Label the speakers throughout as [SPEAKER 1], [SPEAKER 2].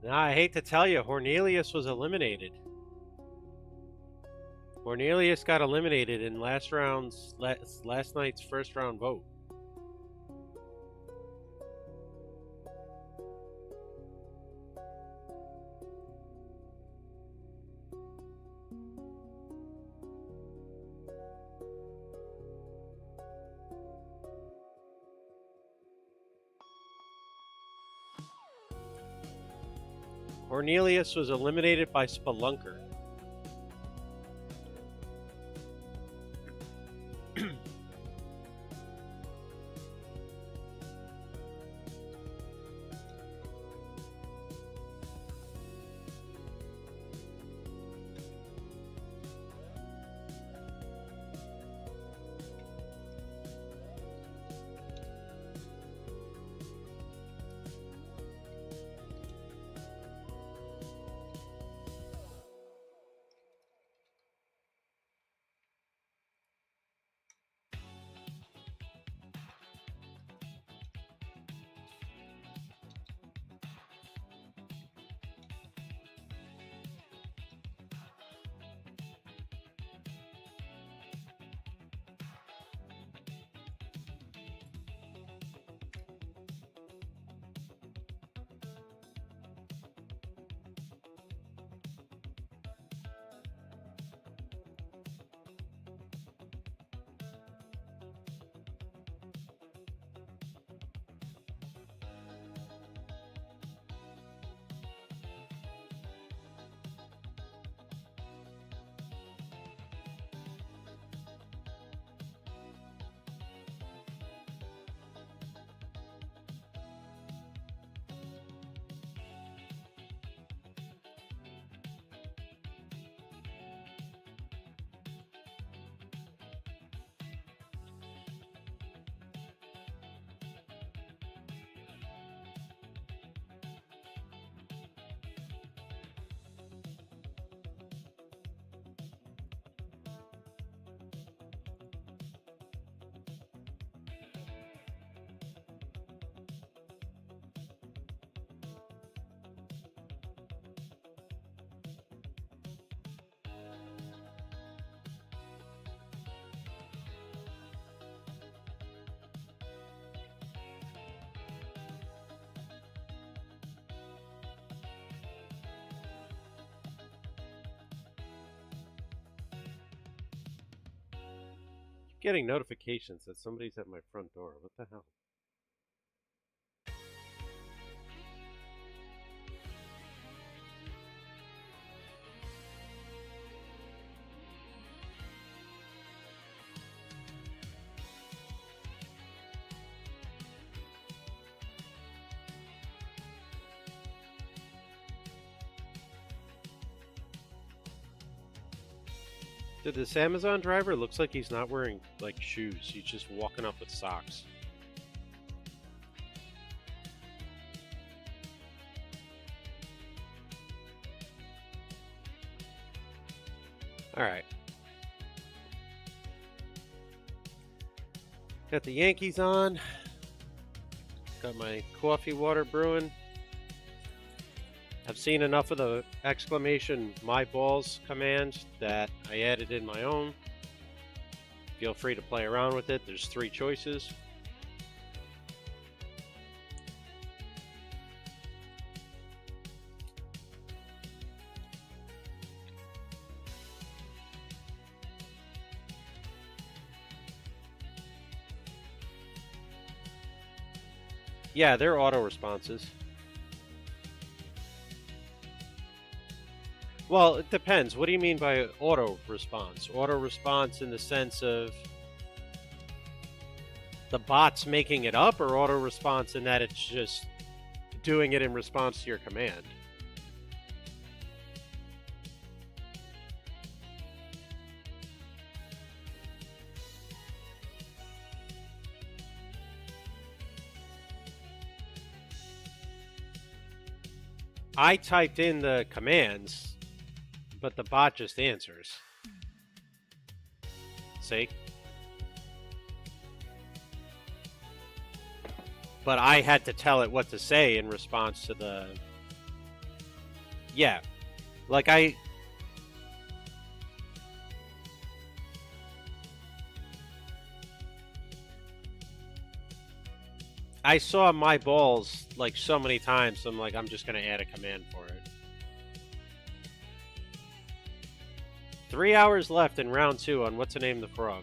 [SPEAKER 1] Now, I hate to tell you, Hornelius was eliminated. Hornelius got eliminated in last night's first round vote. Hornelius was eliminated by Spelunker. Getting notifications that somebody's at my front door. What the hell? Dude, this Amazon driver looks like he's not wearing, like, shoes. He's just walking up with socks. Alright. Got the Yankees on. Got my coffee water brewing. I've seen enough of the exclamation "my balls" command that I added in my own. Feel free to play around with it. There's 3 choices. Yeah, they're auto responses. Well, it depends. What do you mean by auto response? Auto response in the sense of the bot's making it up, or auto response in that it's just doing it in response to your command? I typed in the commands, but the bot just answers. See? But I had to tell it what to say in response to the Yeah. Like I saw my balls like so many times, so I'm like, I'm just gonna add a command for it. 3 hours left in round 2 on What's the Name the Frog.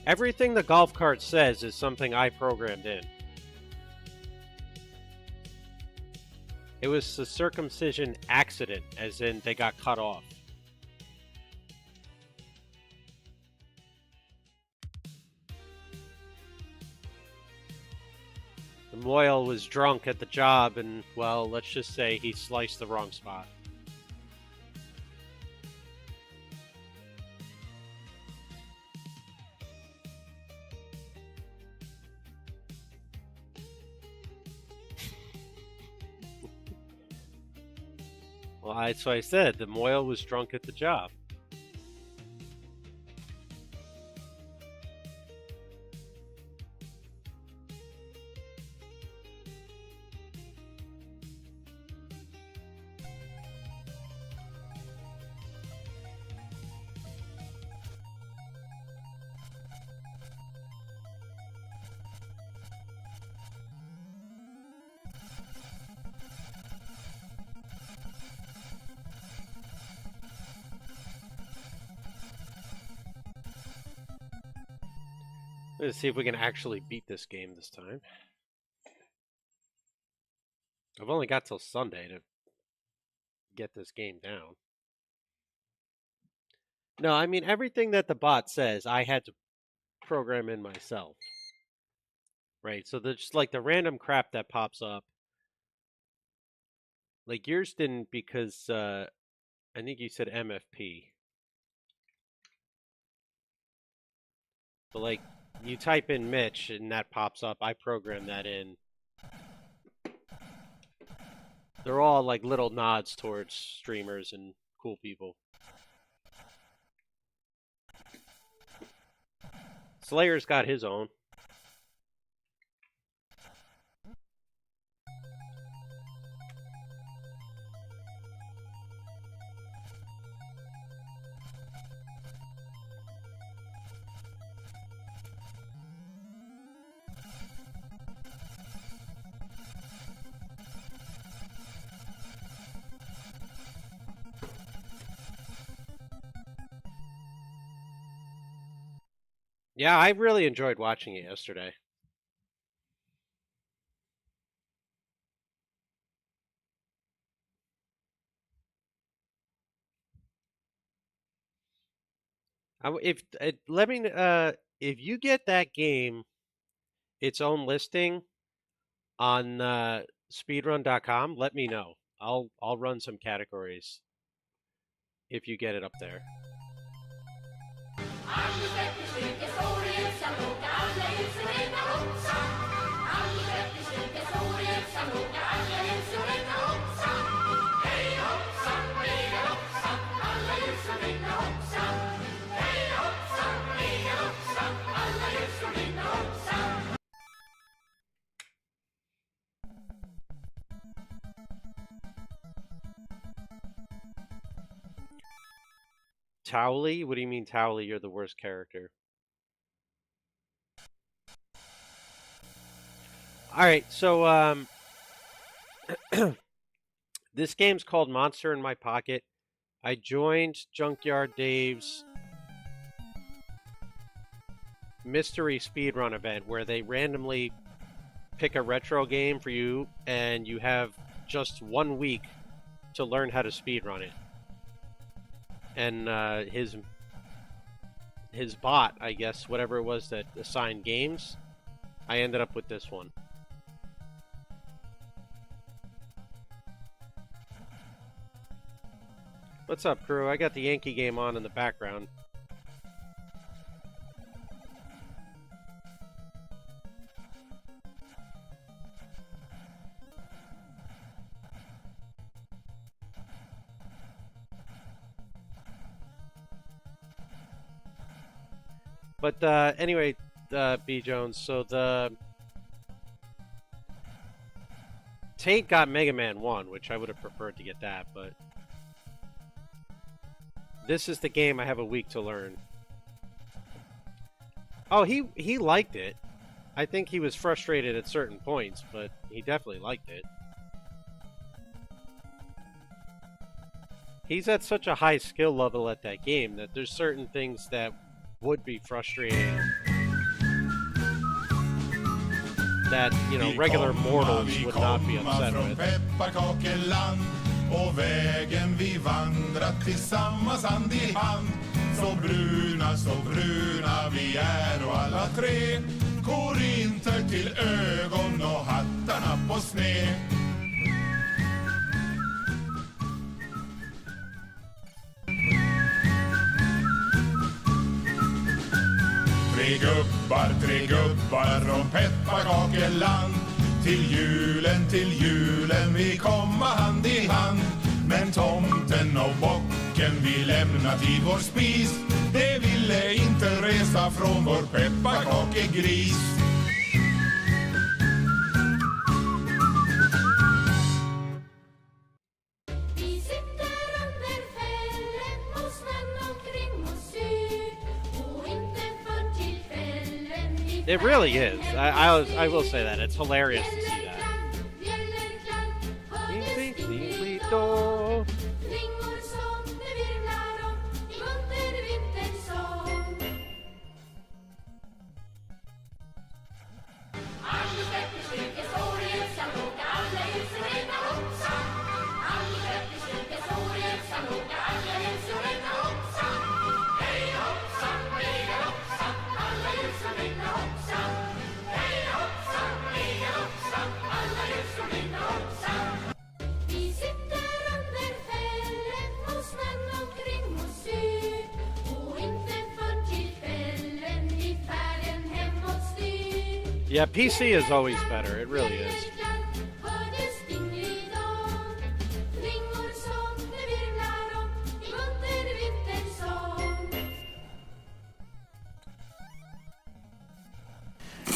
[SPEAKER 1] Everything the golf cart says is something I programmed in. It was a circumcision accident, as in they got cut off. The Moyle was drunk at the job and, well, let's just say he sliced the wrong spot. Well, that's what I said. The Moyle was drunk at the job. Let's see if we can actually beat this game this time. I've only got till Sunday to get this game down. No, I mean, everything that the bot says, I had to program in myself. Right, so there's just like the random crap that pops up. Like yours didn't because I think you said MFP. But like you type in Mitch and that pops up. I program that in. They're all like little nods towards streamers and cool people. Slayer's got his own. Yeah, I really enjoyed watching it yesterday. If let me if you get that game its own listing on speedrun.com, let me know. I'll run some categories if you get it up there. Towley? What do you mean, Towley? You're the worst character. All right, so this game's called Monster in My Pocket. I joined Junkyard Dave's mystery speedrun event where they randomly pick a retro game for you, and you have just 1 week to learn how to speedrun it. And his bot, I guess, whatever it was that assigned games, I ended up with this one. What's up, crew? I got the Yankee game on in the background. But anyway, B. Jones, so Tate got Mega Man 1, which I would have preferred to get that, but this is the game I have a week to learn. Oh, he liked it. I think he was frustrated at certain points, but he definitely liked it. He's at such a high skill level at that game that there's certain things that would be frustrating that, you know, regular mortals would not be upset with.
[SPEAKER 2] Och vägen vi vandrat tillsammans hand i hand. Så bruna vi är och alla tre. Korinter till ögon och hattarna på sned. Tre gubbar från pepparkakeland. Till julen vi komma hand i hand. Men tomten och bocken vi lämnat i vår spis. Det ville inte resa från vår pepparkakegris.
[SPEAKER 3] Vi sitter under fällen och snön omkring oss syr. Och inte för tillfällen.
[SPEAKER 1] It really is. I will say that. It's hilarious to see that. Yeah, PC is always better. It really is.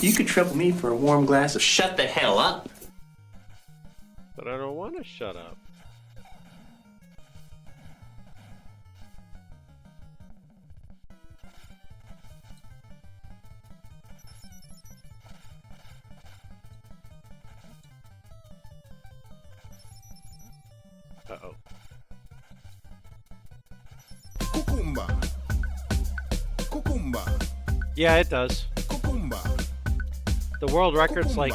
[SPEAKER 4] You could trouble me for a warm glass of shut the hell up.
[SPEAKER 1] But I don't want to shut up. Uh-oh.
[SPEAKER 2] Kukumba. Kukumba.
[SPEAKER 1] Yeah, it does.
[SPEAKER 2] Kukumba.
[SPEAKER 1] The world record's like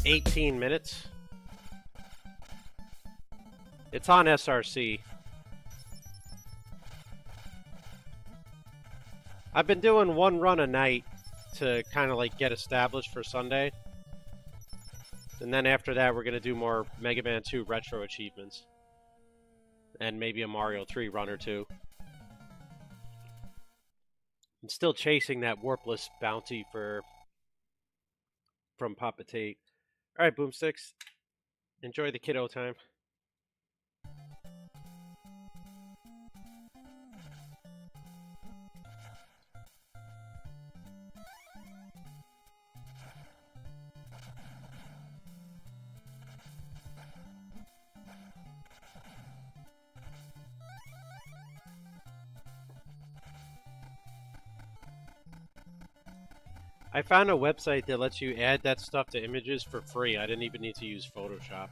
[SPEAKER 1] 18 minutes. It's on SRC. I've been doing one run a night to kind of like get established for Sunday. And then after that, we're going to do more Mega Man 2 retro achievements. And maybe a Mario 3 run or two. I'm still chasing that warpless bounty from Papa Tate. Alright, Boomsticks. Enjoy the kiddo time. I found a website that lets you add that stuff to images for free. I didn't even need to use Photoshop.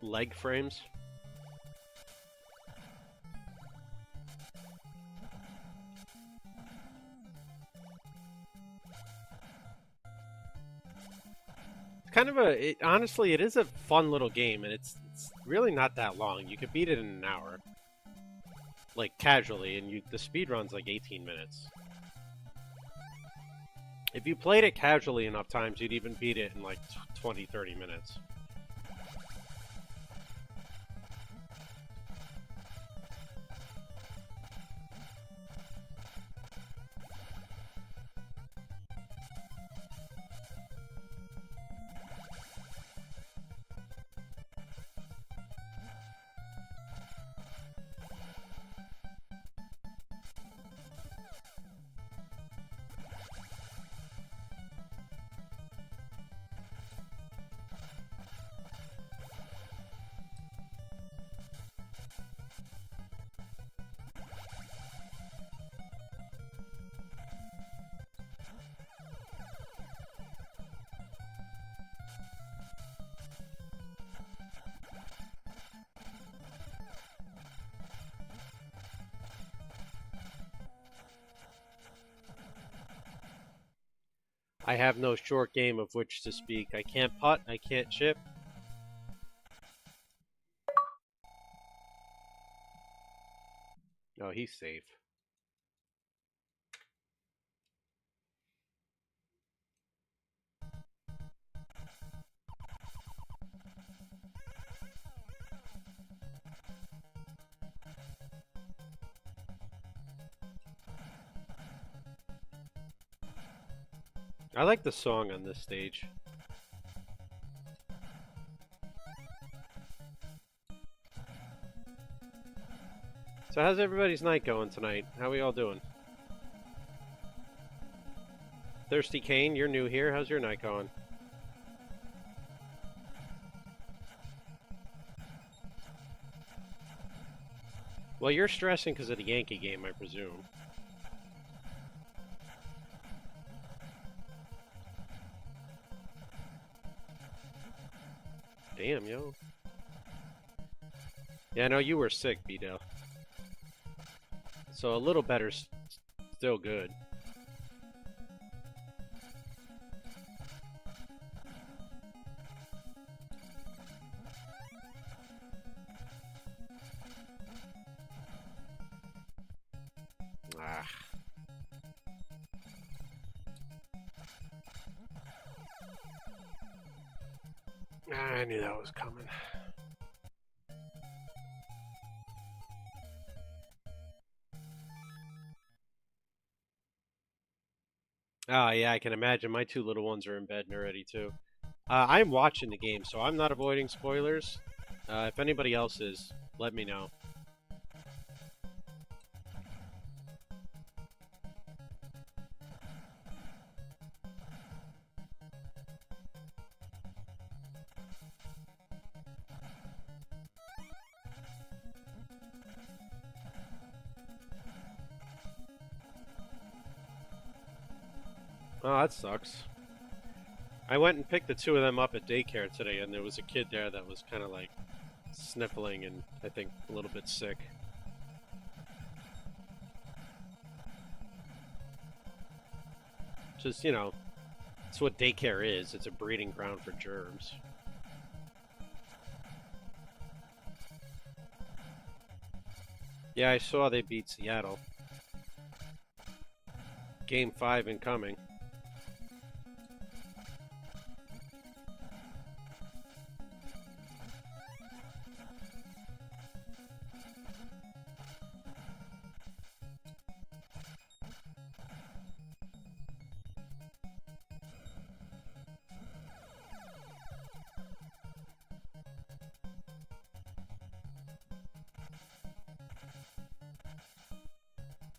[SPEAKER 1] Leg frames. kind of honestly, it is a fun little game, and it's really not that long. You could beat it in an hour, like casually, and the speed run's like 18 minutes. If you played it casually enough times, you'd even beat it in like 20, 30 minutes. I have no short game of which to speak. I can't putt, I can't chip. Oh, he's safe. I like the song on this stage. So how's everybody's night going tonight? How we all doing? Thirsty Kane, you're new here. How's your night going? Well, you're stressing because of the Yankee game, I presume. Damn, yo. Yeah, no, you were sick, B-Dell. So a little better, still good. Ah. I knew that was coming. Oh, yeah, I can imagine. My two little ones are in bed already, too. I'm watching the game, so I'm not avoiding spoilers. If anybody else is, let me know. Oh, that sucks. I went and picked the two of them up at daycare today, and there was a kid there that was kind of like sniffling and I think a little bit sick. Just, you know, it's what daycare is. It's a breeding ground for germs. Yeah, I saw they beat Seattle. Game 5 incoming.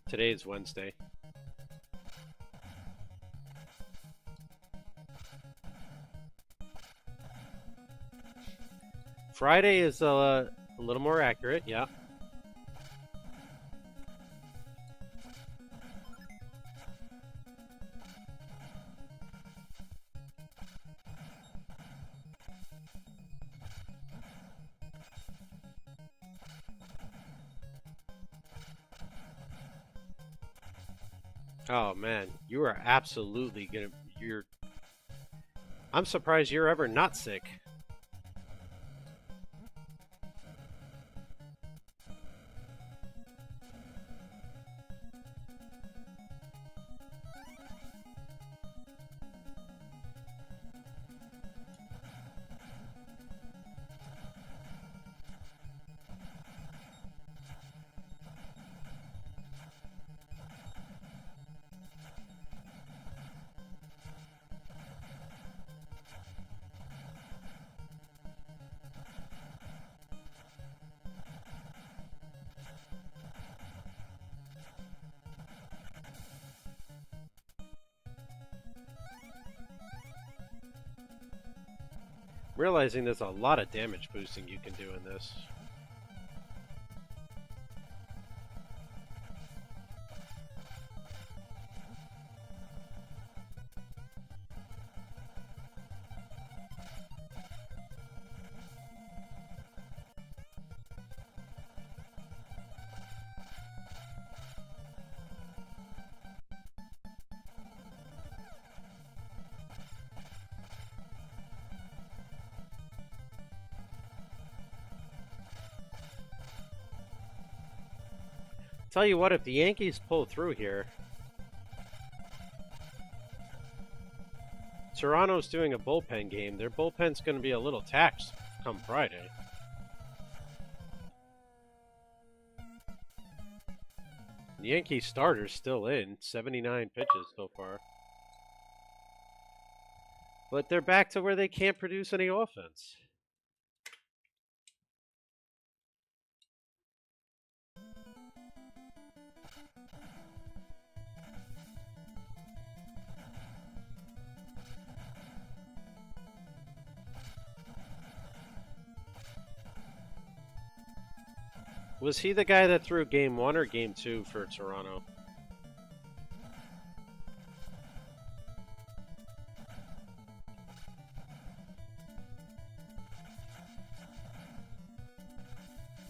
[SPEAKER 1] Today is Wednesday. Friday is a little more accurate, yeah. Oh man, you are absolutely gonna. I'm surprised you're ever not sick. Realizing there's a lot of damage boosting you can do in this. Tell you what, if the Yankees pull through here, Toronto's doing a bullpen game. Their bullpen's going to be a little taxed come Friday. The Yankees starter's still in, 79 pitches so far. But they're back to where they can't produce any offense. Was he the guy that threw game 1 or game 2 for Toronto?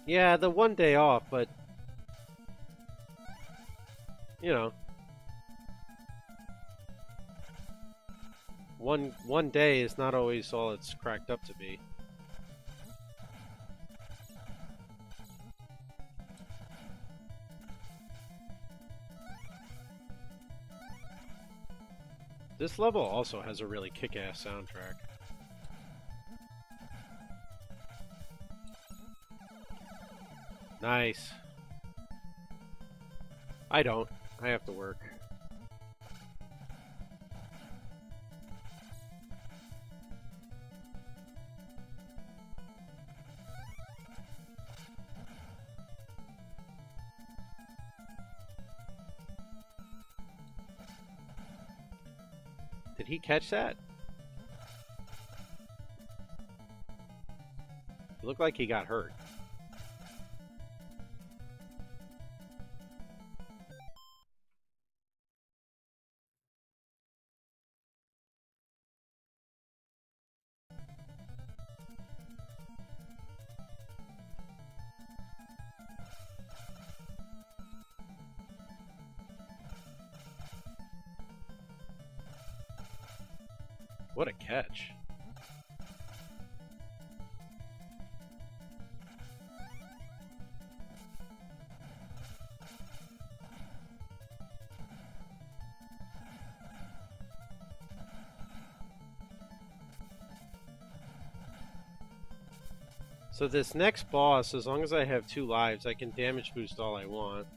[SPEAKER 1] Yeah, the 1 day off, but you know, one day is not always all it's cracked up to be. This level also has a really kick-ass soundtrack. Nice. I don't. I have to work. Did he catch that? It looked like he got hurt. What a catch. So this next boss, as long as I have 2 lives, I can damage boost all I want.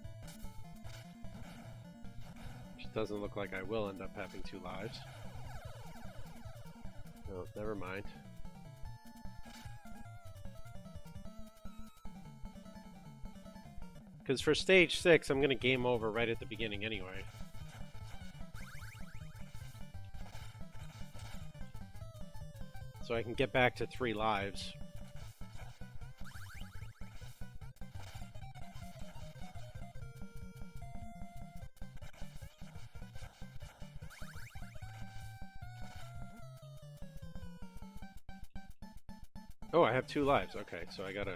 [SPEAKER 1] Which doesn't look like I will end up having 2 lives. No, never mind. Because for stage 6, I'm going to game over right at the beginning anyway. So I can get back to 3 lives. Oh, I have 2 lives. Okay, so I gotta...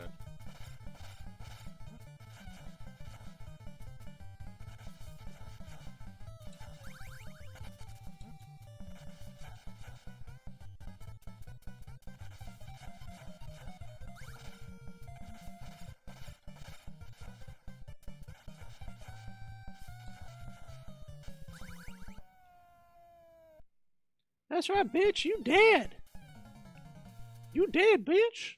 [SPEAKER 1] That's right, bitch. You dead. You dead, bitch.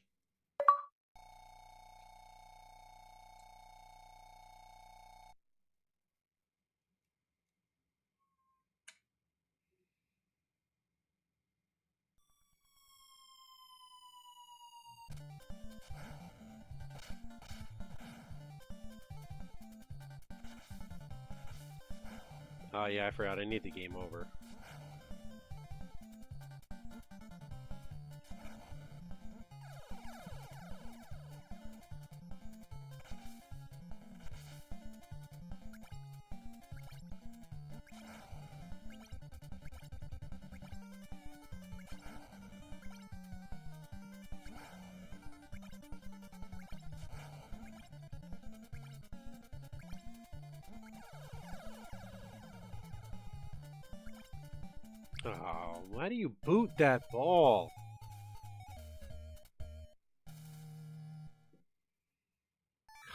[SPEAKER 1] Oh yeah, I forgot. I need the game over. Oh, why do you boot that ball?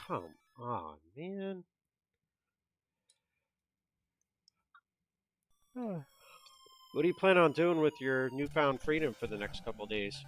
[SPEAKER 1] Come on, man. What do you plan on doing with your newfound freedom for the next couple days?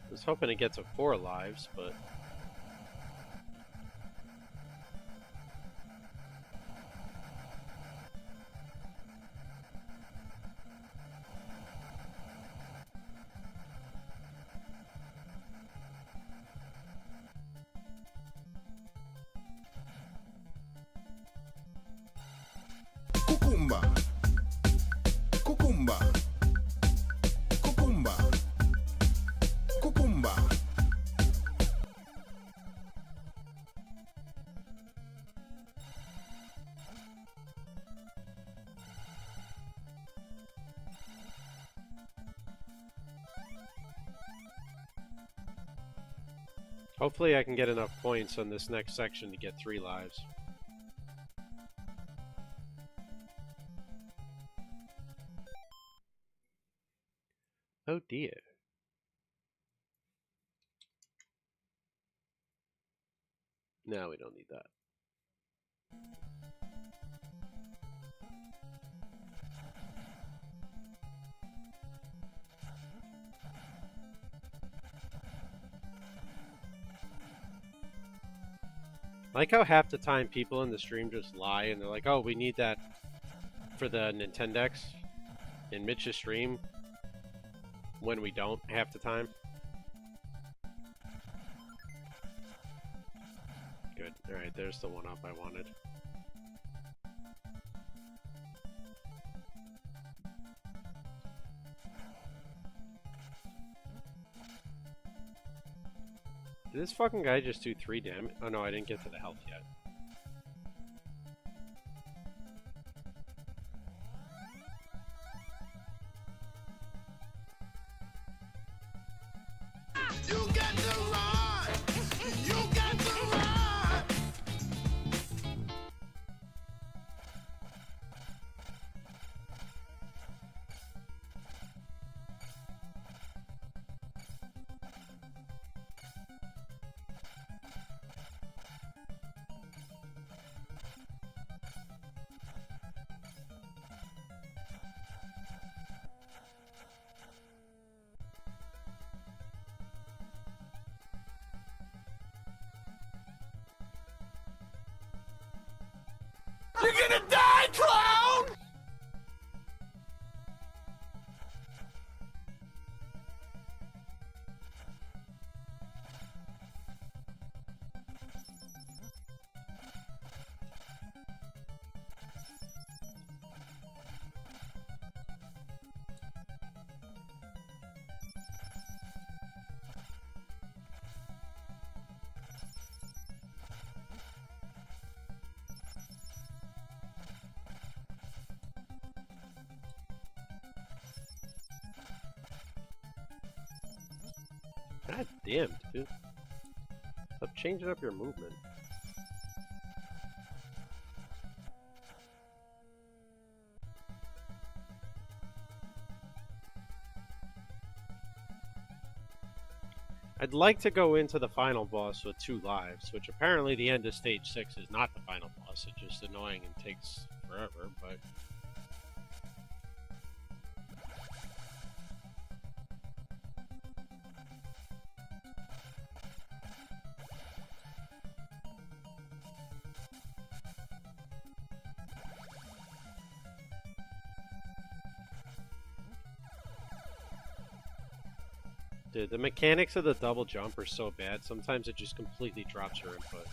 [SPEAKER 1] I was hoping to get to 4 lives, but...
[SPEAKER 2] Cucumba. Cucumba. Cucumba. Cucumba.
[SPEAKER 1] Hopefully I can get enough points on this next section to get 3 lives. Oh dear. No, we don't need that. I like how half the time people in the stream just lie and they're like, oh, we need that for the Nintendex in Mitch's stream when we don't half the time. Good. Alright, there's the 1-up I wanted. Did this fucking guy just do 3 damage? Oh no, I didn't get to the health yet.
[SPEAKER 2] You got to run! You got to run! You're gonna die, clown!
[SPEAKER 1] God damn, dude. Stop changing up your movement. I'd like to go into the final boss with 2 lives, which apparently the end of stage 6 is not the final boss. It's just annoying and takes forever, but... Dude, the mechanics of the double jump are so bad, sometimes it just completely drops your input.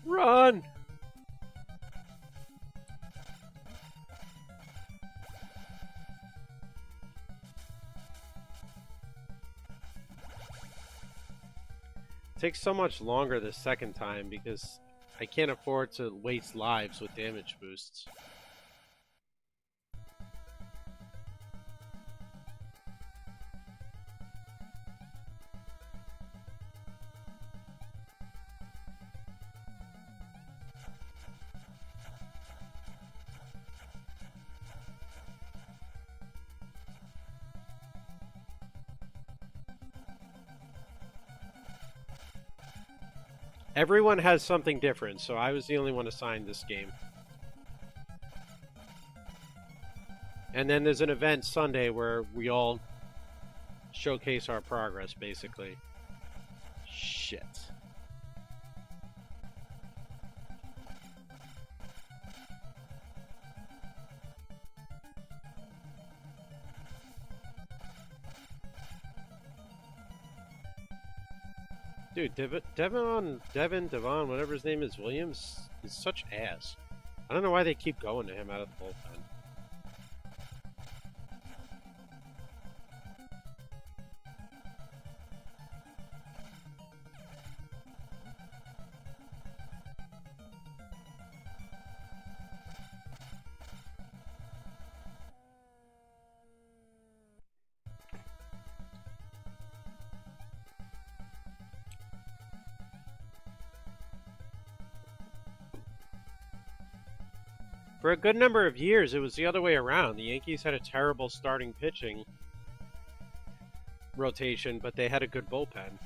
[SPEAKER 1] Run! Takes so much longer the second time because I can't afford to waste lives with damage boosts. Everyone has something different, so I was the only one assigned this game. And then there's an event Sunday where we all showcase our progress, basically. Shit. Dude, Devon, whatever his name is, Williams, is such ass. I don't know why they keep going to him out of the bullpen. For a good number of years, it was the other way around. The Yankees had a terrible starting pitching rotation, but they had a good bullpen.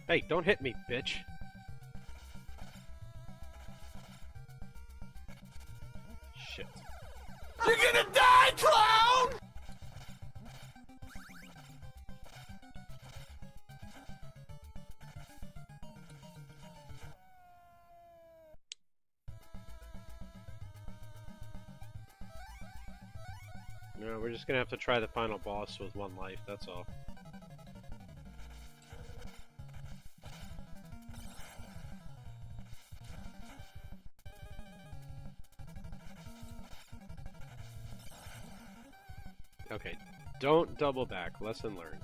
[SPEAKER 1] Hey, don't hit me, bitch. Shit.
[SPEAKER 5] You're gonna die, clown!
[SPEAKER 1] No, we're just gonna have to try the final boss with 1 life, that's all. Okay, don't double back. Lesson learned.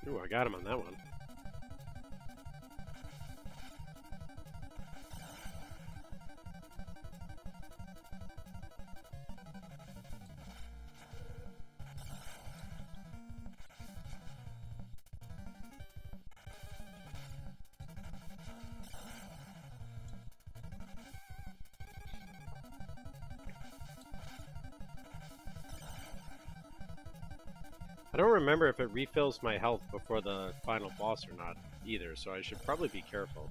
[SPEAKER 1] Ooh, I got him on that one. I don't remember if it refills my health before the final boss or not either, so I should probably be careful.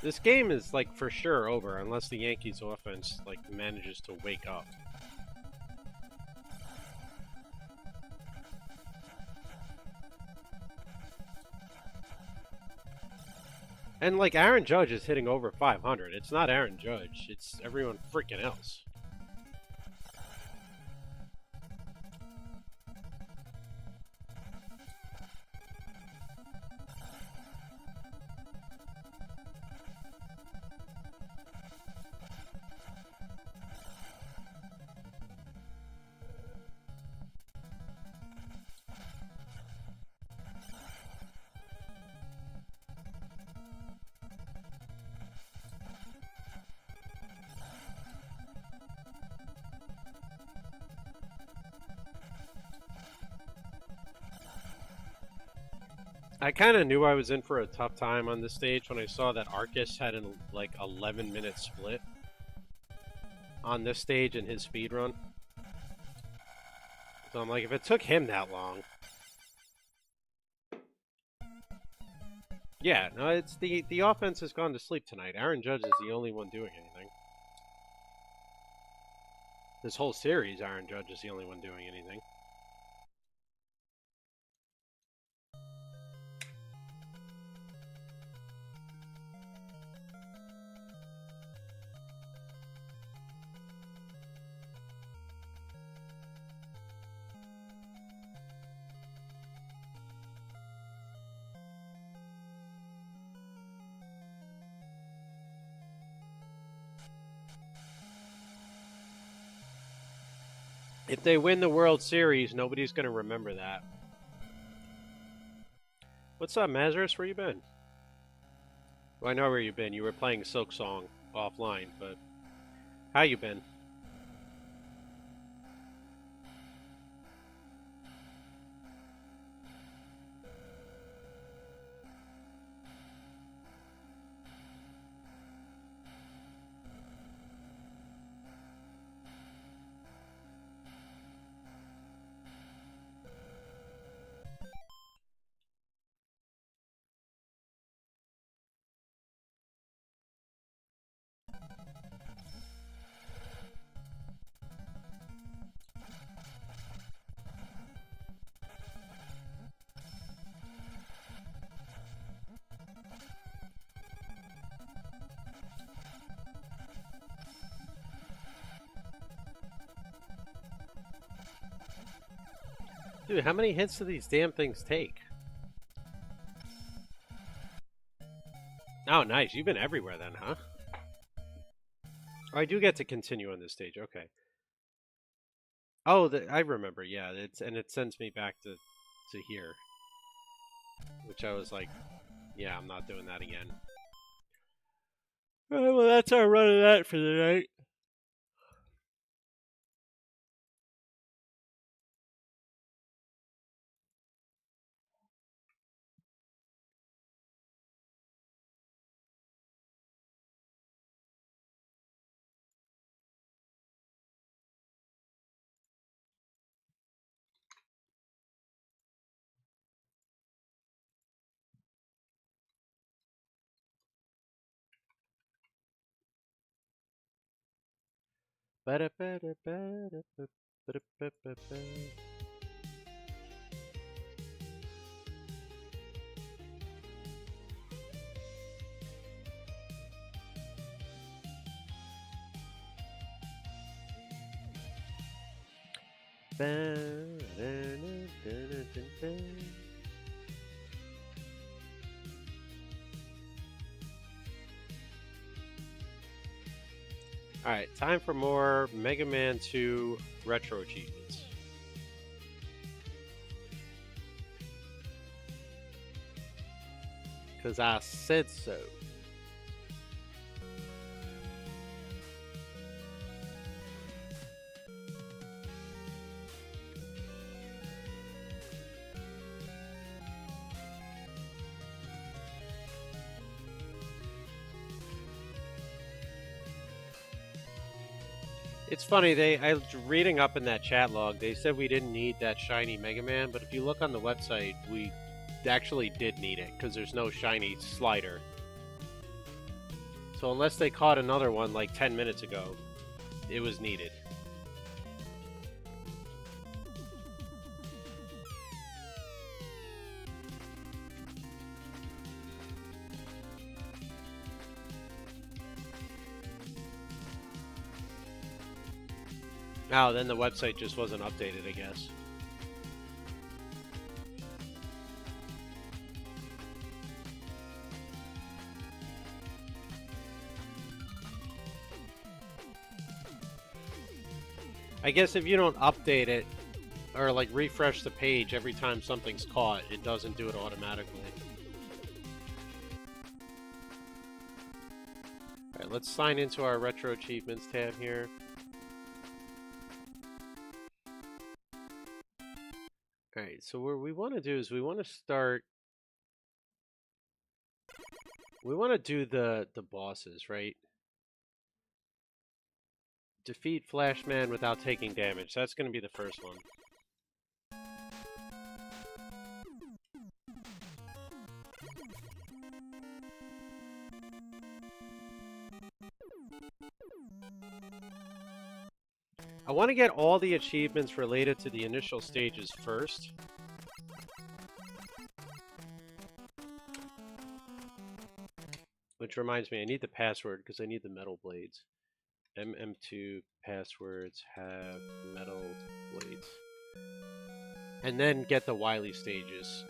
[SPEAKER 1] This game is like for sure over unless the Yankees offense like manages to wake up. And like Aaron Judge is hitting over 500. It's not Aaron Judge, it's everyone freaking else. I kind of knew I was in for a tough time on this stage when I saw that Arcus had an like 11-minute split on this stage in his speed run. So I'm like, if it took him that long. Yeah, no, it's the offense has gone to sleep tonight. Aaron Judge is the only one doing anything. This whole series, Aaron Judge is the only one doing anything. If they win the World Series, nobody's going to remember that. What's up, Mazarus? Where you been? Well, I know where you've been. You were playing Silk Song offline, but how you been? Dude, how many hits do these damn things take? Oh, nice. You've been everywhere then, huh? Oh, I do get to continue on this stage. Okay. Oh, I remember. Yeah, it sends me back to here, which I was like, yeah, I'm not doing that again. Well, that's our run of that for the night. Alright, time for more Mega Man 2 retro achievements. Because I said so. It's funny, I was reading up in that chat log, they said we didn't need that shiny Mega Man, but if you look on the website, we actually did need it, because there's no shiny slider. So unless they caught another one like 10 minutes ago, it was needed. Oh, then the website just wasn't updated, I guess. I guess if you don't update it, or like refresh the page every time something's caught, it doesn't do it automatically. Alright, let's sign into our Retro Achievements tab here. Alright, so what we want to do is we want to do the bosses, right? Defeat Flashman without taking damage. That's going to be the first one. I want to get all the achievements related to the initial stages first. Which reminds me, I need the password because I need the metal blades. MM2 passwords have metal blades. And then get the Wily stages.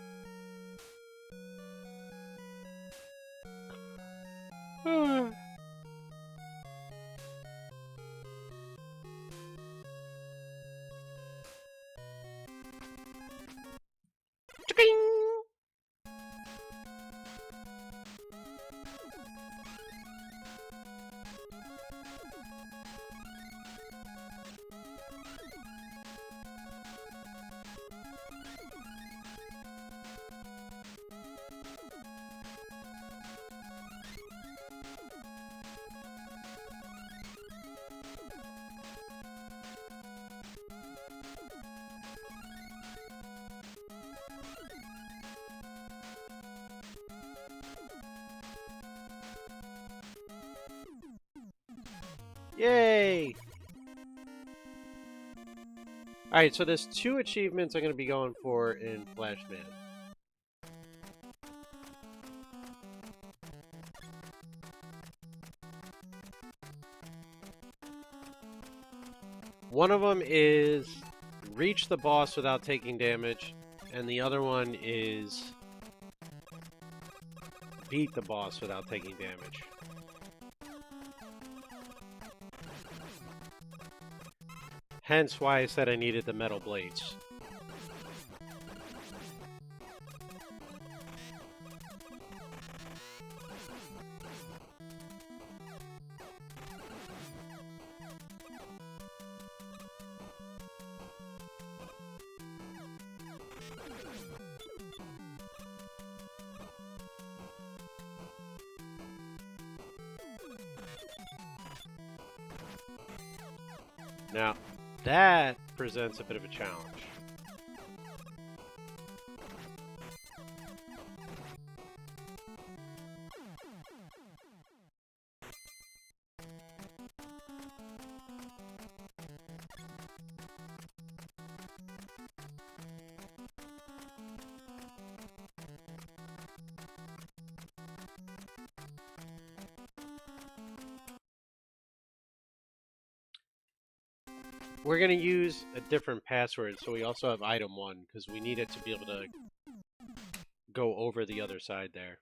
[SPEAKER 1] Yay! Alright, so there's 2 achievements I'm going to be going for in Flashman. One of them is reach the boss without taking damage, and the other one is beat the boss without taking damage. Hence why I said I needed the metal blades. Now, that presents a bit of a challenge. We're gonna use a different password, so we also have item 1 because we need it to be able to go over the other side there.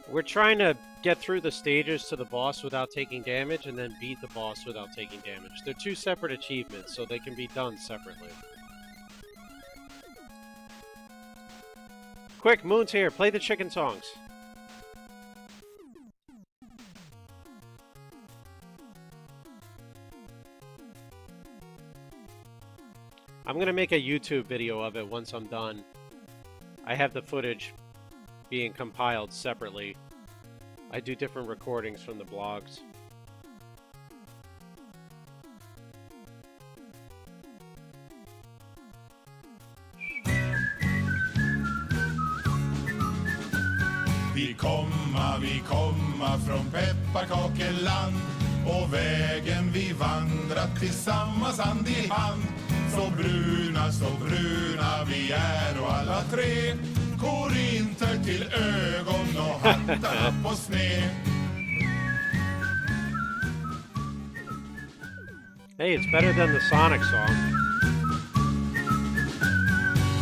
[SPEAKER 1] We're trying to get through the stages to the boss without taking damage, and then beat the boss without taking damage. They're two separate achievements, so they can be done separately. Quick, Moon's here. Play the chicken songs. I'm gonna make a YouTube video of it once I'm done. I have the footage being compiled separately. I do different recordings from the blogs.
[SPEAKER 2] Vi komma från pepparkakeland och vägen vi vandrat tillsammans hand i hand. Så bruna vi är och alla tre korinter till ögon och hattarna på sned.
[SPEAKER 1] Hey, it's better than the Sonic song.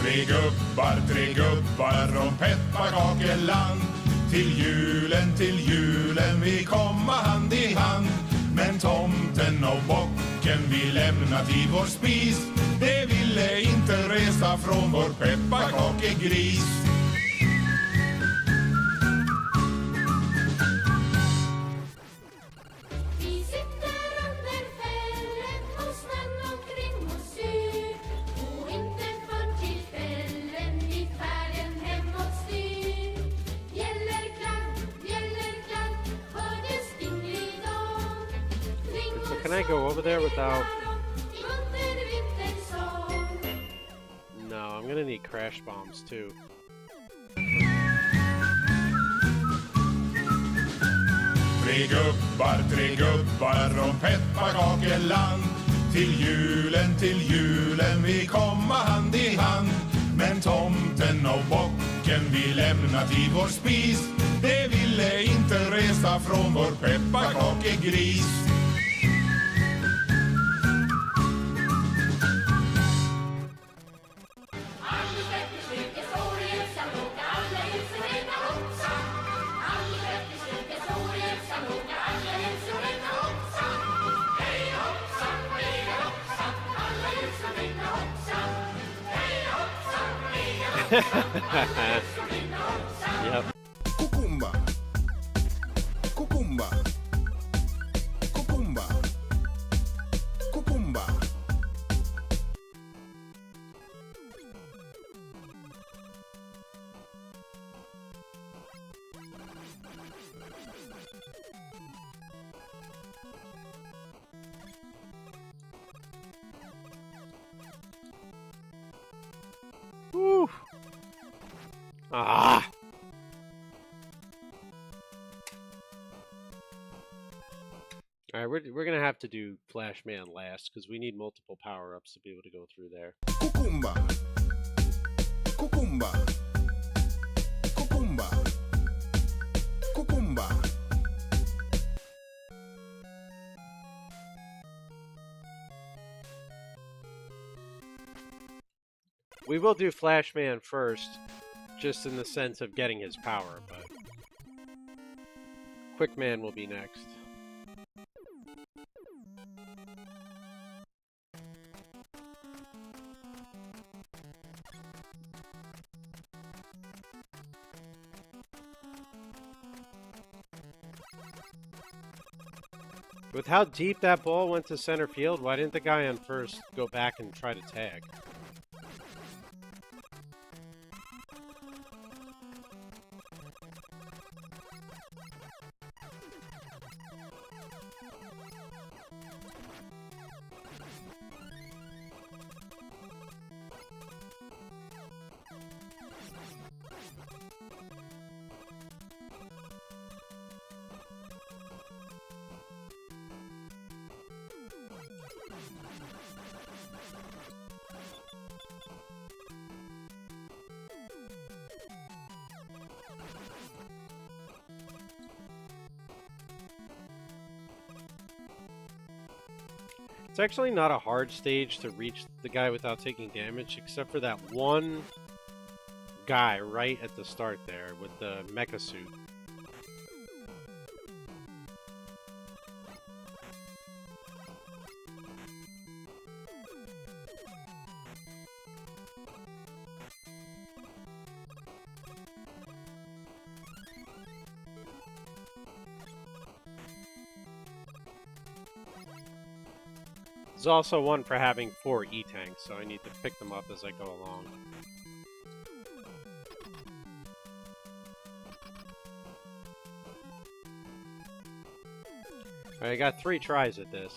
[SPEAKER 2] Tre gubbar från pepparkakeland. Till julen vi komma hand i hand. Men tomten och bocken vi lämnat i vår spis. Det ville inte resa från vår pepparkakegris.
[SPEAKER 3] Vi sitter under fällen och snön omkring oss syr. Och inte för tillfällen i färden hemåt styr. Bjällerklang, hör det stinglig dag. Kring
[SPEAKER 1] So
[SPEAKER 3] oss
[SPEAKER 1] can I go over there without...
[SPEAKER 3] i munter vintersång.
[SPEAKER 1] No, I'm gonna need crash bombs too.
[SPEAKER 2] Tre gubbar från pepparkakeland. Till julen vi komma hand i hand. Men tomten och bocken vi lämnat i vår spis. Det ville inte resa från vår pepparkakegris.
[SPEAKER 3] Anders Wetterstug står i ensam låga, alla husen regnar hoppsan. Anders Wetterstug står i ensam låga, alla husen regnar hoppsan. Hej hoppsan, alla husen regnar hoppsan. Hej hoppsan, alla husen regnar hoppsan.
[SPEAKER 1] Yep.
[SPEAKER 2] Kukumba. Kukumba. Kukumba. Kukumba.
[SPEAKER 1] Woo! Ah! Alright, we're gonna have to do Flashman last, because we need multiple power-ups to be able to go through there.
[SPEAKER 2] Kukumba. Kukumba. Kukumba. Kukumba.
[SPEAKER 1] We will do Flashman first, just in the sense of getting his power, but Quickman will be next. With how deep that ball went to center field, why didn't the guy on first go back and try to tag? It's actually not a hard stage to reach the guy without taking damage, except for that one guy right at the start there with the mecha suit. There's also one for having 4 E-tanks, so I need to pick them up as I go along. Alright, I got 3 tries at this.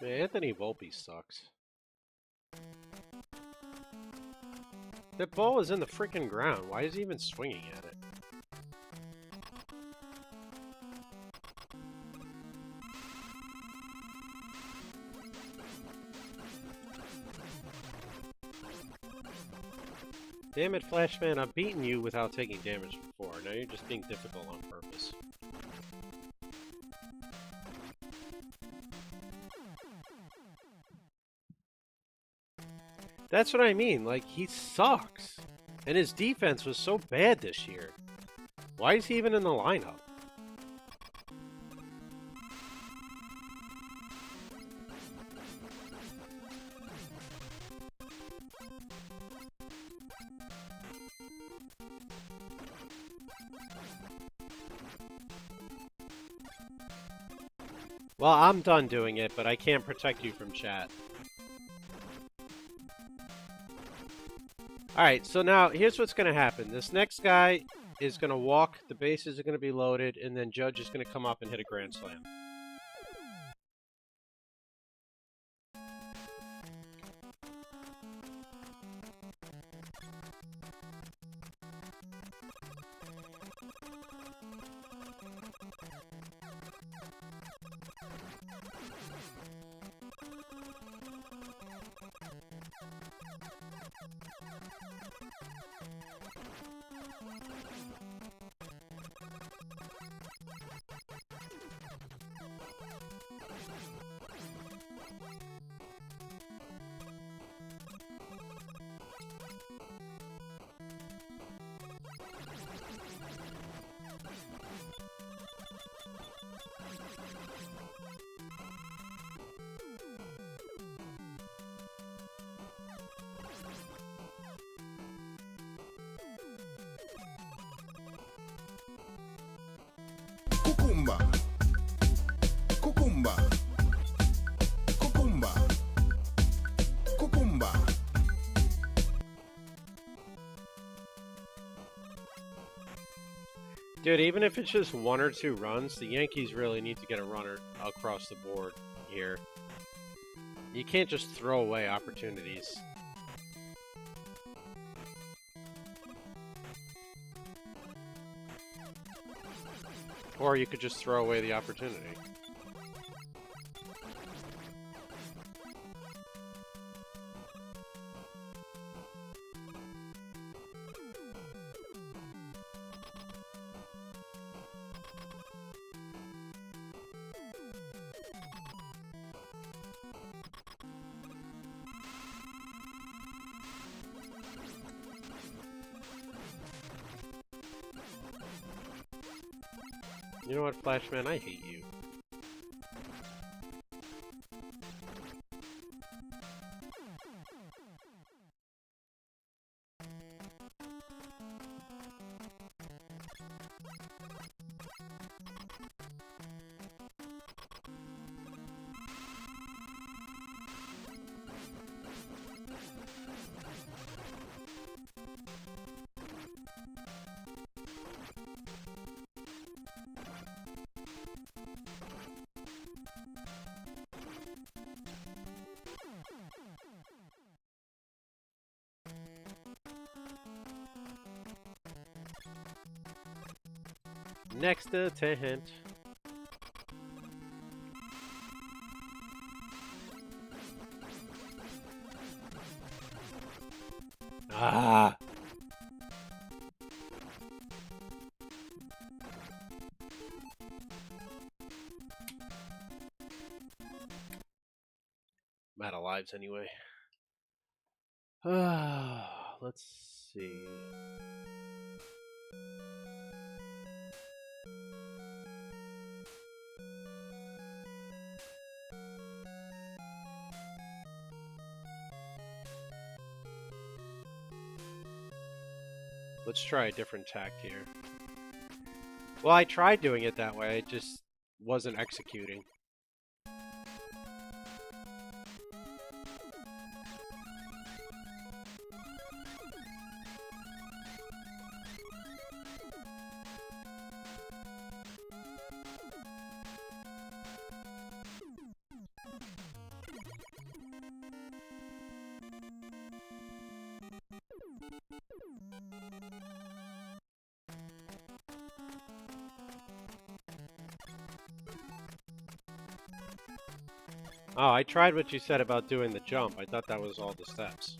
[SPEAKER 1] Man, Anthony Volpe sucks. That ball is in the freaking ground. Why is he even swinging at it? Damn it, Flashman, I've beaten you without taking damage before. Now you're just being difficult on purpose. That's what I mean, like, he sucks. And his defense was so bad this year. Why is he even in the lineup? Well, I'm done doing it, but I can't protect you from chat. Alright, so now here's what's going to happen. This next guy is going to walk, the bases are going to be loaded, and then Judge is going to come up and hit a grand slam.
[SPEAKER 2] Cucumba. Cucumba. Cucumba. Cucumba.
[SPEAKER 1] Dude, even if it's just 1 or 2 runs, the Yankees really need to get a runner across the board here. You can't just throw away opportunities. Or you could just throw away the opportunity. You know what, Flashman? I hate you. Next attempt. Ah. I'm out of lives anyway. Let's see. Let's try a different tact here. Well, I tried doing it that way, it just wasn't executing. Oh, I tried what you said about doing the jump. I thought that was all the steps.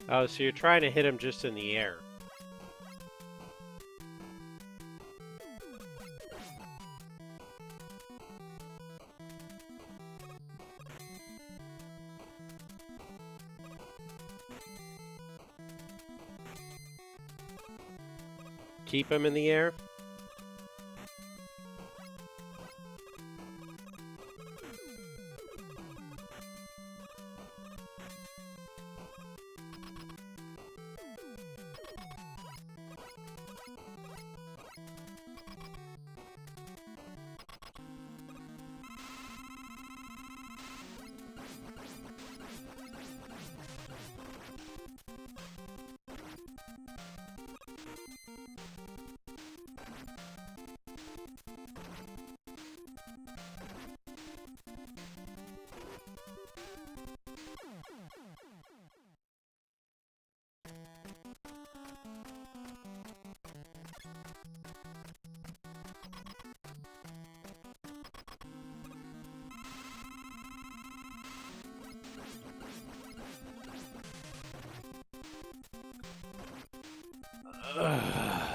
[SPEAKER 1] Oh, so you're trying to hit him just in the air. Keep him in the air.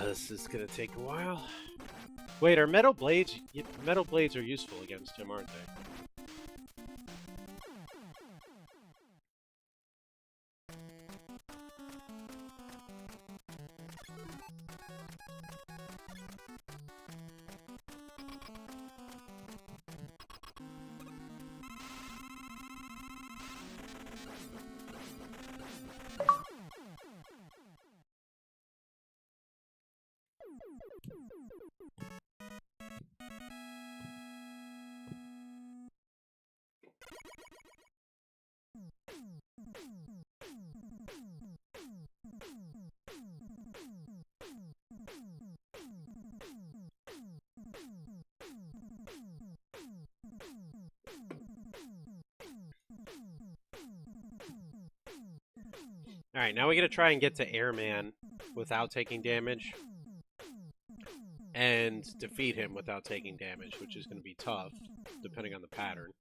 [SPEAKER 1] This is gonna take a while. Wait, are metal blades? Metal blades are useful against him, aren't they? Alright, now we gotta try and get to Airman without taking damage. And defeat him without taking damage, which is gonna be tough, depending on the pattern.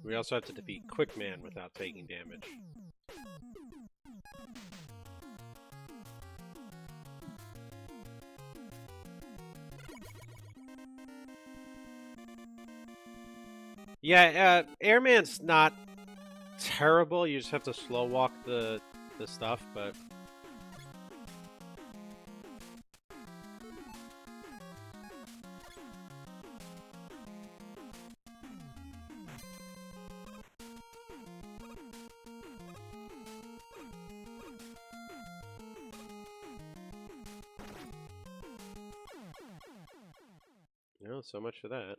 [SPEAKER 1] We also have to defeat Quickman without taking damage. Yeah, Airman's not terrible. You just have to slow walk the stuff, but you know, so much for that.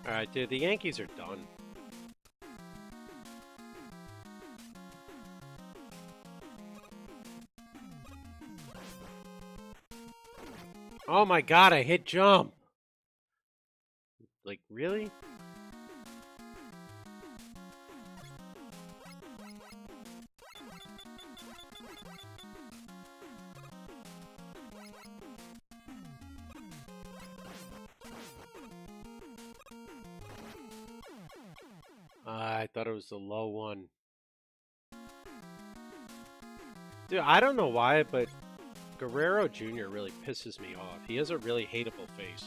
[SPEAKER 1] Alright, dude, the Yankees are done. Oh my god, I hit jump! Like, really? I thought it was the low one. Dude, I don't know why, but Guerrero Jr. really pisses me off. He has a really hateable face.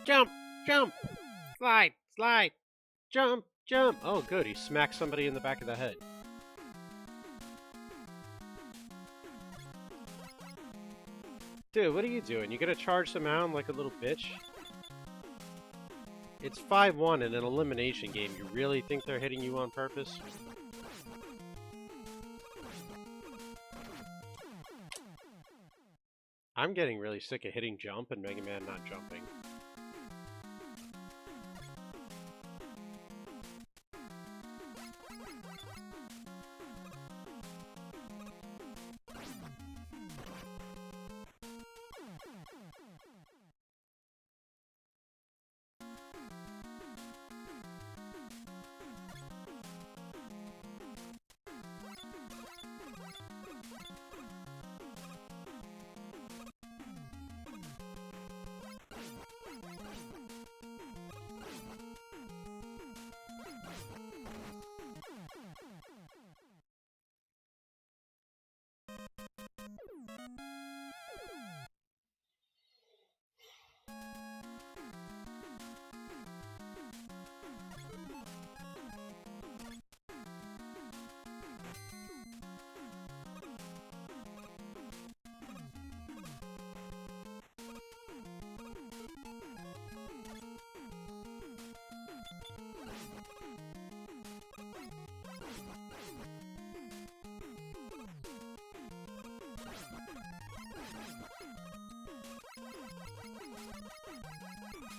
[SPEAKER 1] Jump! Jump! Slide! Slide! Jump! Jump! Oh, good. He smacked somebody in the back of the head. Dude, what are you doing? You gonna charge them out like a little bitch? It's 5-1 in an elimination game. You really think they're hitting you on purpose? I'm getting really sick of hitting jump and Mega Man not jumping.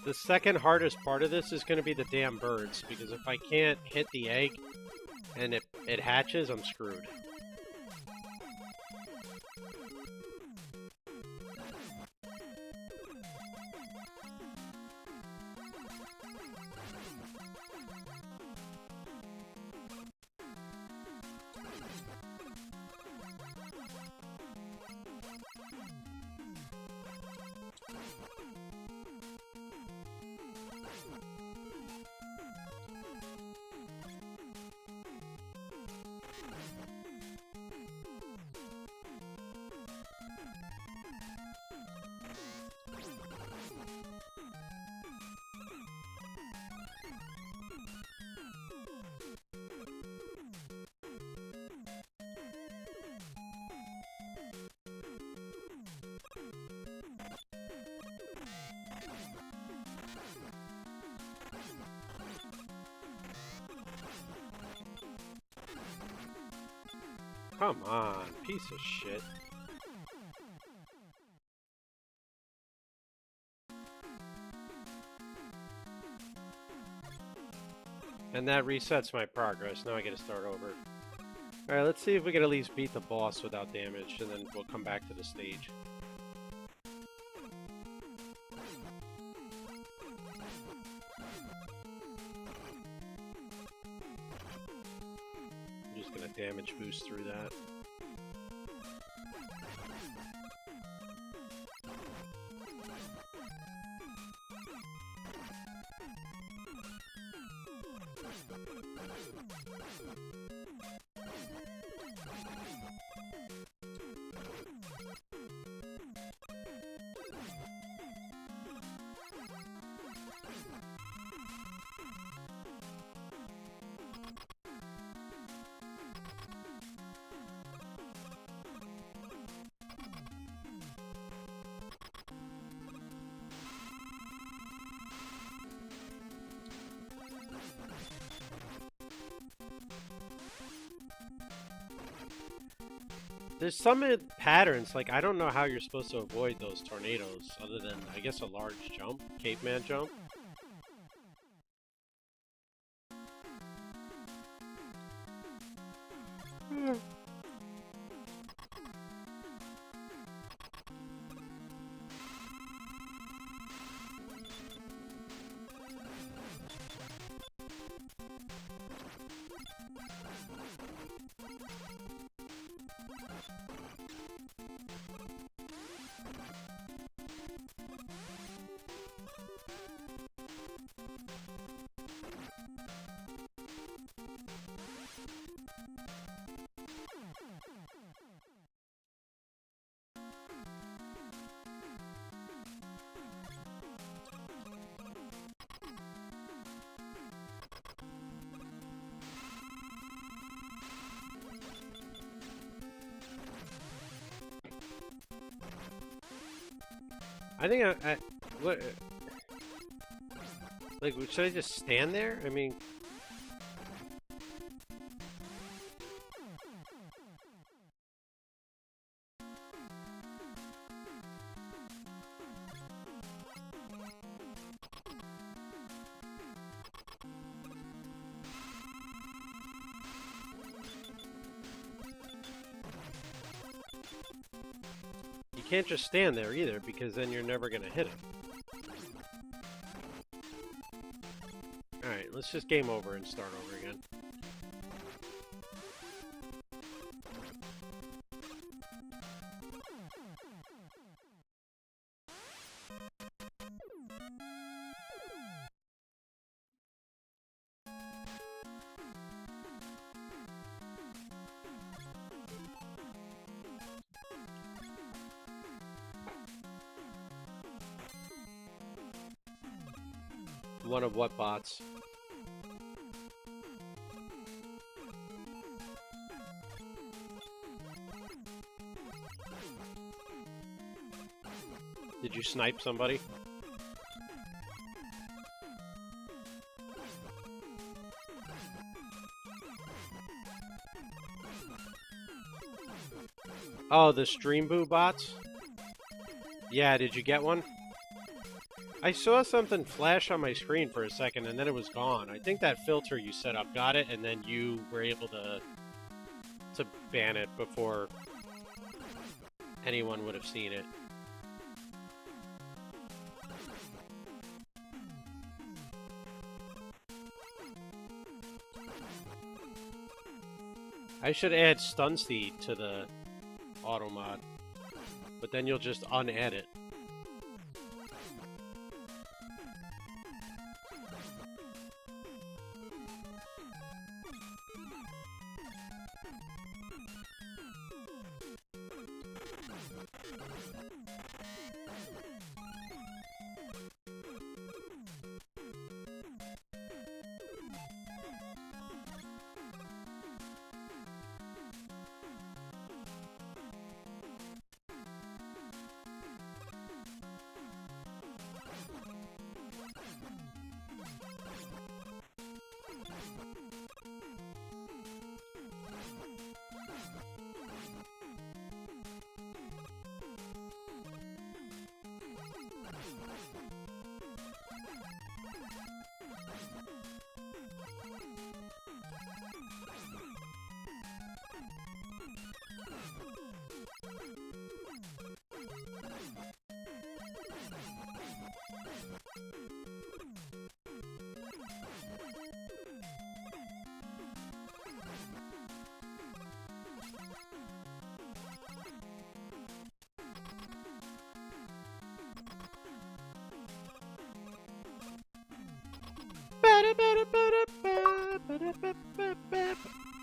[SPEAKER 1] The second hardest part of this is going to be the damn birds, because if I can't hit the egg and it hatches, I'm screwed. come on, piece of shit. And that resets my progress. Now I gotta start over. Alright, let's see if we can at least beat the boss without damage, and then we'll come back to the stage. I'm just gonna damage boost through that. There's some patterns, like I don't know how you're supposed to avoid those tornadoes other than, I guess, a large jump, caveman jump. I think what, like, should I just stand there? I mean, you can't just stand there either, because then you're never gonna hit him. Alright, let's just game over and start over again. One of what bots? Did you snipe somebody? Oh, the Stream Boo bots? Yeah, did you get one? I saw something flash on my screen for a second and then it was gone. I think that filter you set up got it, and then you were able to ban it before anyone would have seen it. I should add Stun Seed to the auto mod, but then you'll just unadd it.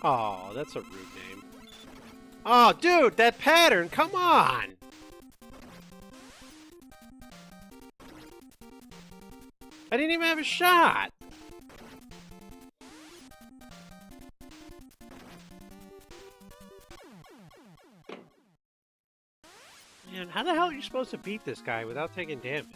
[SPEAKER 1] Oh, that's a rude name. Oh, dude, that pattern, come on! I didn't even have a shot! Man, how the hell are you supposed to beat this guy without taking damage?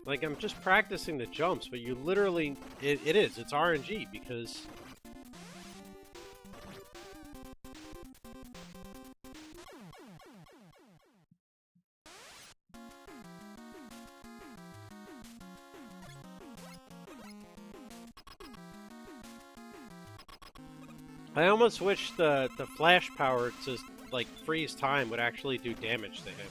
[SPEAKER 1] Like, I'm just practicing the jumps, but you literally... It's RNG, because... I almost wish the flash power to, like, freeze time would actually do damage to him.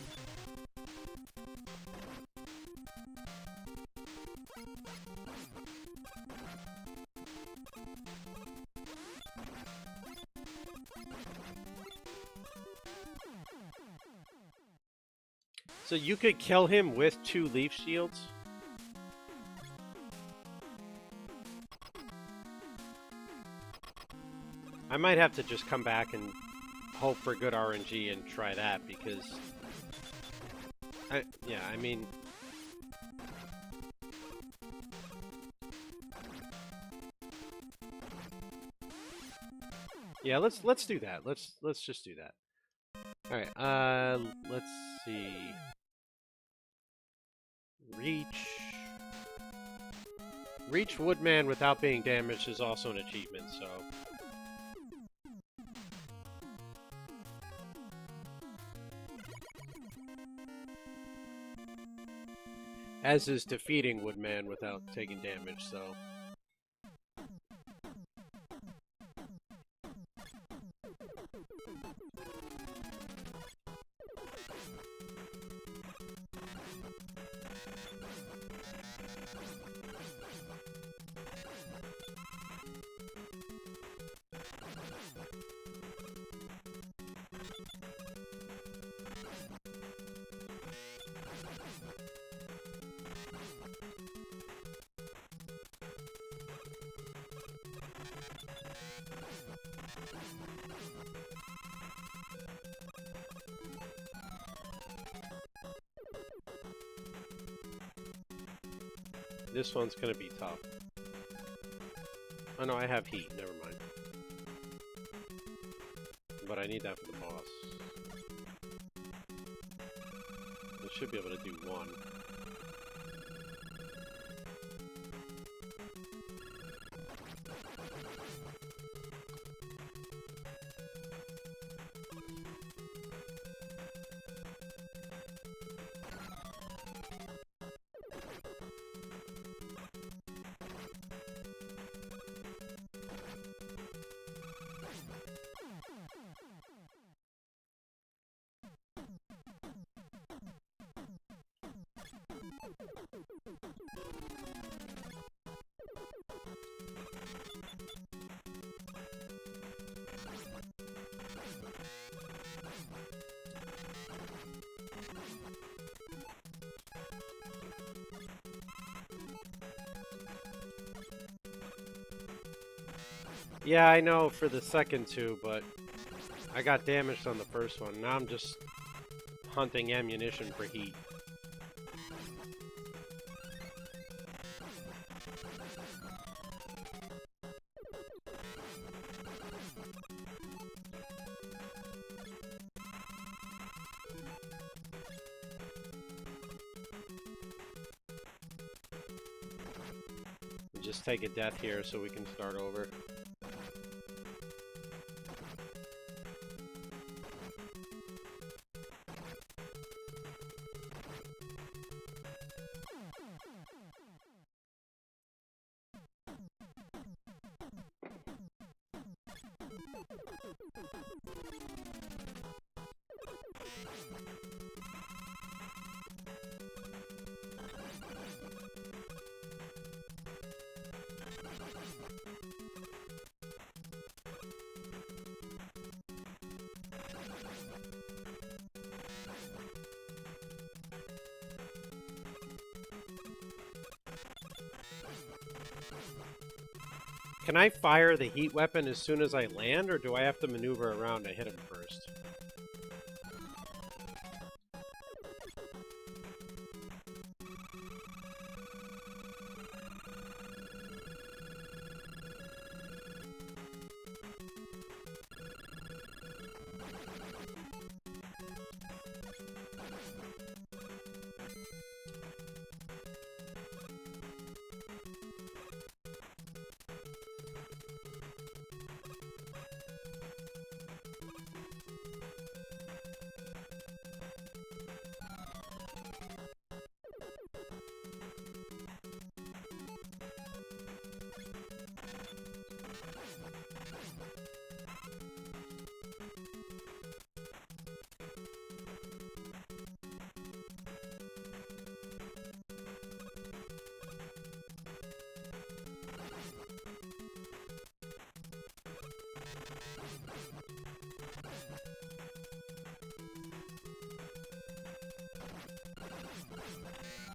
[SPEAKER 1] So you could kill him with 2 leaf shields? I might have to just come back and hope for good RNG and try that, because... yeah, I mean... Yeah, let's do that. Let's just do that. Alright, let's see... Reach Woodman without being damaged is also an achievement, so... As is defeating Woodman without taking damage, so... This one's gonna be tough. Oh no, I have heat, never mind. But I need that for the boss. I should be able to do one. Yeah, I know for the second two, but I got damaged on the first one. Now I'm just hunting ammunition for heat. Just take a death here so we can start over. Can I fire the heat weapon as soon as I land, or do I have to maneuver around to hit him first?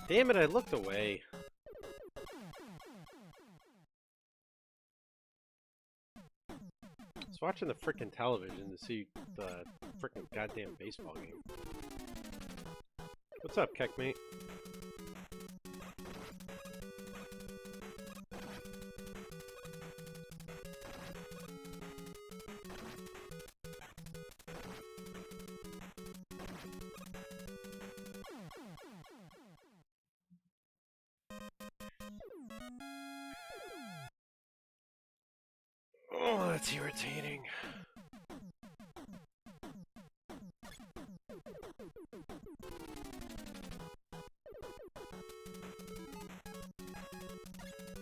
[SPEAKER 1] Damn it, I looked away. I was watching the frickin' television to see the frickin' goddamn baseball game. What's up, Keckmate? Oh, that's irritating.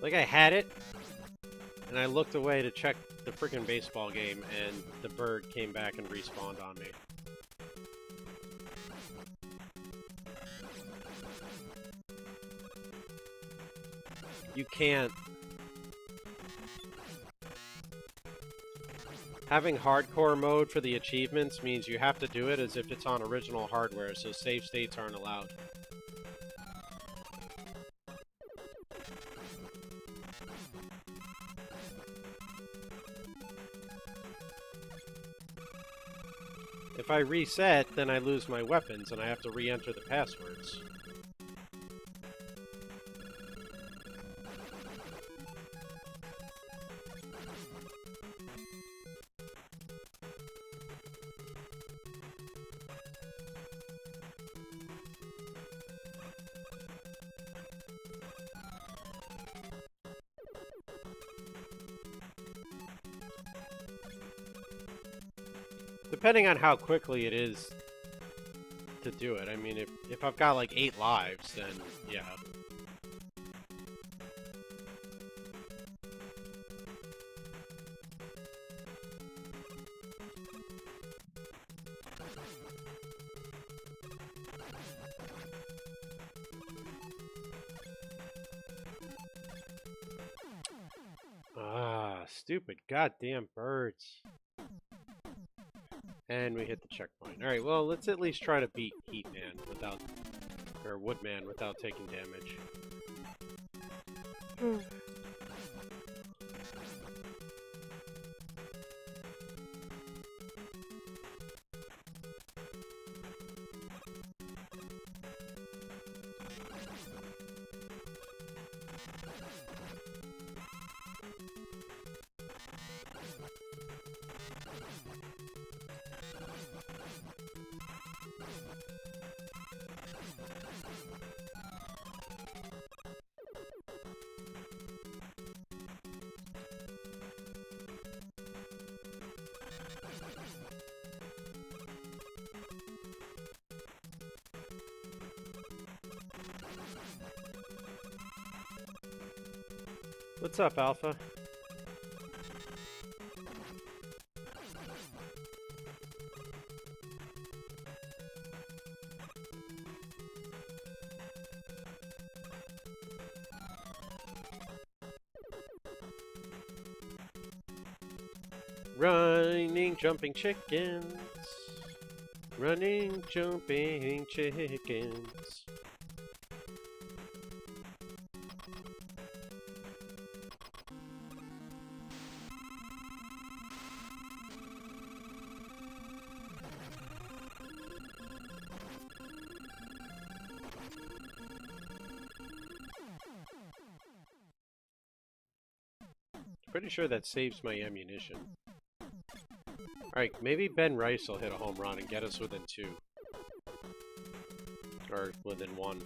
[SPEAKER 1] Like I had it, and I looked away to check the frickin' baseball game, and the bird came back and respawned on me. You can't. Having hardcore mode for the achievements means you have to do it as if it's on original hardware, so save states aren't allowed. If I reset, then I lose my weapons and I have to re-enter the passwords. Depending on how quickly it is to do it. I mean, if I've got like 8 lives, then yeah. Ah, stupid goddamn birds. And we hit the checkpoint. Alright, well, let's at least try to beat Heatman without... or Woodman without taking damage. What's up, Alpha? Running, jumping chickens. Running, jumping chickens. Pretty sure that saves my ammunition. Alright, maybe Ben Rice will hit a home run and get us within 2. Or within 1.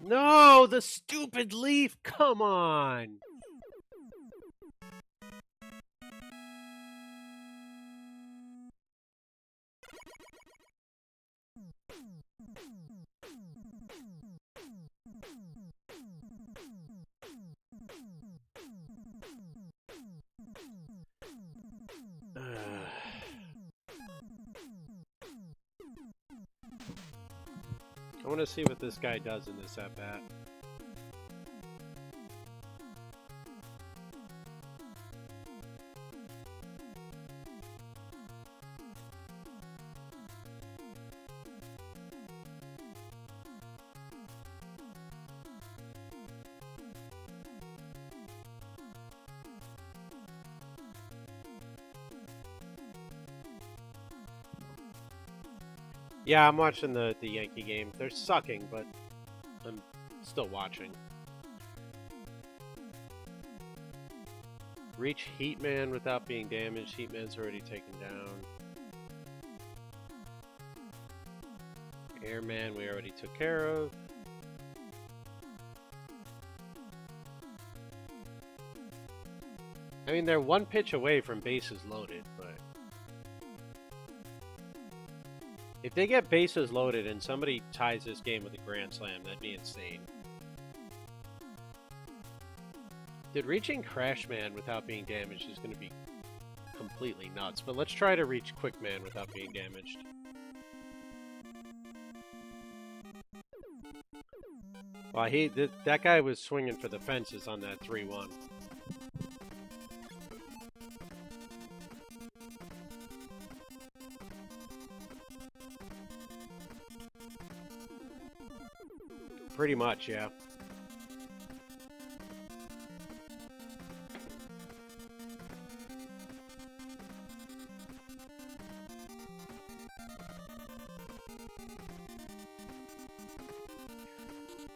[SPEAKER 1] No, the stupid leaf! Come on! I want to see what this guy does in this at-bat. Yeah, I'm watching the Yankee game. They're sucking, but I'm still watching. Reach Heatman without being damaged. Heatman's already taken down. Airman we already took care of. I mean, they're one pitch away from bases loaded, but if they get bases loaded and somebody ties this game with a grand slam, that'd be insane. Dude, reaching Crashman without being damaged is going to be completely nuts. But let's try to reach Quickman without being damaged. Well, that guy was swinging for the fences on that 3-1. Pretty much, yeah.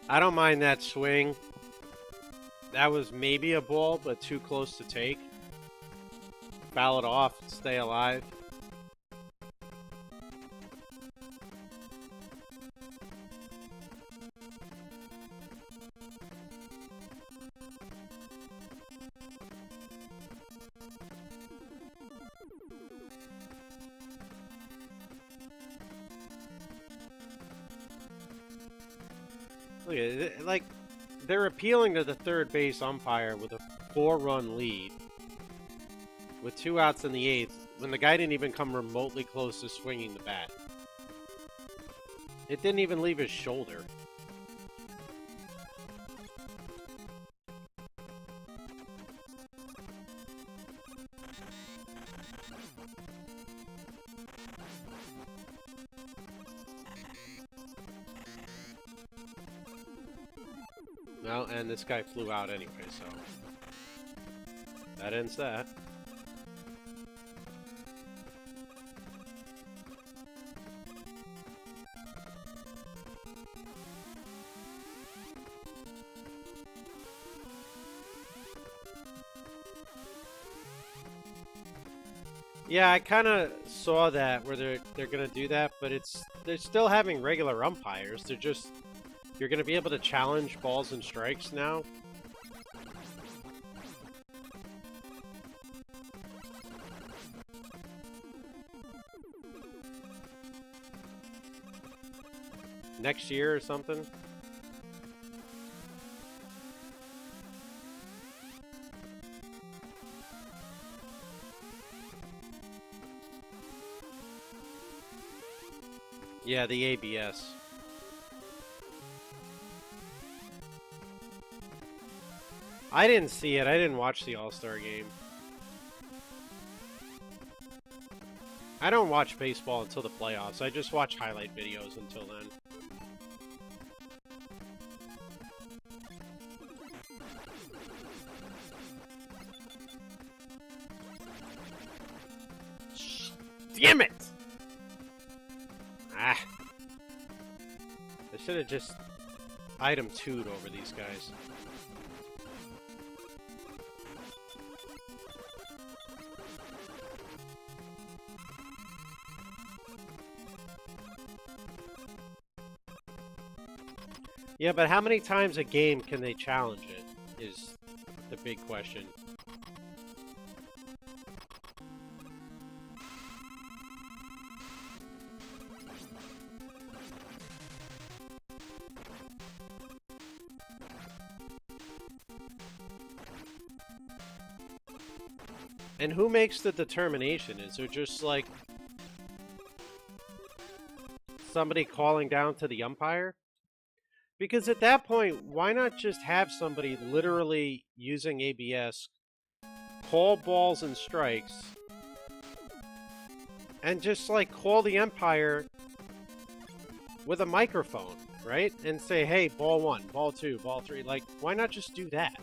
[SPEAKER 1] I don't mind that swing. That was maybe a ball, but too close to take. Foul it off, stay alive. Look at it, like, they're appealing to the third base umpire with a 4-run lead with 2 outs in the 8th when the guy didn't even come remotely close to swinging the bat. It didn't even leave his shoulder. Well, and this guy flew out anyway, so that ends that. Yeah, I kind of saw that where they're gonna do that, but they're still having regular umpires. You're gonna be able to challenge balls and strikes now. Next year or something. Yeah, the ABS. I didn't see it. I didn't watch the All-Star game. I don't watch baseball until the playoffs. I just watch highlight videos until then. Damn it! should have just item 2'd over these guys. Yeah, but how many times a game can they challenge it is the big question. And who makes the determination? Is there just like somebody calling down to the umpire? Because at that point, why not just have somebody literally using ABS call balls and strikes and just like call the umpire with a microphone, right? And say, hey, ball 1, ball 2, ball 3. Like, why not just do that?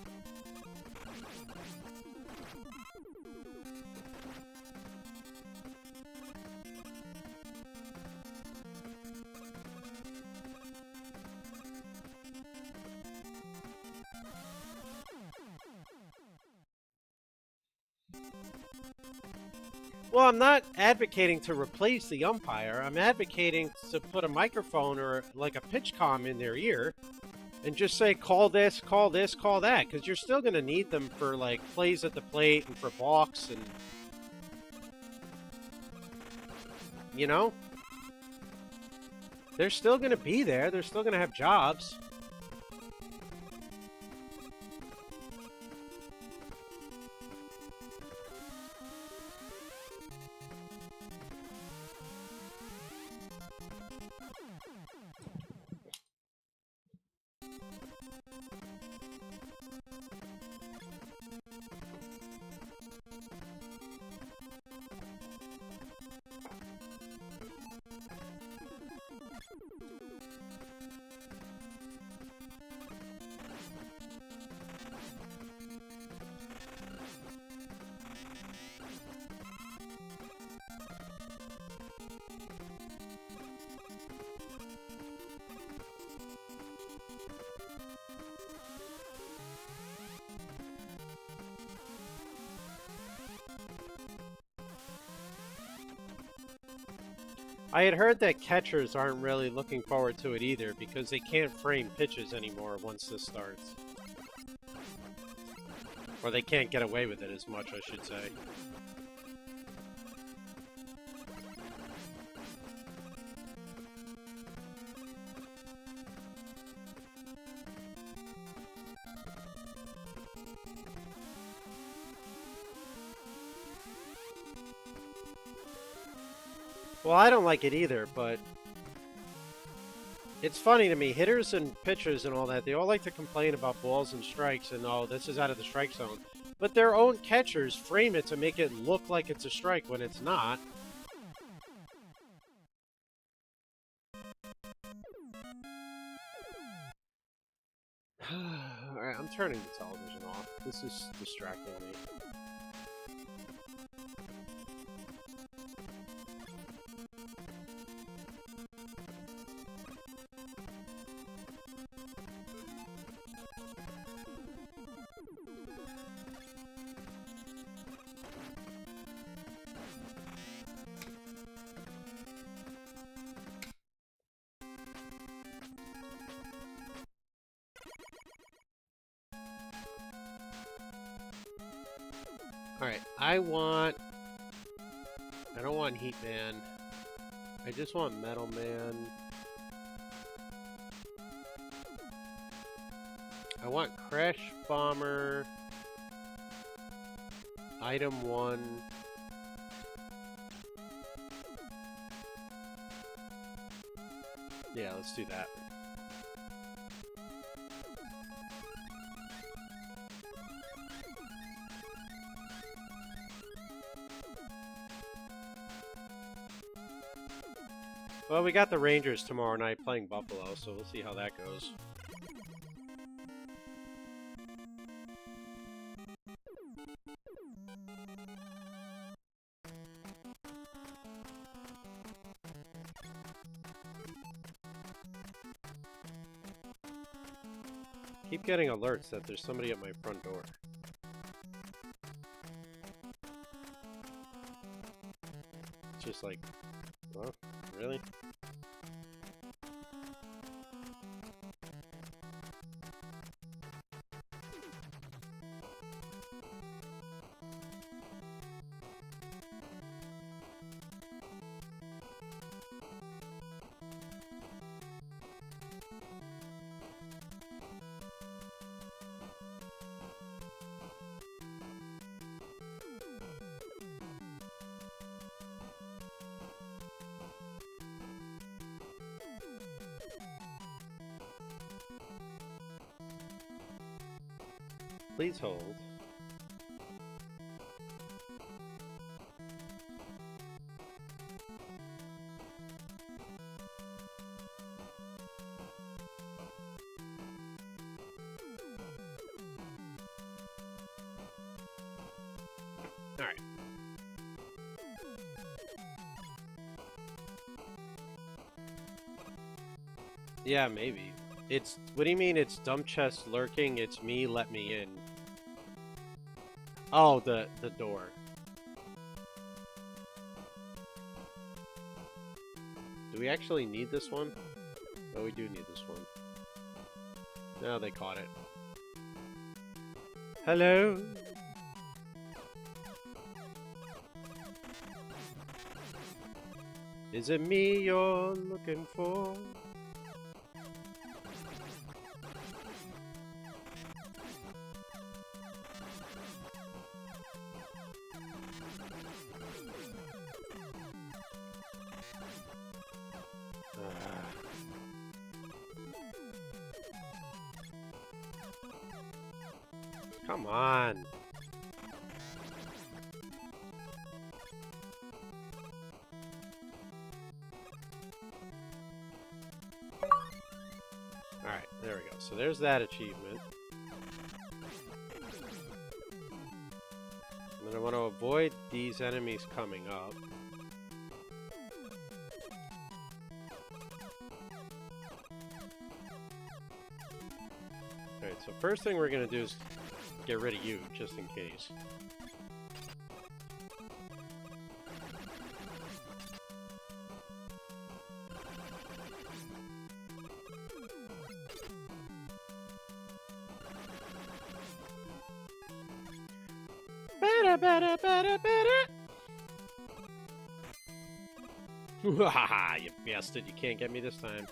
[SPEAKER 1] Well, I'm not advocating to replace the umpire. I'm advocating to put a microphone or like a pitch comm in their ear and just say, call this, call this, call that. Because you're still going to need them for like plays at the plate and for balks and, you know, they're still going to be there. They're still going to have jobs. I had heard that catchers aren't really looking forward to it either because they can't frame pitches anymore once this starts. Or they can't get away with it as much, I should say. Well, I don't like it either, but it's funny to me. Hitters and pitchers and all that, they all like to complain about balls and strikes and, oh, this is out of the strike zone. But their own catchers frame it to make it look like it's a strike when it's not. Alright, I'm turning the television off. This is distracting me. Alright, I don't want Heat Man. I just want Metal Man. I want Crash Bomber. Item 1. Yeah, let's do that. Well, we got the Rangers tomorrow night playing Buffalo, so we'll see how that goes. keep getting alerts that there's somebody at my front door. It's just like, well, really? Please hold. All right. Yeah, maybe. It's, what do you mean it's dump chest lurking? It's me, let me in. Oh, the door. Do we actually need this one? Oh, we do need this one. No, they caught it. Hello? Is it me you're looking for? Come on. Alright, there we go. So there's that achievement. And then I want to avoid these enemies coming up. Alright, so first thing we're going to do is get rid of you, just in case. Haha, you bastard, you can't get me this time.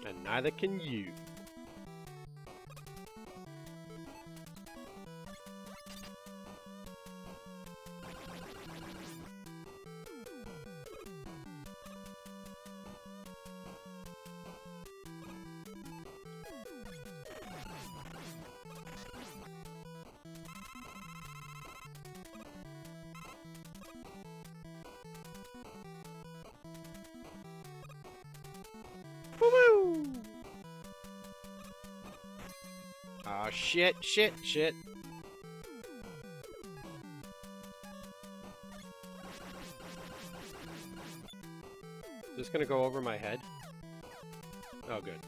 [SPEAKER 1] And neither can you. Woo! Oh shit, shit, shit. Is this gonna go over my head? Oh, good.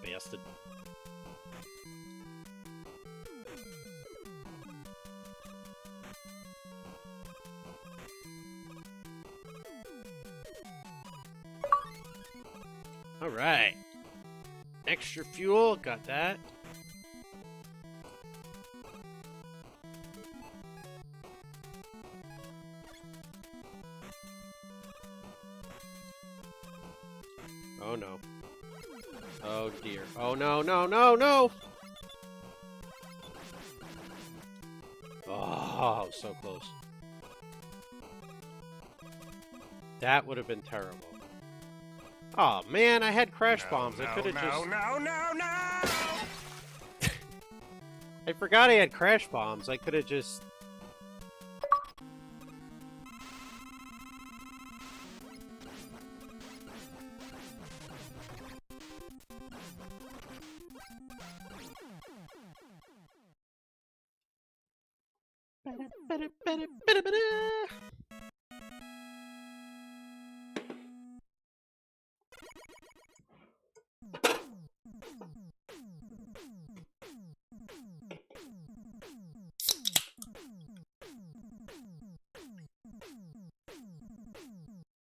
[SPEAKER 1] Bastard. All right. Extra fuel, got that. Oh no. Oh dear. Oh no, no, no, no! Oh, so close. That would have been terrible. Oh man, I had crash bombs. I could have just.
[SPEAKER 2] No!
[SPEAKER 1] I forgot I had crash bombs. I could have just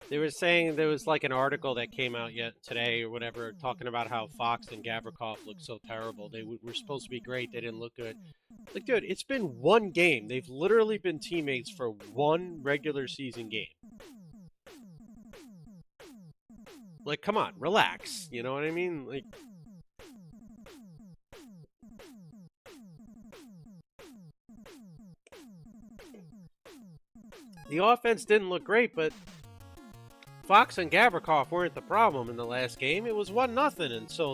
[SPEAKER 1] They were saying there was like an article that came out yet today or whatever, talking about how Fox and Gavrikov look so terrible. They were supposed to be great. They didn't look good. Like, dude, it's been one game. They've literally been teammates for one regular season game. Like, come on, relax. You know what I mean? Like, the offense didn't look great, but Fox and Gavrikov weren't the problem in the last game. It was 1-0, and so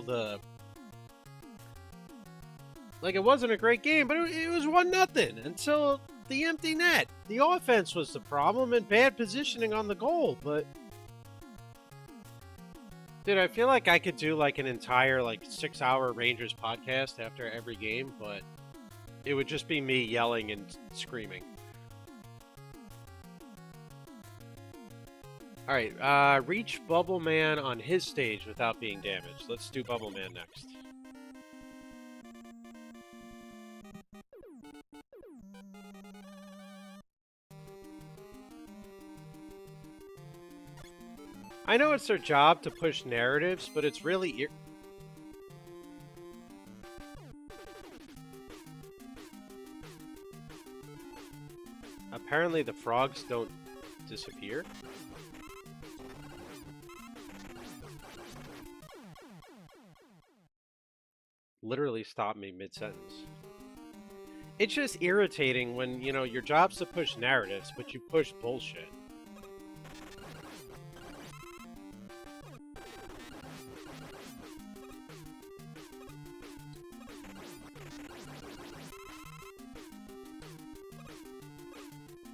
[SPEAKER 1] it wasn't a great game, but it was 1-0 until the empty net. The offense was the problem and bad positioning on the goal, but dude, I feel like I could do like an entire 6-hour Rangers podcast after every game, but it would just be me yelling and screaming. All right, reach Bubble Man on his stage without being damaged. Let's do Bubble Man next. I know it's their job to push narratives, but it's really... Apparently the frogs don't disappear. Literally stopped me mid-sentence. It's just irritating when, you know, your job's to push narratives, but you push bullshit.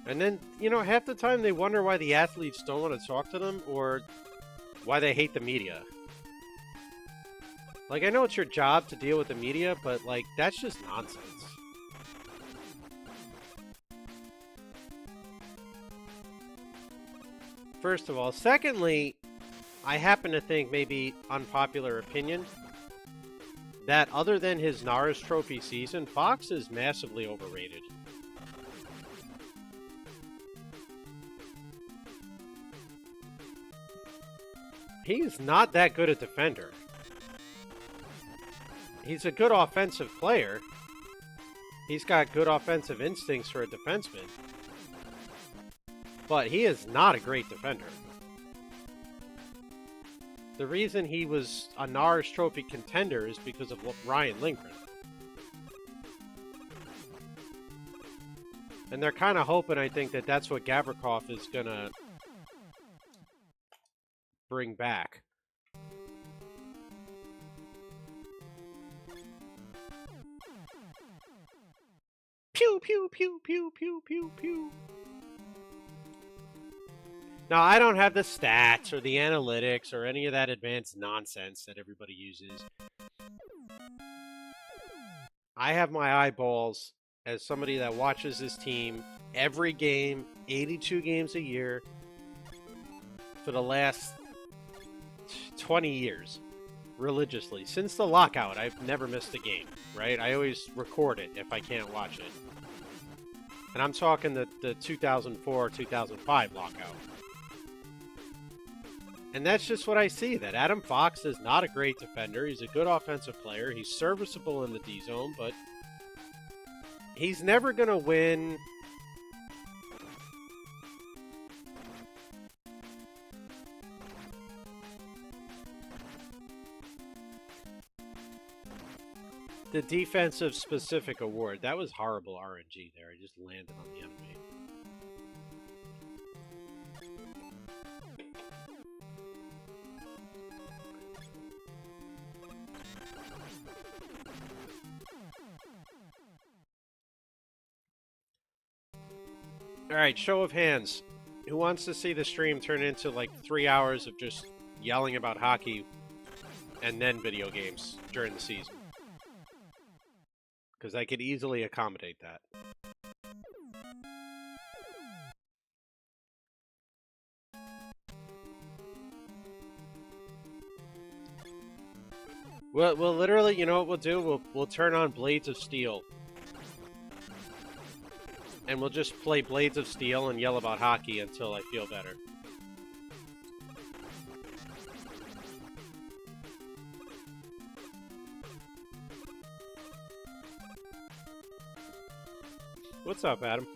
[SPEAKER 1] And then, you know, half the time they wonder why the athletes don't want to talk to them or why they hate the media. Like, I know it's your job to deal with the media, but, like, that's just nonsense. First of all. Secondly, I happen to think, maybe unpopular opinion, that other than his Norris Trophy season, Fox is massively overrated. He's not that good a defender. He's a good offensive player. He's got good offensive instincts for a defenseman. But he is not a great defender. The reason he was a Norris Trophy contender is because of Ryan Lindgren. And they're kind of hoping, I think, that that's what Gavrikov is going to bring back. Pew, pew, pew, pew, pew, pew, pew. Now, I don't have the stats or the analytics or any of that advanced nonsense that everybody uses. I have my eyeballs as somebody that watches this team every game, 82 games a year, for the last 20 years, religiously. Since the lockout, I've never missed a game, right? I always record it if I can't watch it. And I'm talking the 2004-2005 lockout. And that's just what I see, that Adam Fox is not a great defender. He's a good offensive player. He's serviceable in the D zone, but he's never going to win the defensive specific award. That was horrible RNG there. I just landed on the enemy. Alright, show of hands. Who wants to see the stream turn into like 3 hours of just yelling about hockey and then video games during the season? Because I could easily accommodate that. We'll literally, you know what we'll do? We'll turn on Blades of Steel. And we'll just play Blades of Steel and yell about hockey until I feel better. What's up, Adam?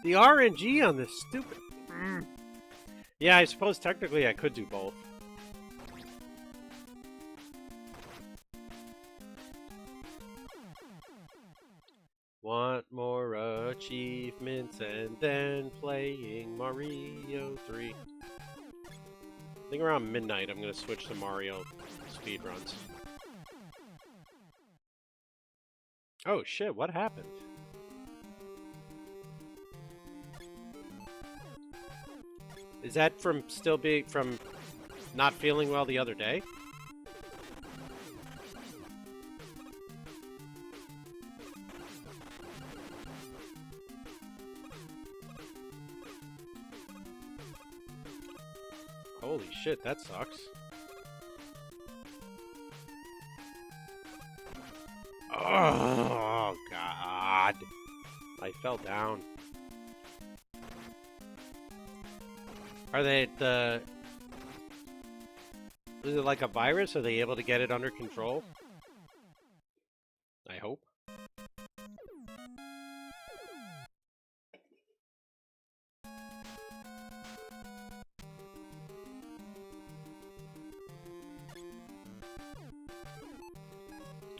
[SPEAKER 1] The RNG on this stupid... Yeah, I suppose technically I could do both. Want more achievements and then playing Mario 3. I think around midnight I'm going to switch to Mario speedruns. Oh shit, what happened? Is that from from not feeling well the other day? Holy shit, that sucks. Oh, God. I fell down. Are they the... Is it like a virus? Are they able to get it under control? I hope.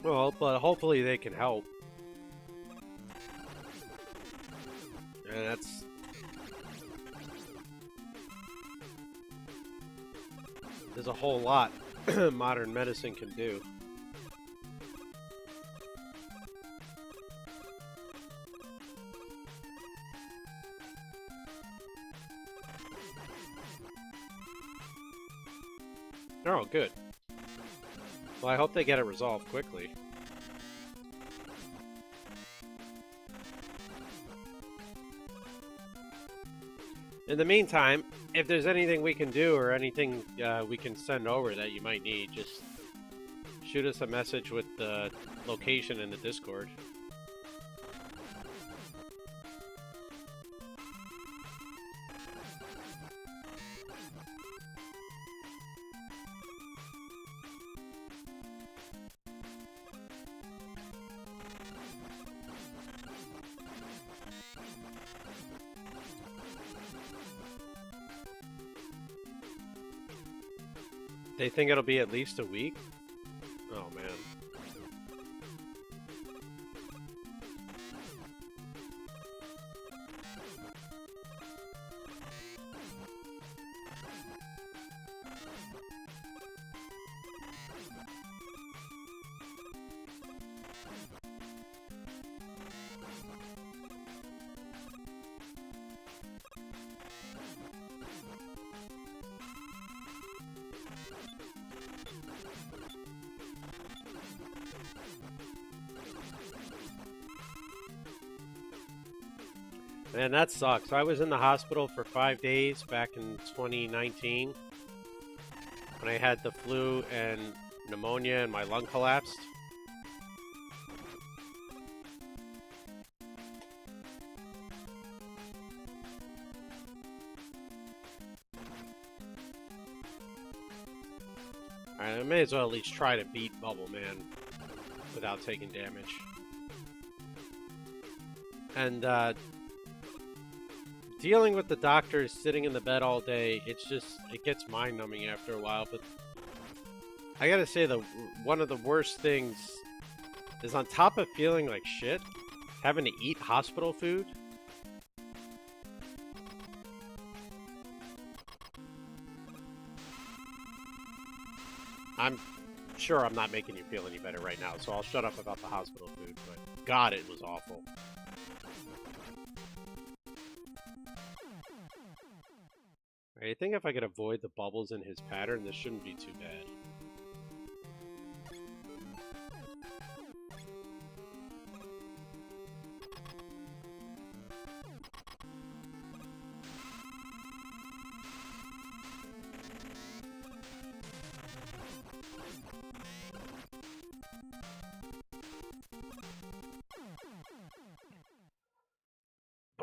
[SPEAKER 1] Well, but hopefully they can help. And that's... There's a whole lot modern medicine can do. Oh, good. Well, I hope they get it resolved quickly. In the meantime, if there's anything we can do or anything we can send over that you might need, just shoot us a message with the location in the Discord. They think it'll be at least a week? Oh, man. Man, that sucks. I was in the hospital for 5 days back in 2019 when I had the flu and pneumonia and my lung collapsed. I may as well at least try to beat Bubble Man without taking damage. And, dealing with the doctors sitting in the bed all day, it gets mind-numbing after a while, but I gotta say one of the worst things is, on top of feeling like shit, having to eat hospital food. I'm sure I'm not making you feel any better right now, so I'll shut up about the hospital food, but God, it was awful. I think if I could avoid the bubbles in his pattern, this shouldn't be too bad.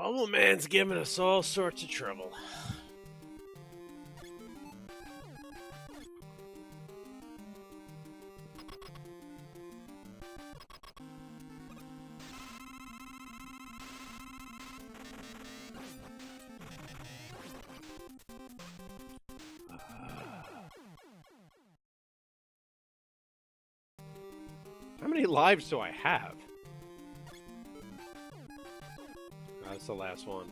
[SPEAKER 1] Bubble Man's giving us all sorts of trouble. How many lives do I have? That's the last one.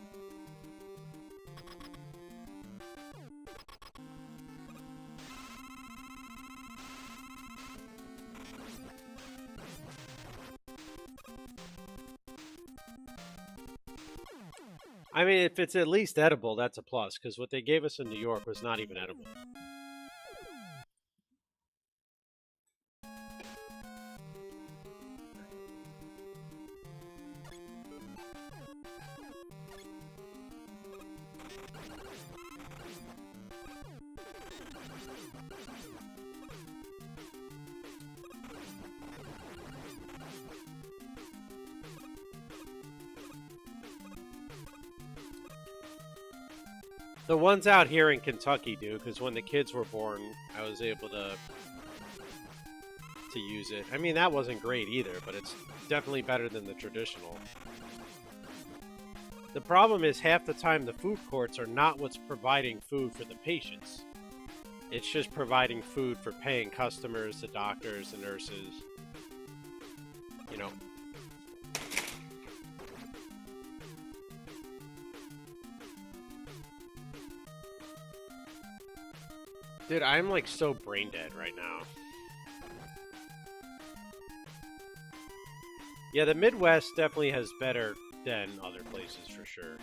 [SPEAKER 1] I mean, if it's at least edible, that's a plus, because what they gave us in New York was not even edible. The ones out here in Kentucky do, because when the kids were born, I was able to use it. I mean, that wasn't great either, but it's definitely better than the traditional. The problem is half the time the food courts are not what's providing food for the patients. It's just providing food for paying customers, the doctors, the nurses. You know. Dude, I'm like so brain dead right now. Yeah, the Midwest definitely has better than other places for sure.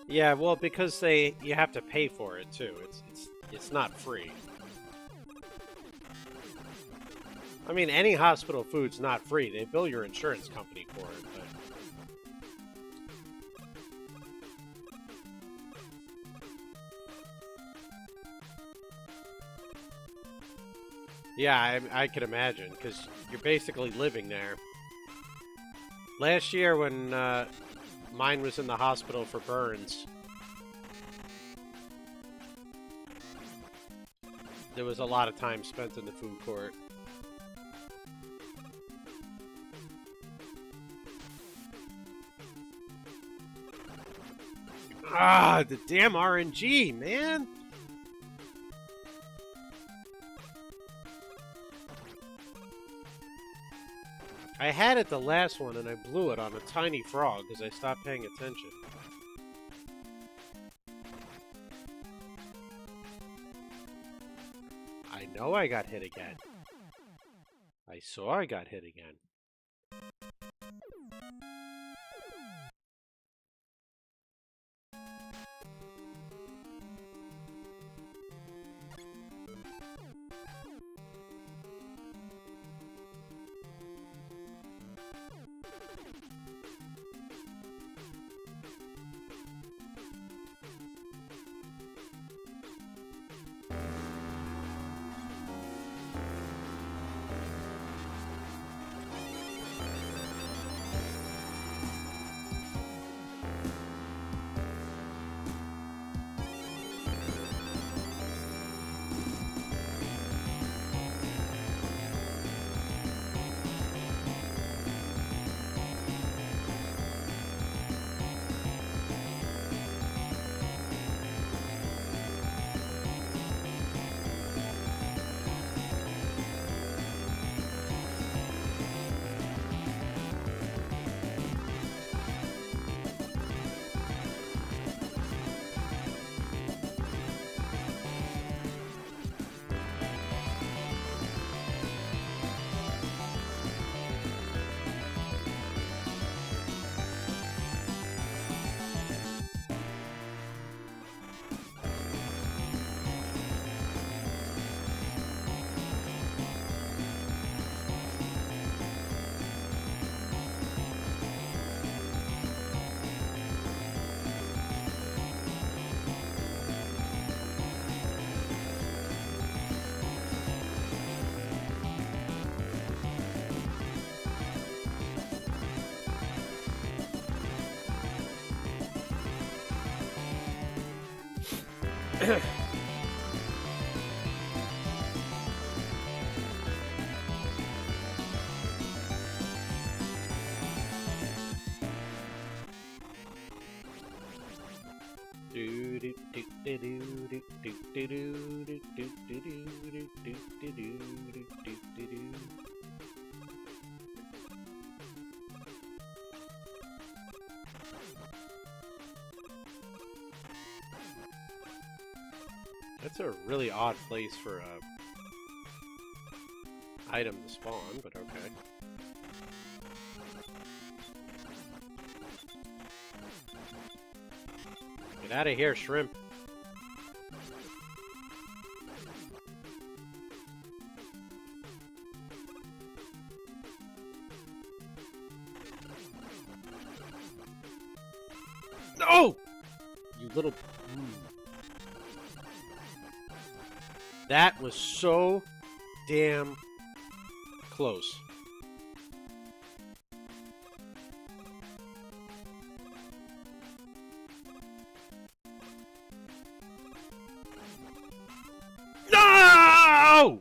[SPEAKER 1] Yeah, well, because you have to pay for it too. It's not free. I mean, any hospital food's not free. They bill your insurance company for it, but yeah, I could imagine, because you're basically living there. Last year when mine was in the hospital for burns, there was a lot of time spent in the food court. Ah, the damn RNG, man! I had it the last one and I blew it on a tiny frog because I stopped paying attention. I know I got hit again. I saw I got hit again. That's a really odd place for a item to spawn, but okay. Get out of here, shrimp. No! You little... That was so damn close. No!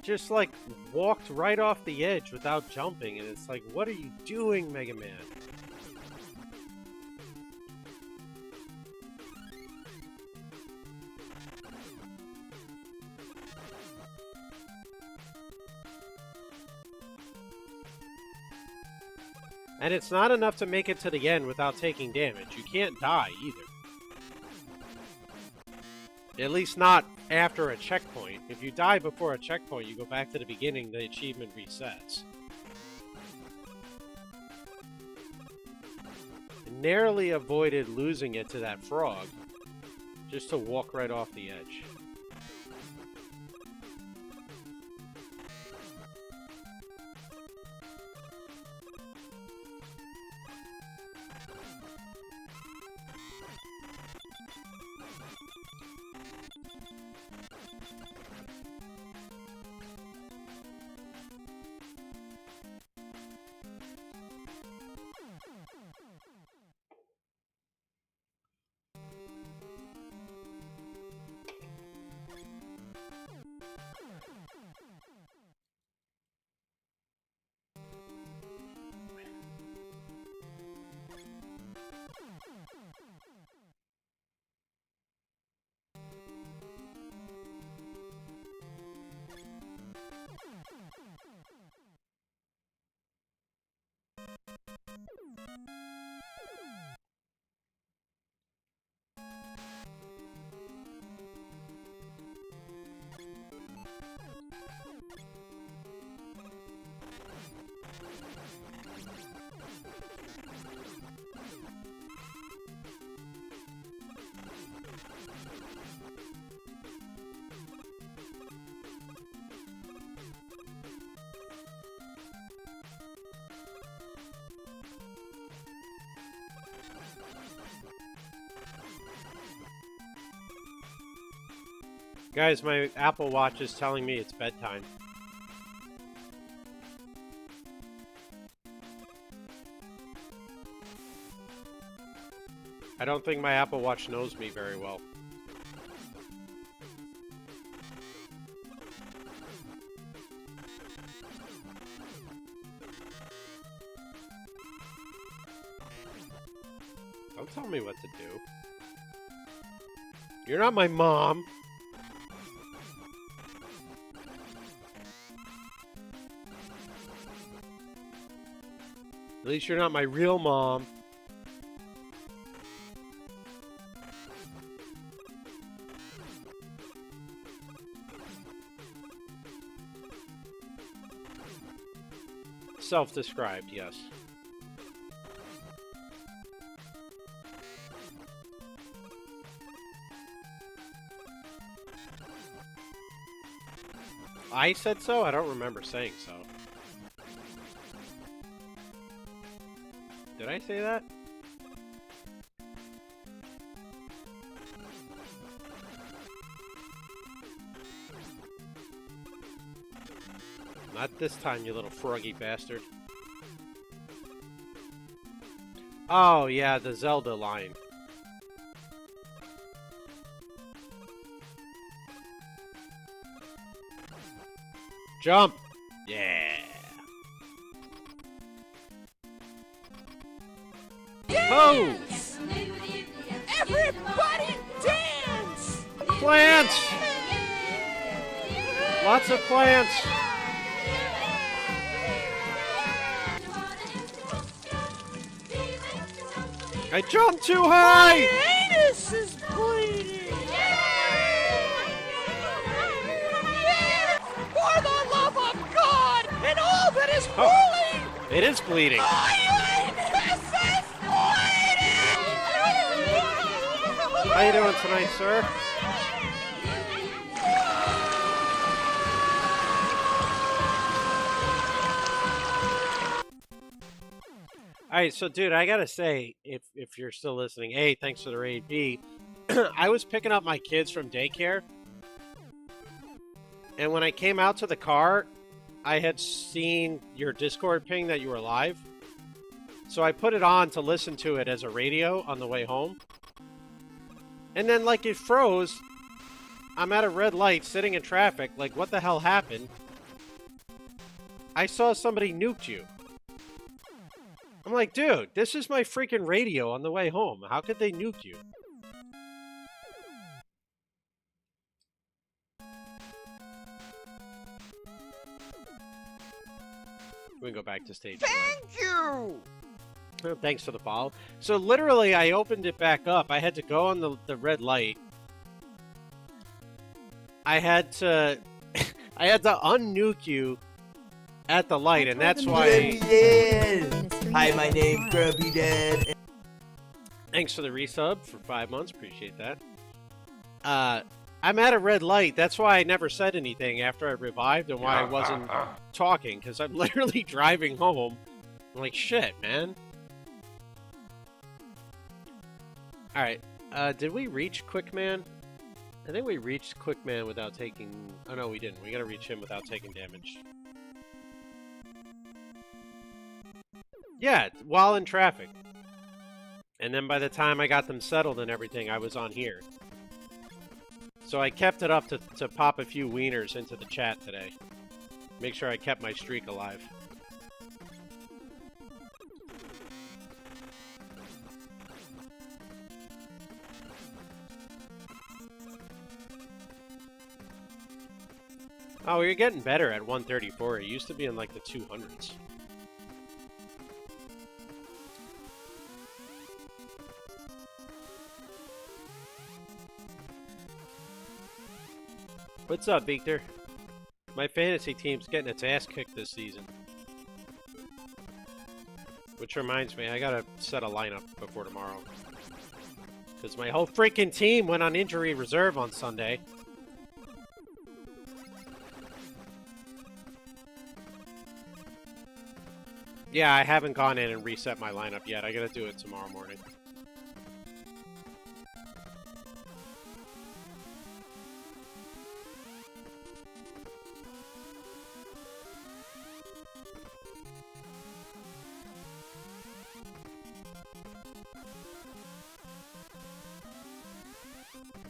[SPEAKER 1] Just like walked right off the edge without jumping, and it's like, what are you doing, Mega Man? And it's not enough to make it to the end without taking damage. You can't die either. At least not after a checkpoint. If you die before a checkpoint, you go back to the beginning, the achievement resets. I narrowly avoided losing it to that frog, just to walk right off the edge. Guys, my Apple Watch is telling me it's bedtime. I don't think my Apple Watch knows me very well. tell me what to do. You're not my mom. At least you're not my real mom. Self-described, yes. I said so? I don't remember saying so. Did I say that? Not this time, you little froggy bastard. Oh, yeah, the Zelda line. Jump! Yeah! Oh!
[SPEAKER 5] Everybody dance!
[SPEAKER 1] Plants! Lots of plants! I jumped too high!
[SPEAKER 5] My anus is bleeding! For the love of God and all that is holy!
[SPEAKER 1] It is bleeding.
[SPEAKER 5] My anus is bleeding!
[SPEAKER 1] How you doing tonight, sir? Alright, so dude, I gotta say, if you're still listening, A, thanks for the raid, B, I was picking up my kids from daycare, and when I came out to the car, I had seen your Discord ping that you were live, so I put it on to listen to it as a radio on the way home, and then, like, it froze. I'm at a red light, sitting in traffic, like, what the hell happened? I saw somebody nuked you. I'm like, dude, this is my freaking radio on the way home. How could they nuke you? We can go back to stage one.
[SPEAKER 5] Thank you!
[SPEAKER 1] Oh, thanks for the follow. So literally, I opened it back up. I had to go on the red light. I had to, I had to unnuke you at the light, and that's why.
[SPEAKER 6] Hi, my name's Grumpy Dad.
[SPEAKER 1] Thanks for the resub for 5 months. Appreciate that. I'm at a red light. That's why I never said anything after I revived and why I wasn't talking, because I'm literally driving home. I'm like, shit, man. Alright, did we reach Quickman? I think we reached Quickman without taking... Oh, no, we didn't. We gotta reach him without taking damage. Yeah, while in traffic. And then by the time I got them settled and everything, I was on here. So I kept it up to pop a few wieners into the chat today. Make sure I kept my streak alive. Oh, you're getting better at 134. It used to be in like the 200s. What's up, Victor? My fantasy team's getting its ass kicked this season. Which reminds me, I gotta set a lineup before tomorrow. Because my whole freaking team went on injury reserve on Sunday. Yeah, I haven't gone in and reset my lineup yet. I gotta do it tomorrow morning.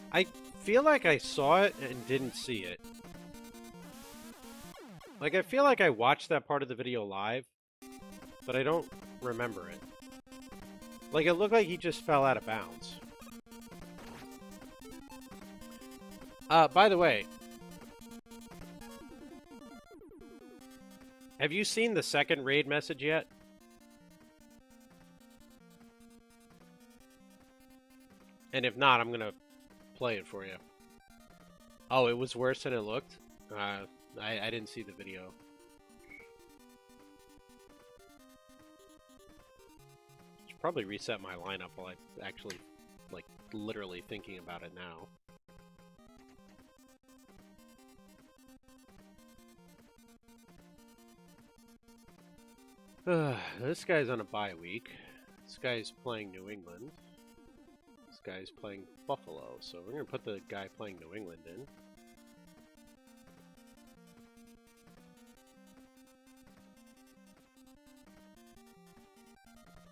[SPEAKER 1] I feel like I saw it and didn't see it. Like, I feel like I watched that part of the video live, but I don't remember it. Like, it looked like he just fell out of bounds. By the way, have you seen the second raid message yet? And if not, I'm gonna play it for you. Oh, it was worse than it looked? I didn't see the video. Should probably reset my lineup while I actually, like, literally thinking about it now. This guy's on a bye week. This guy's playing New England. This guy's playing Buffalo. So we're going to put the guy playing New England in.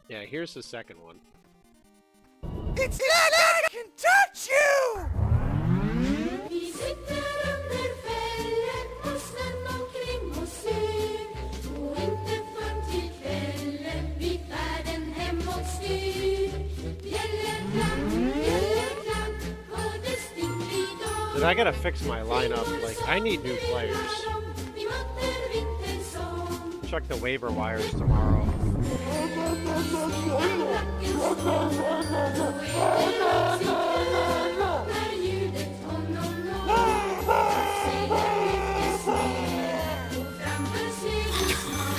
[SPEAKER 1] Yeah, here's the second one.
[SPEAKER 5] It's not I can touch you!
[SPEAKER 3] Vi sitter under fällen och snön omkring oss ser. Och inte förrän till kvällen vi färden hemåt styr. Bjällerklang, hör det stinglig dag.
[SPEAKER 1] Dude, I gotta fix my lineup. Like, I need new players.
[SPEAKER 3] Vi möter vintersång.
[SPEAKER 1] Check the waiver wires tomorrow.
[SPEAKER 3] När ljudet honom når seglar mycket snö och framför segel snart.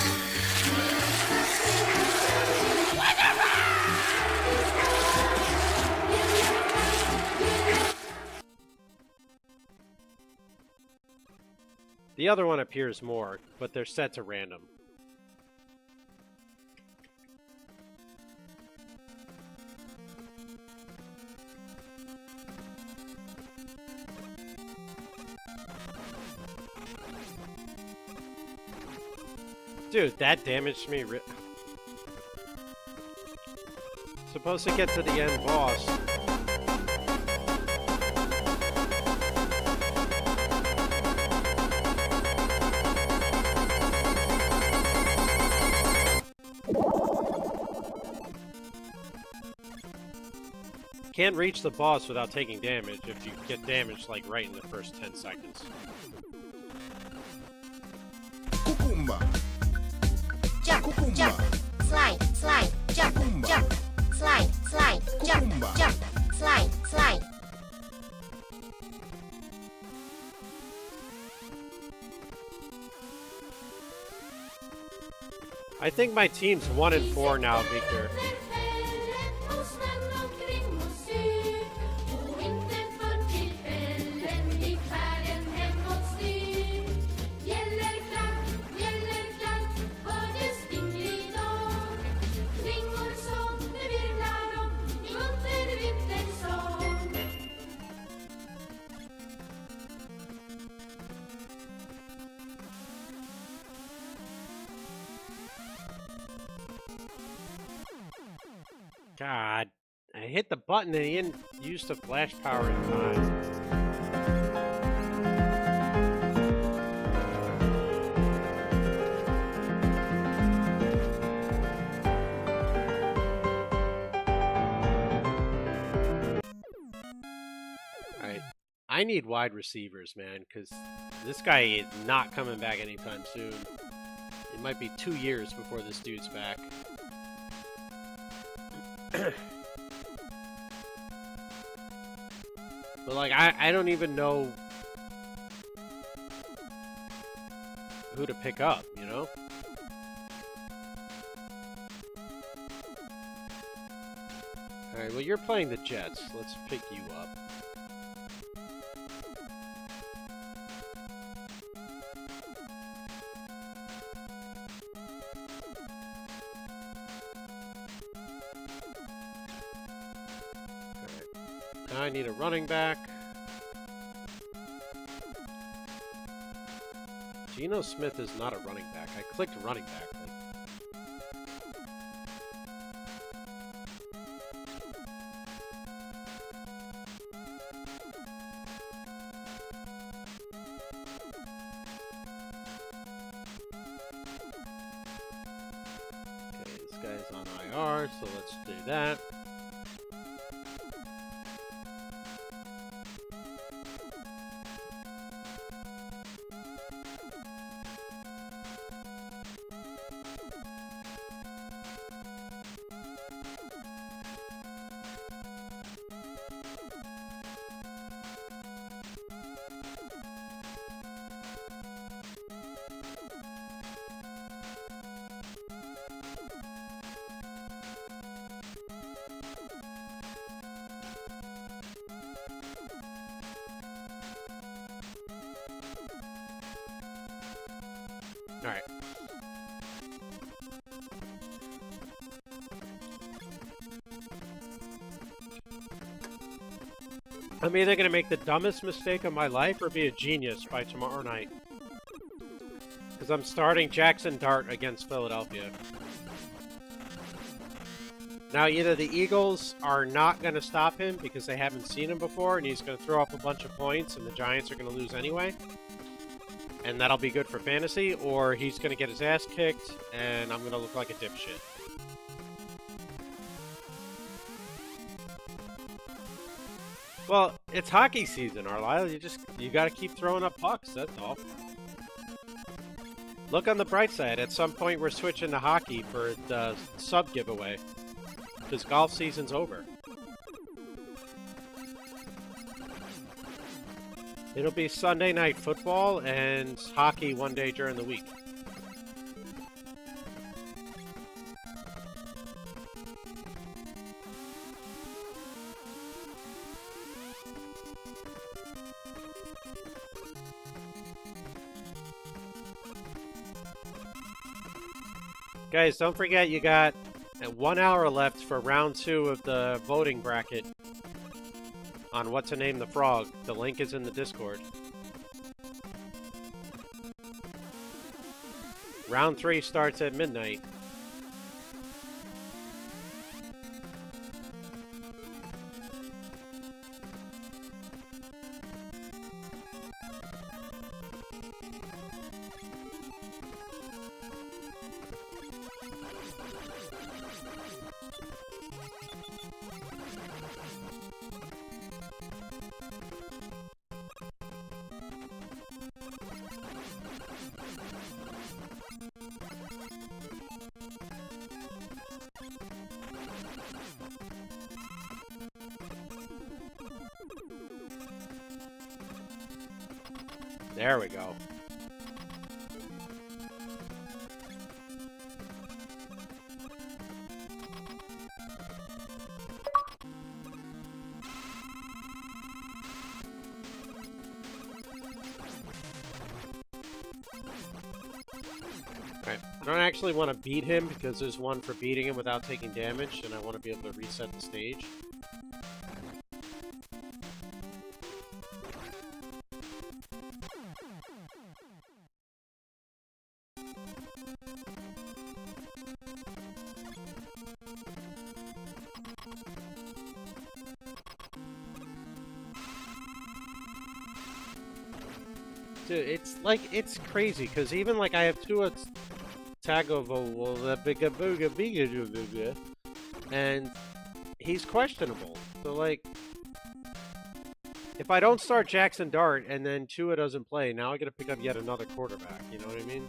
[SPEAKER 1] The other one appears more, but they're set to random. Dude, that damaged me. Supposed to get to the end boss. Can't reach the boss without taking damage if you get damaged like right in the first 10 seconds.
[SPEAKER 2] Kukumba.
[SPEAKER 7] Jump, jump, slide, slide, jump, jump, slide, slide, jump, jump, slide, slide.
[SPEAKER 1] I think my team's 1-4 now, Victor. God, I hit the button and he didn't use the flash power in time. Alright, I need wide receivers, man, because this guy is not coming back anytime soon. It might be 2 years before this dude's back. But like I don't even know who to pick up, you know? Alright, well you're playing the Jets. Let's pick you up. Now I need a running back. Geno Smith is not a running back. I clicked running back. Okay, this guy's on IR. are, so let's do that. All right. I'm either going to make the dumbest mistake of my life or be a genius by tomorrow night. Because I'm starting Jackson Dart against Philadelphia. Now, either the Eagles are not going to stop him because they haven't seen him before, and he's going to throw up a bunch of points, and the Giants are going to lose anyway. And that'll be good for fantasy, or he's going to get his ass kicked, and I'm going to look like a dipshit. Well, it's hockey season, Arlyle. You got to keep throwing up pucks, that's all. Look on the bright side. At some point, we're switching to hockey for the sub giveaway, because golf season's over. It'll be Sunday night football and hockey one day during the week. Guys, don't forget you got 1 hour left for round 2 of the voting bracket on what to name the frog. The link is in the Discord. Round 3 starts at midnight. There we go. Alright, I don't actually want to beat him because there's one for beating him without taking damage, and I want to be able to reset the stage. Dude, it's crazy, because even, like, I have two Tagovo, and he's questionable. So, like, if I don't start Jackson Dart and then Tua doesn't play, now I gotta pick up yet another quarterback, you know what I mean?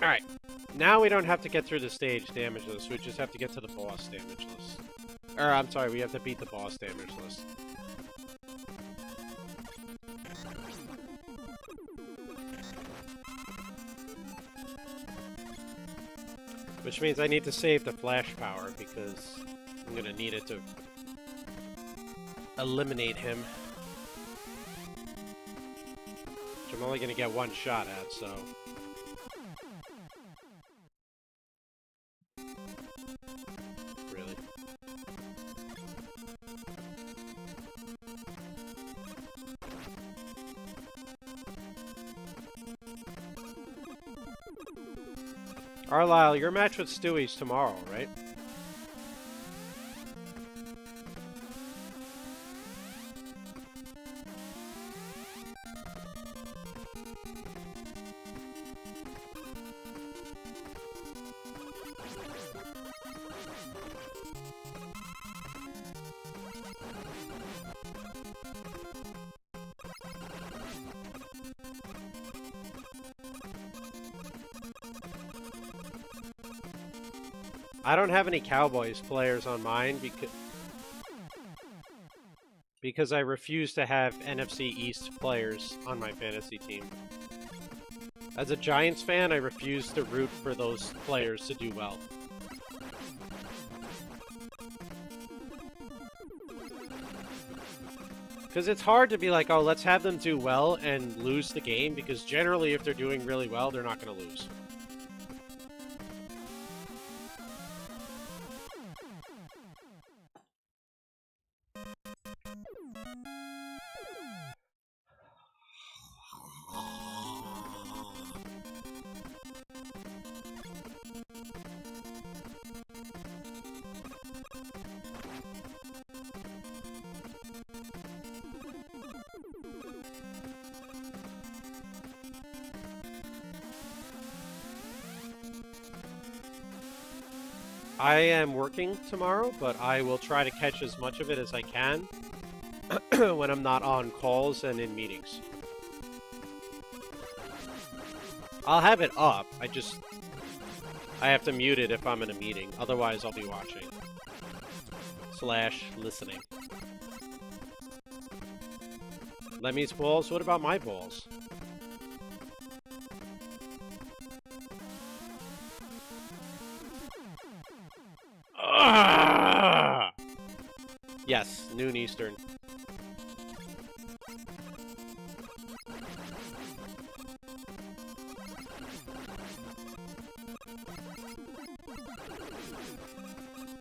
[SPEAKER 1] Alright, now we don't have to get through the stage damage list, we just have to get to the boss damage list. Or, I'm sorry, we have to beat the boss damage list. Which means I need to save the flash power, because I'm gonna need it to eliminate him. Which I'm only going to get one shot at, so... Really? Carlisle, your match with Stewie's tomorrow, right? I don't have any Cowboys players on mine because I refuse to have NFC East players on my fantasy team. As a Giants fan, I refuse to root for those players to do well. Because it's hard to be like, oh, let's have them do well and lose the game, because generally if they're doing really well, they're not going to lose. I am working tomorrow, but I will try to catch as much of it as I can when I'm not on calls and in meetings. I'll have it up, I have to mute it if I'm in a meeting, otherwise I'll be watching. / listening. Lemmy's balls? What about my balls? Yes, noon Eastern.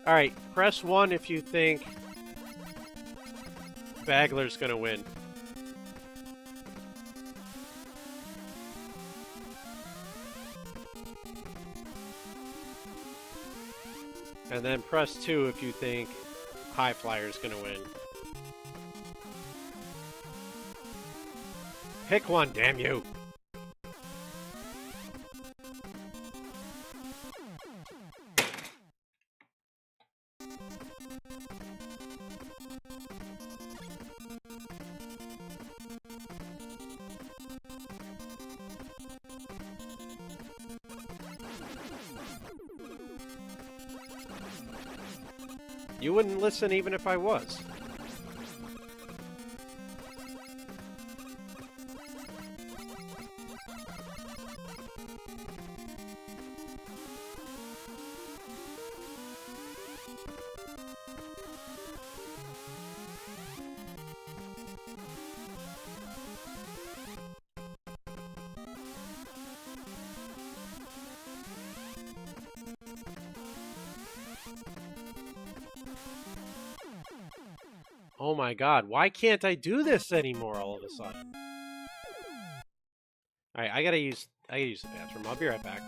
[SPEAKER 1] Alright, press 1 if you think Bagler's gonna win. And then press 2 if you think High Flyer's gonna win. Pick one, damn you! You wouldn't listen even if I was. Oh my god, why can't I do this anymore all of a sudden? Alright, I gotta use the bathroom. I'll be right back.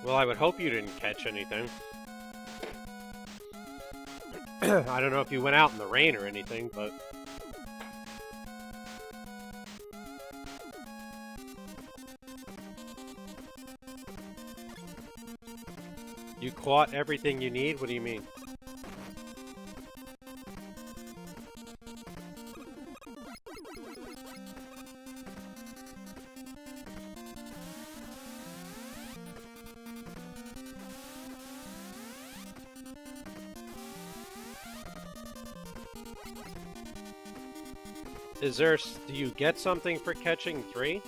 [SPEAKER 1] Well, I would hope you didn't catch anything. I don't know if you went out in the rain or anything, but... You caught everything you need? What do you mean? Is there... Do you get something for catching 3?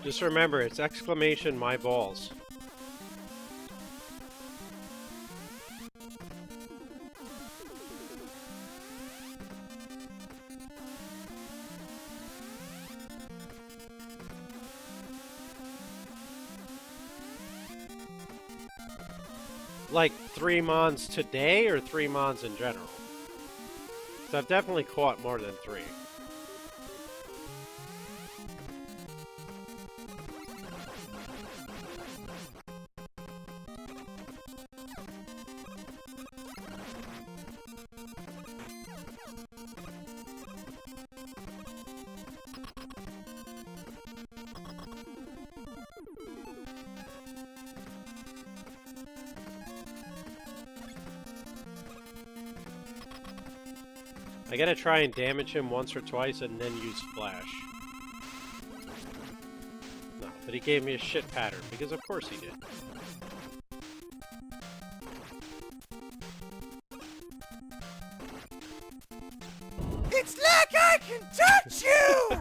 [SPEAKER 1] Just remember, it's exclamation my balls. Like 3 mons today or 3 mons in general? So I've definitely caught more than 3. I gotta try and damage him once or twice and then use flash. No, but he gave me a shit pattern, because of course he did.
[SPEAKER 5] It's like I can touch you!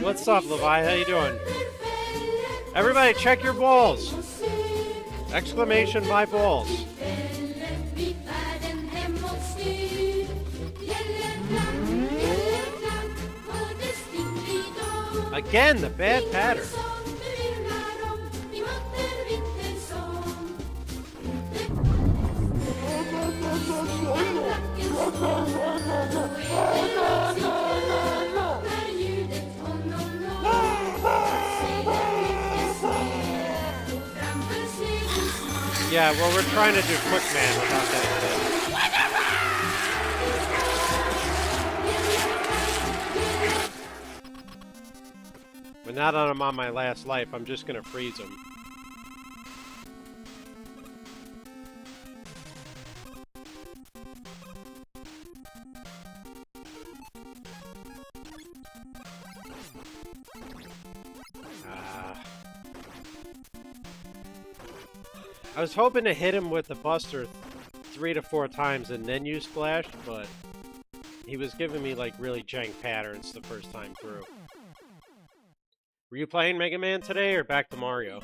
[SPEAKER 1] What's up, Levi? How you doing? Everybody, check your balls! Exclamation my balls. Again, the bad pattern. Yeah, well, we're trying to do Quick Man without getting hit. But now that I'm on my last life, I'm just gonna freeze him. I was hoping to hit him with the Buster 3 to 4 times and then use Flash, but he was giving me like really jank patterns the first time through. Were you playing Mega Man today or back to Mario?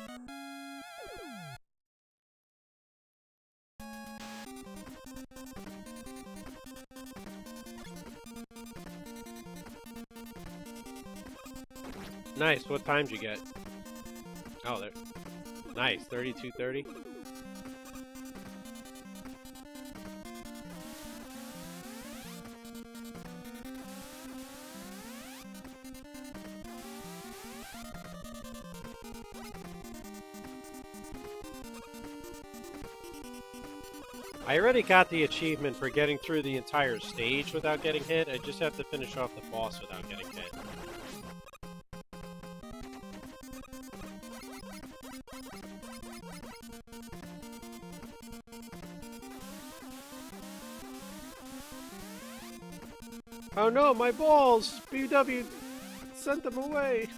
[SPEAKER 1] Nice, what time did you get? Oh, there. Nice, 32:30. I already got the achievement for getting through the entire stage without getting hit. I just have to finish off the boss without getting hit. Oh no, my balls! BW sent them away!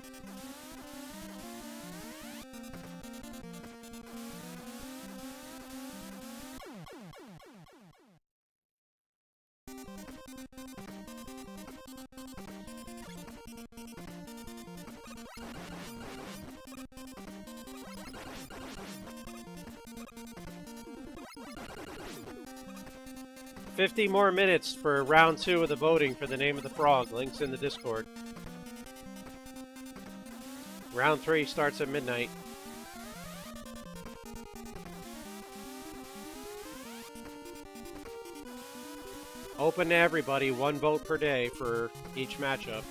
[SPEAKER 1] $50 more minutes for round 2 of the voting for the name of the frog. Links in the Discord. Round 3 starts at midnight. Open to everybody, 1 vote per day for each matchup.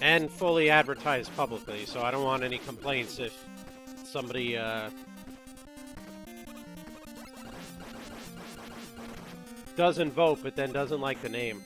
[SPEAKER 1] And fully advertised publicly, so I don't want any complaints if somebody doesn't vote but then doesn't like the name.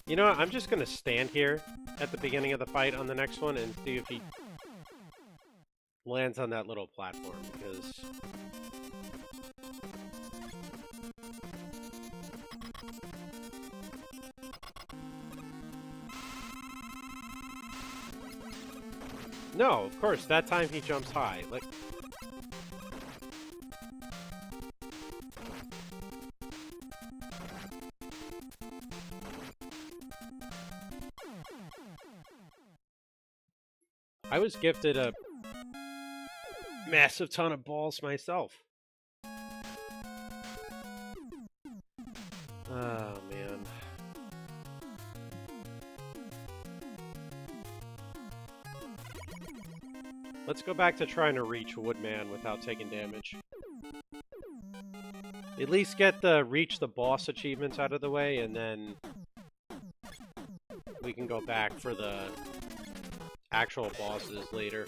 [SPEAKER 1] You know what, I'm just gonna stand here at the beginning of the fight on the next one and see if he lands on that little platform, because no, of course, that time he jumps high. Like, I was gifted a massive ton of balls myself. Oh, man. Let's go back to trying to reach Woodman without taking damage. At least get the reach the boss achievements out of the way, and then we can go back for the actual bosses later.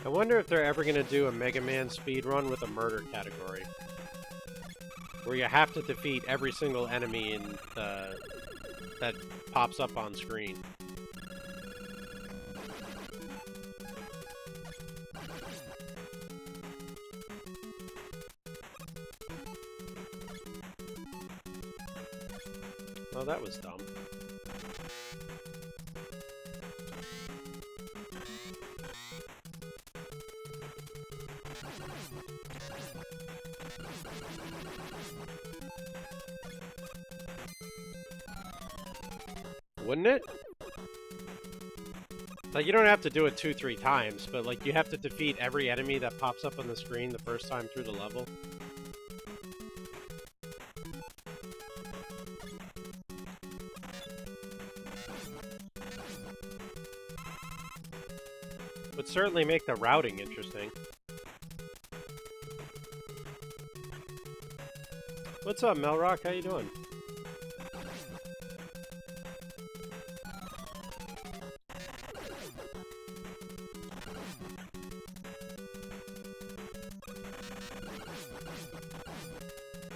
[SPEAKER 1] I wonder if they're ever going to do a Mega Man speedrun with a murder category, where you have to defeat every single enemy in that pops up on screen. Oh, that was dumb. Wouldn't it? Like, you don't have to do it 2-3 times, but like, you have to defeat every enemy that pops up on the screen the first time through the level. Would certainly make the routing interesting. What's up, Melrock? How you doing?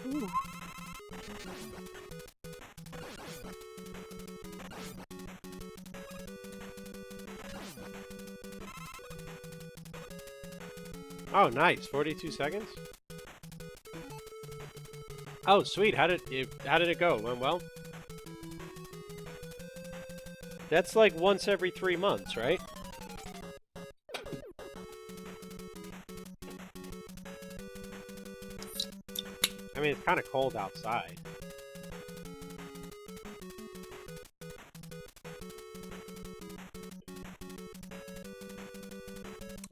[SPEAKER 1] Ooh. Oh, nice. 42 seconds? Oh, sweet. How did it go? Went well? That's like once every 3 months, right? I mean, it's kind of cold outside.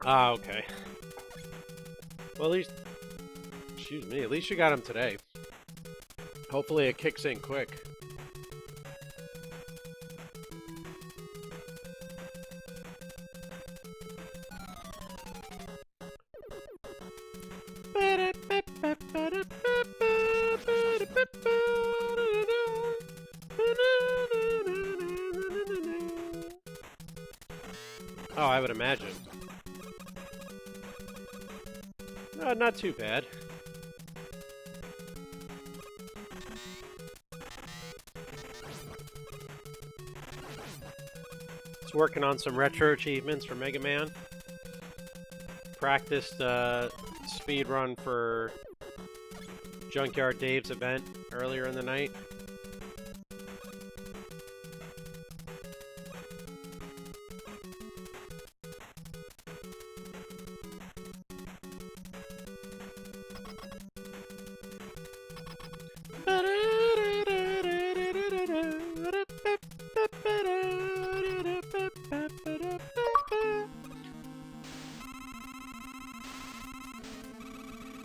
[SPEAKER 1] Ah, okay. Well, at least... Excuse me, at least you got him today. Hopefully it kicks in quick. Oh, I would imagine. Not too bad. It's working on some retro achievements for Mega Man. practiced speed run for Junkyard Dave's event earlier in the night.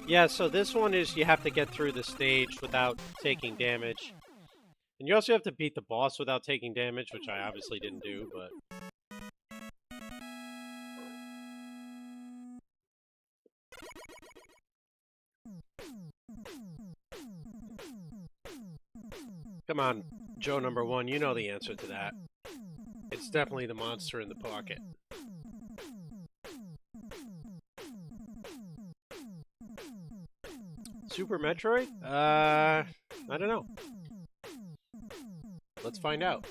[SPEAKER 1] Yeah, so this one is you have to get through the stage without taking damage. And you also have to beat the boss without taking damage, which I obviously didn't do, but... Come on, Joe number 1, you know the answer to that. It's definitely the monster in the pocket. Super Metroid? I don't know. Let's find out.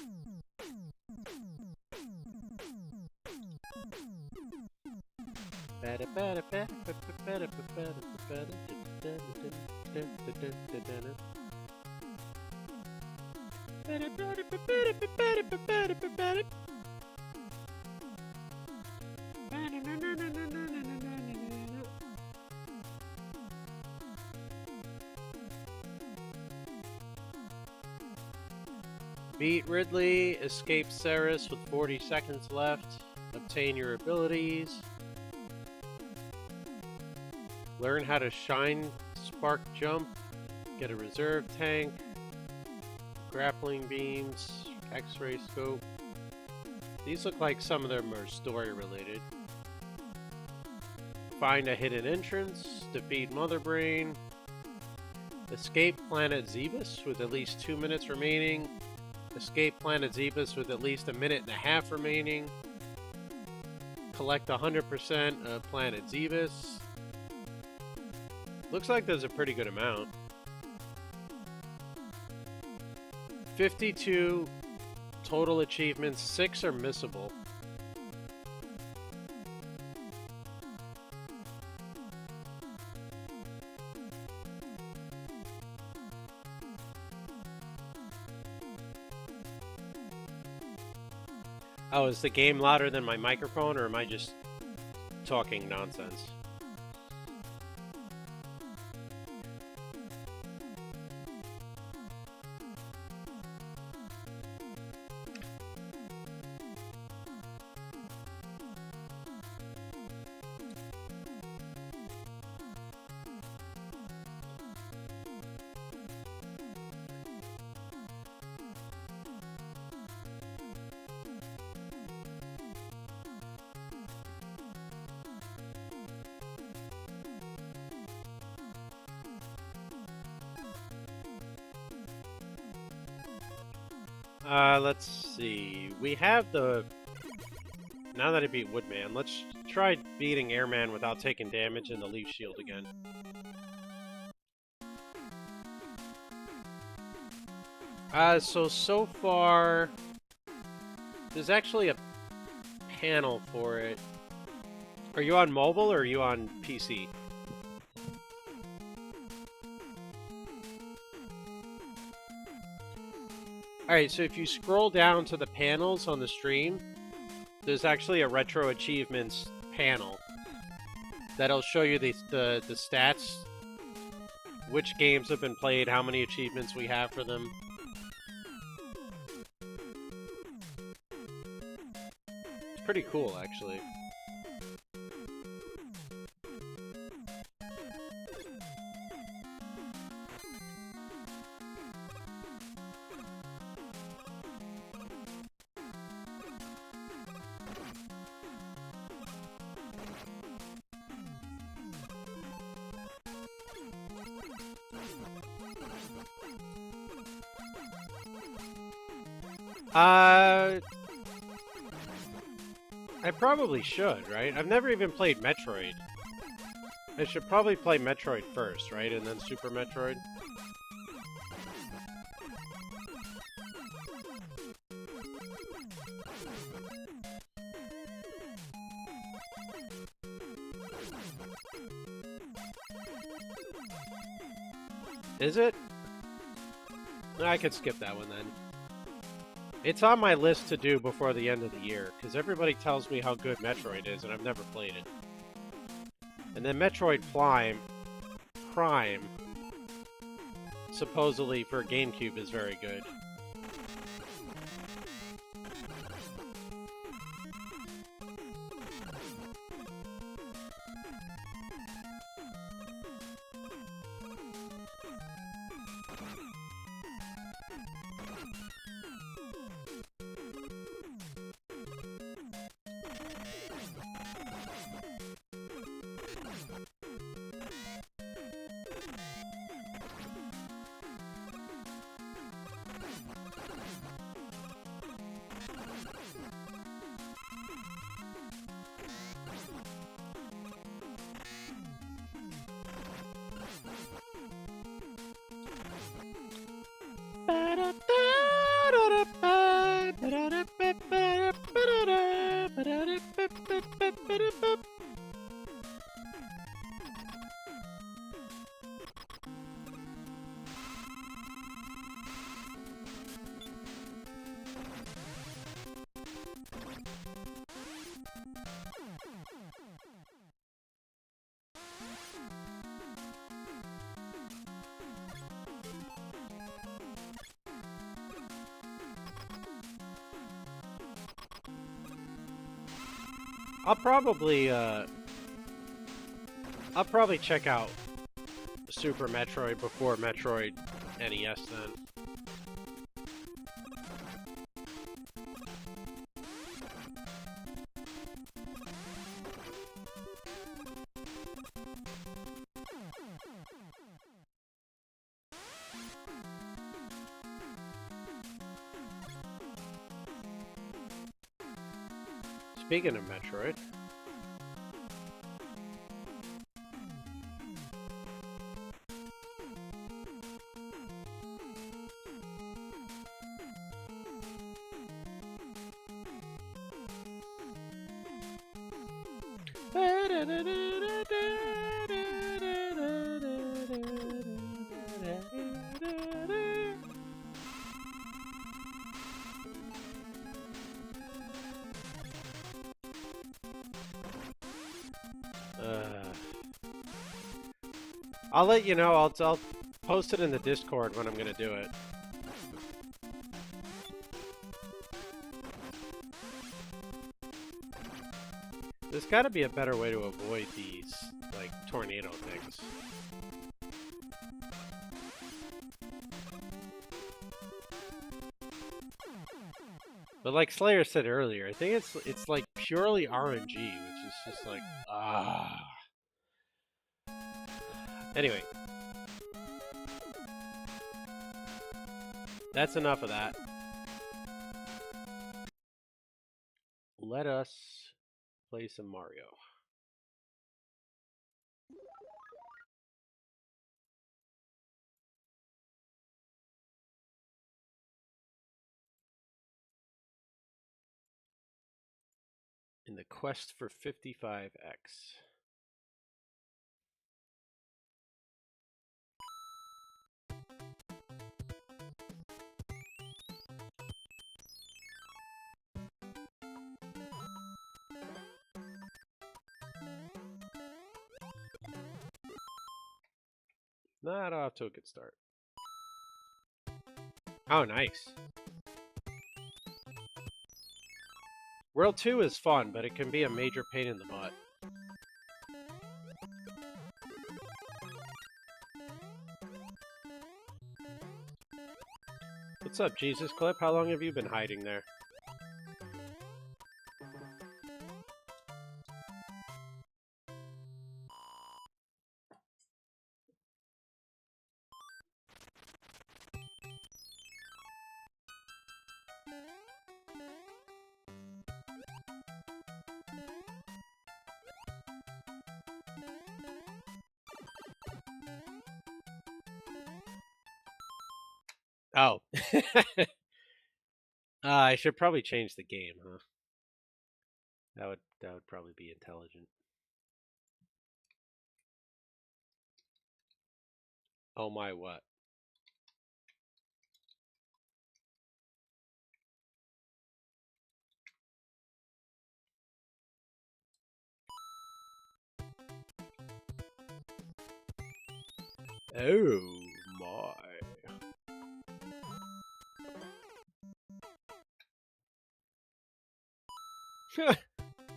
[SPEAKER 1] Beat Ridley, escape Ceres with 40 seconds left, obtain your abilities, learn how to shine spark jump, get a reserve tank, grappling beams, x-ray scope. These look like some of them are story related. Find a hidden entrance, defeat Mother Brain, escape planet Zebus with at least 2 minutes remaining, escape planet Zebus with at least 1.5 minutes remaining, collect 100% of planet Zebus. Looks like there's a pretty good amount. 52 total achievements, 6 are missable. Oh, is the game louder than my microphone, or am I just talking nonsense? Let's see. We have the... Now that I beat Woodman, let's try beating Airman without taking damage in the Leaf Shield again. So far... There's actually a panel for it. Are you on mobile or are you on PC? Alright, so if you scroll down to the panels on the stream, there's actually a Retro Achievements panel that'll show you the stats, which games have been played, how many achievements we have for them. It's pretty cool, actually. I probably should, right? I've never even played Metroid. I should probably play Metroid first, right? And then Super Metroid. Is it? I could skip that one then. It's on my list to do before the end of the year, because everybody tells me how good Metroid is, and I've never played it. And then Metroid Prime, supposedly for GameCube, is very good. I'll probably check out Super Metroid before Metroid NES then. Speaking of Metroid, I'll let you know. I'll post it in the Discord when I'm gonna do it. There's got to be a better way to avoid these, like, tornado things. But like Slayer said earlier, I think it's like purely RNG, which is just like, ah. Anyway. That's enough of that. Let us play some Mario. In the quest for 55X. Not off to a good start. Oh, nice. World 2 is fun, but it can be a major pain in the butt. What's up, Jesus Clip? How long have you been hiding there? Oh. I should probably change the game, huh? That would probably be intelligent. Oh my what? Oh my.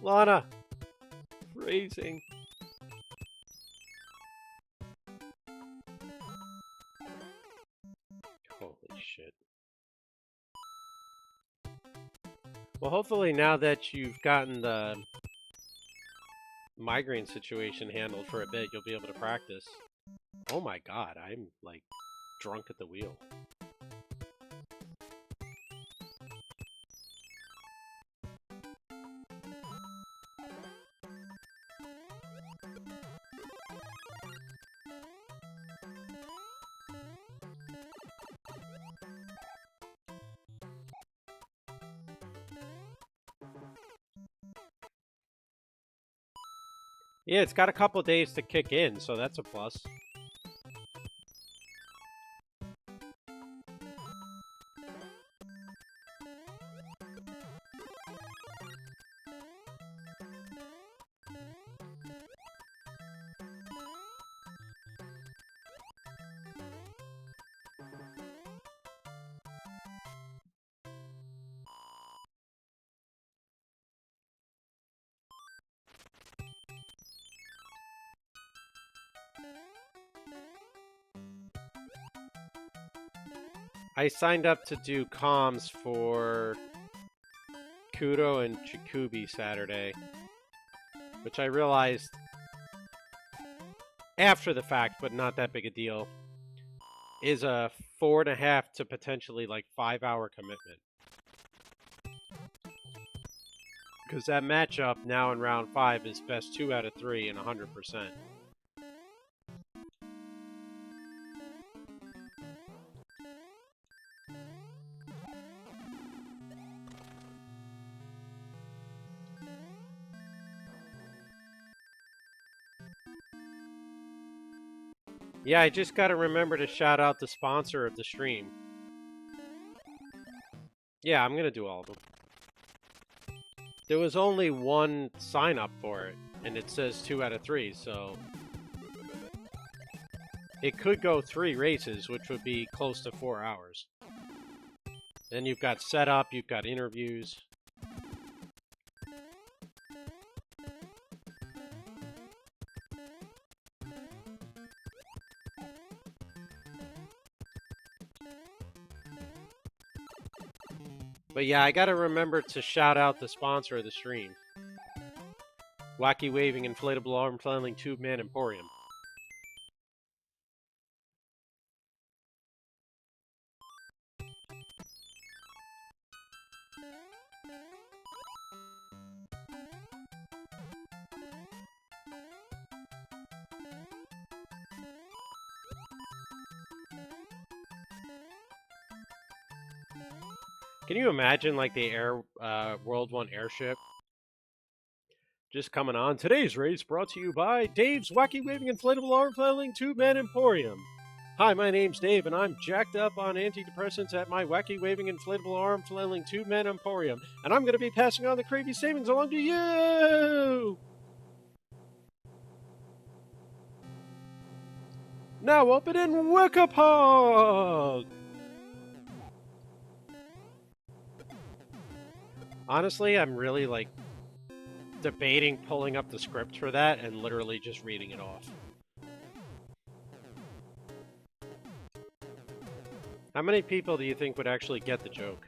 [SPEAKER 1] Lana! Freezing. Holy shit. Well, hopefully now that you've gotten the migraine situation handled for a bit, you'll be able to practice. Oh my god, I'm like drunk at the wheel. Yeah, it's got a couple days to kick in, so that's a plus. I signed up to do comms for Kudo and Chikubi Saturday, which I realized after the fact, but not that big a deal, is a 4.5 to potentially like 5-hour commitment. Because that matchup now in round 5 is best 2 out of 3 and 100%. Yeah, I just gotta remember to shout out the sponsor of the stream. Yeah, I'm gonna do all of them. There was only one sign up for it, and it says 2 out of 3, so it could go 3 races, which would be close to 4 hours. Then you've got setup, you've got interviews. But yeah, I gotta remember to shout out the sponsor of the stream. Wacky Waving Inflatable Arm Flailing Tube Man Emporium. Can you imagine like the World 1 airship just coming on? Today's race brought to you by Dave's Wacky Waving Inflatable Arm Flailing Tube Man Emporium. Hi, my name's Dave, and I'm jacked up on antidepressants at my Wacky Waving Inflatable Arm Flailing Tube Man Emporium, and I'm going to be passing on the crazy savings along to you! Now open in Wikipog! Honestly, I'm really like debating pulling up the script for that and literally just reading it off. How many people do you think would actually get the joke?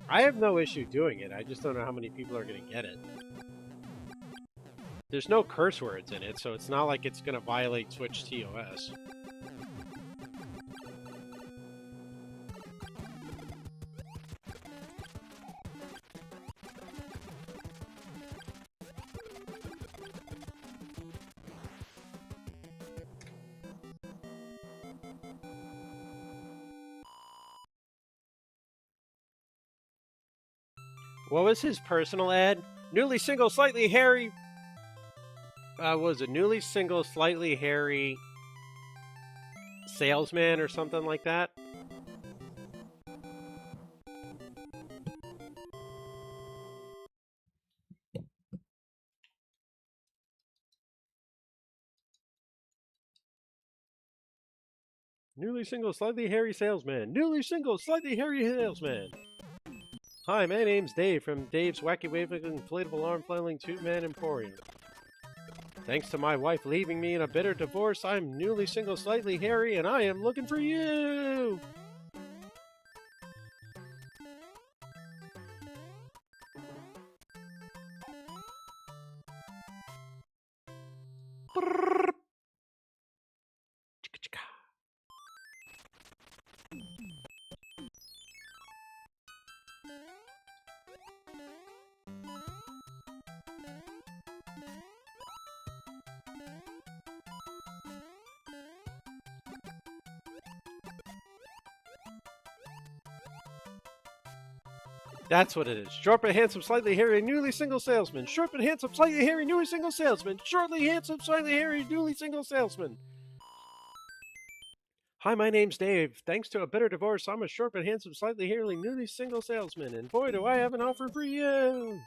[SPEAKER 1] I have no issue doing it, I just don't know how many people are going to get it. There's no curse words in it, so it's not like it's going to violate Twitch TOS. What was his personal ad? Newly single, slightly hairy. Was a newly single, slightly hairy salesman or something like that? Newly single, slightly hairy salesman. Newly single, slightly hairy salesman. Hi, my name's Dave from Dave's Wacky Waving Inflatable Arm Flailing Tube Man Emporium. Thanks to my wife leaving me in a bitter divorce, I'm newly single, slightly hairy, and I am looking for you! That's what it is. Short but handsome, slightly hairy, newly single salesman. Short but handsome, slightly hairy, newly single salesman. Shortly handsome, slightly hairy, newly single salesman. Hi, my name's Dave. Thanks to a bitter divorce, I'm a short but handsome, slightly hairy, newly single salesman. And boy, do I have an offer for you!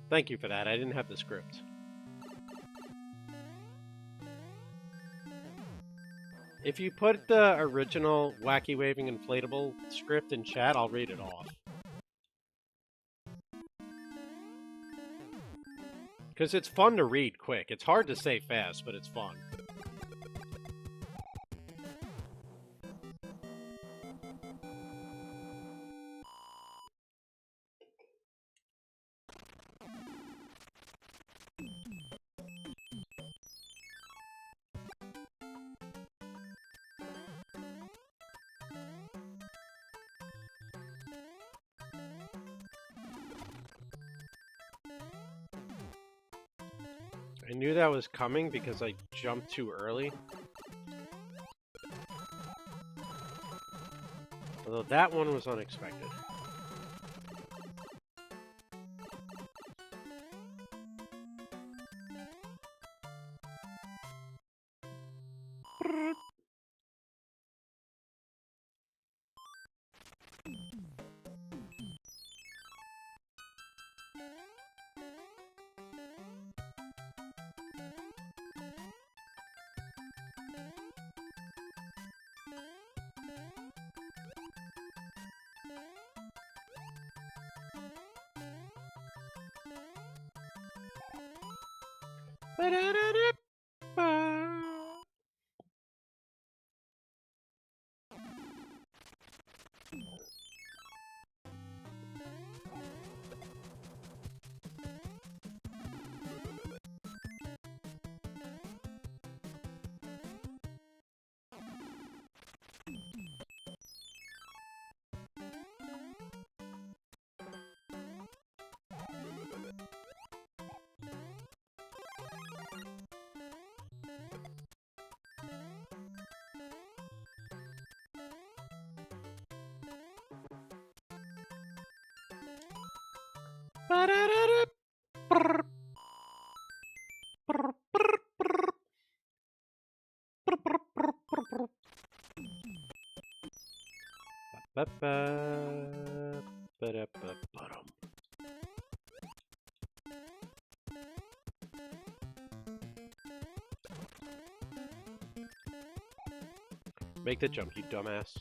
[SPEAKER 1] Thank you for that. I didn't have the script. If you put the original Wacky Waving Inflatable script in chat, I'll read it off. Because it's fun to read quick. It's hard to say fast, but it's fun. I knew that was coming because I jumped too early. Although that one was unexpected. Make the jump, you dumbass.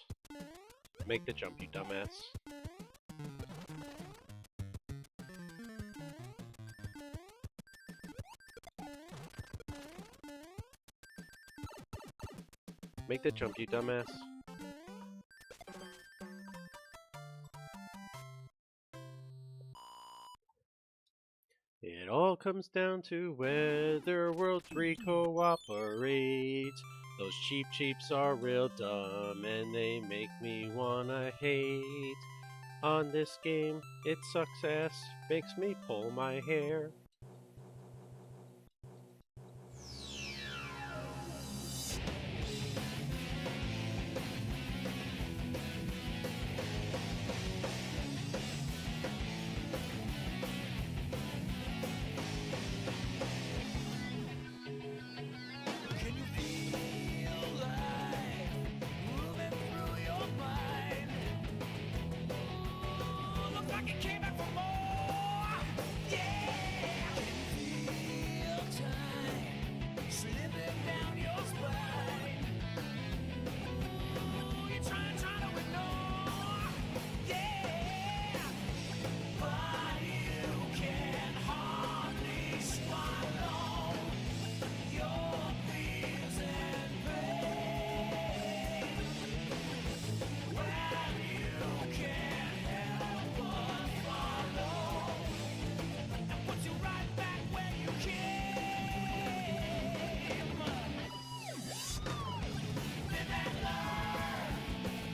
[SPEAKER 1] Make the jump, you dumbass. Make the jump, you dumbass. It all comes down to whether World 3 cooperates. Those cheap cheeps are real dumb and they make me wanna hate. On this game, it sucks ass, makes me pull my hair.
[SPEAKER 5] You came back for more. Yeah. Feel time slipping down your spine. You're trying to ignore. Yeah. But you can hardly swallow your fears and pain. When you can't help but follow, and puts you right back where you came. Live and learn,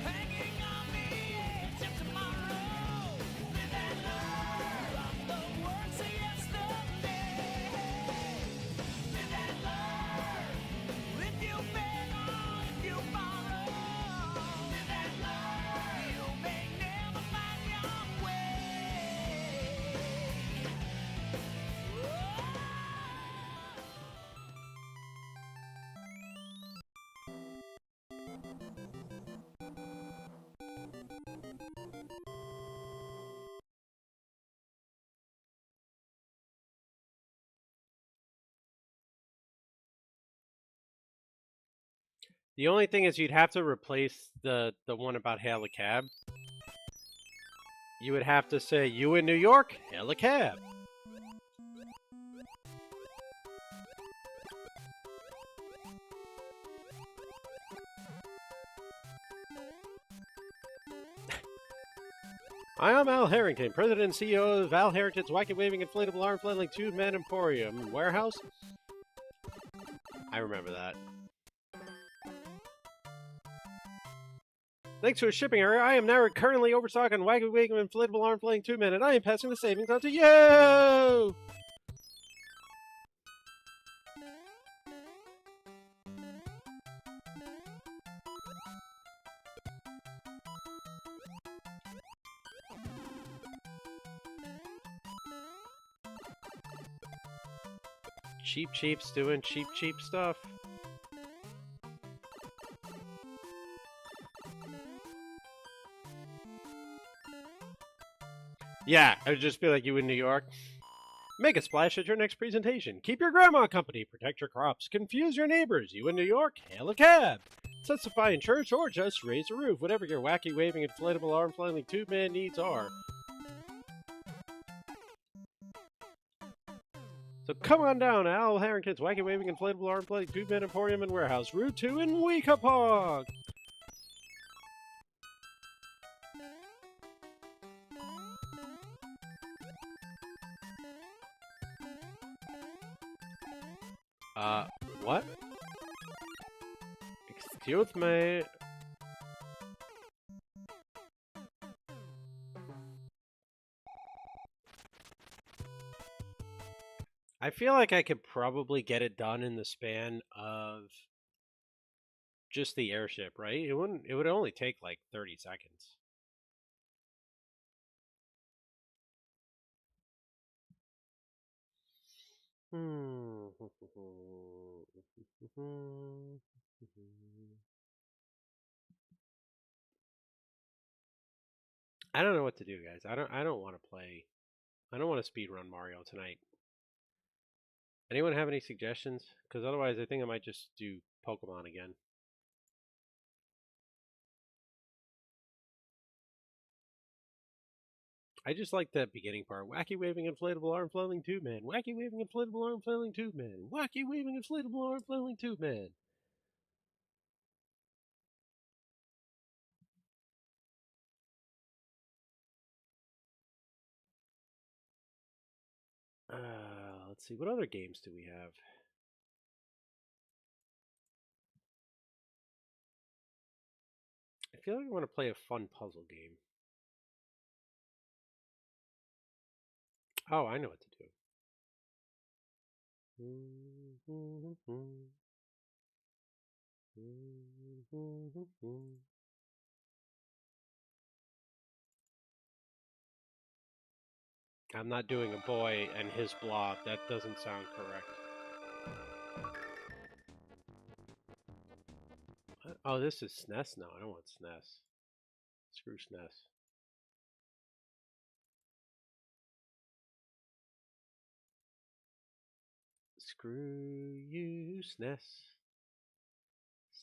[SPEAKER 5] hanging on the edge of tomorrow. Live and learn from the words of yesterday. Live and learn, if you fail or if you borrow. Live and learn, you may never find your way.
[SPEAKER 1] The only thing is you'd have to replace the one about hail a cab. You would have to say, you in New York? Hail a cab. I am Al Harrington, President and CEO of Al Harrington's Wacky Waving Inflatable Arm Flailing Two-Man Emporium Warehouse. I remember that. Thanks to a shipping error, I am now currently overstocked on Wacky Waving Inflatable Arm Flailing Two-Man, and I am passing the savings on to you! Cheap Cheap's doing cheap stuff. Yeah, I would just be like, you in New York? Make a splash at your next presentation. Keep your grandma company. Protect your crops. Confuse your neighbors. You in New York? Hail a cab. Testify in church or just raise a roof. Whatever your wacky waving inflatable arm flailing tube-man needs are. So come on down, Al Harrington's Wacky Waving Inflatable Arm Flailing Tube-Man Emporium and Warehouse, Route 2 in Weekapaug! What? Excuse me. I feel like I could probably get it done in the span of just the airship, right? It would only take like 30 seconds. I don't know what to do, guys. I don't want to play. I don't want to speedrun Mario tonight. Anyone have any suggestions? Because otherwise I think I might just do Pokemon again. I just like that beginning part. Wacky waving inflatable arm flailing tube man. Wacky waving inflatable arm flailing tube man. Wacky waving inflatable arm flailing tube man. Let's see. What other games do we have? I feel like I want to play a fun puzzle game. Oh, I know what to do. I'm not doing a boy and his blob. That doesn't sound correct. Oh, this is SNES? No, I don't want SNES. Screw SNES. Screw you, SNES.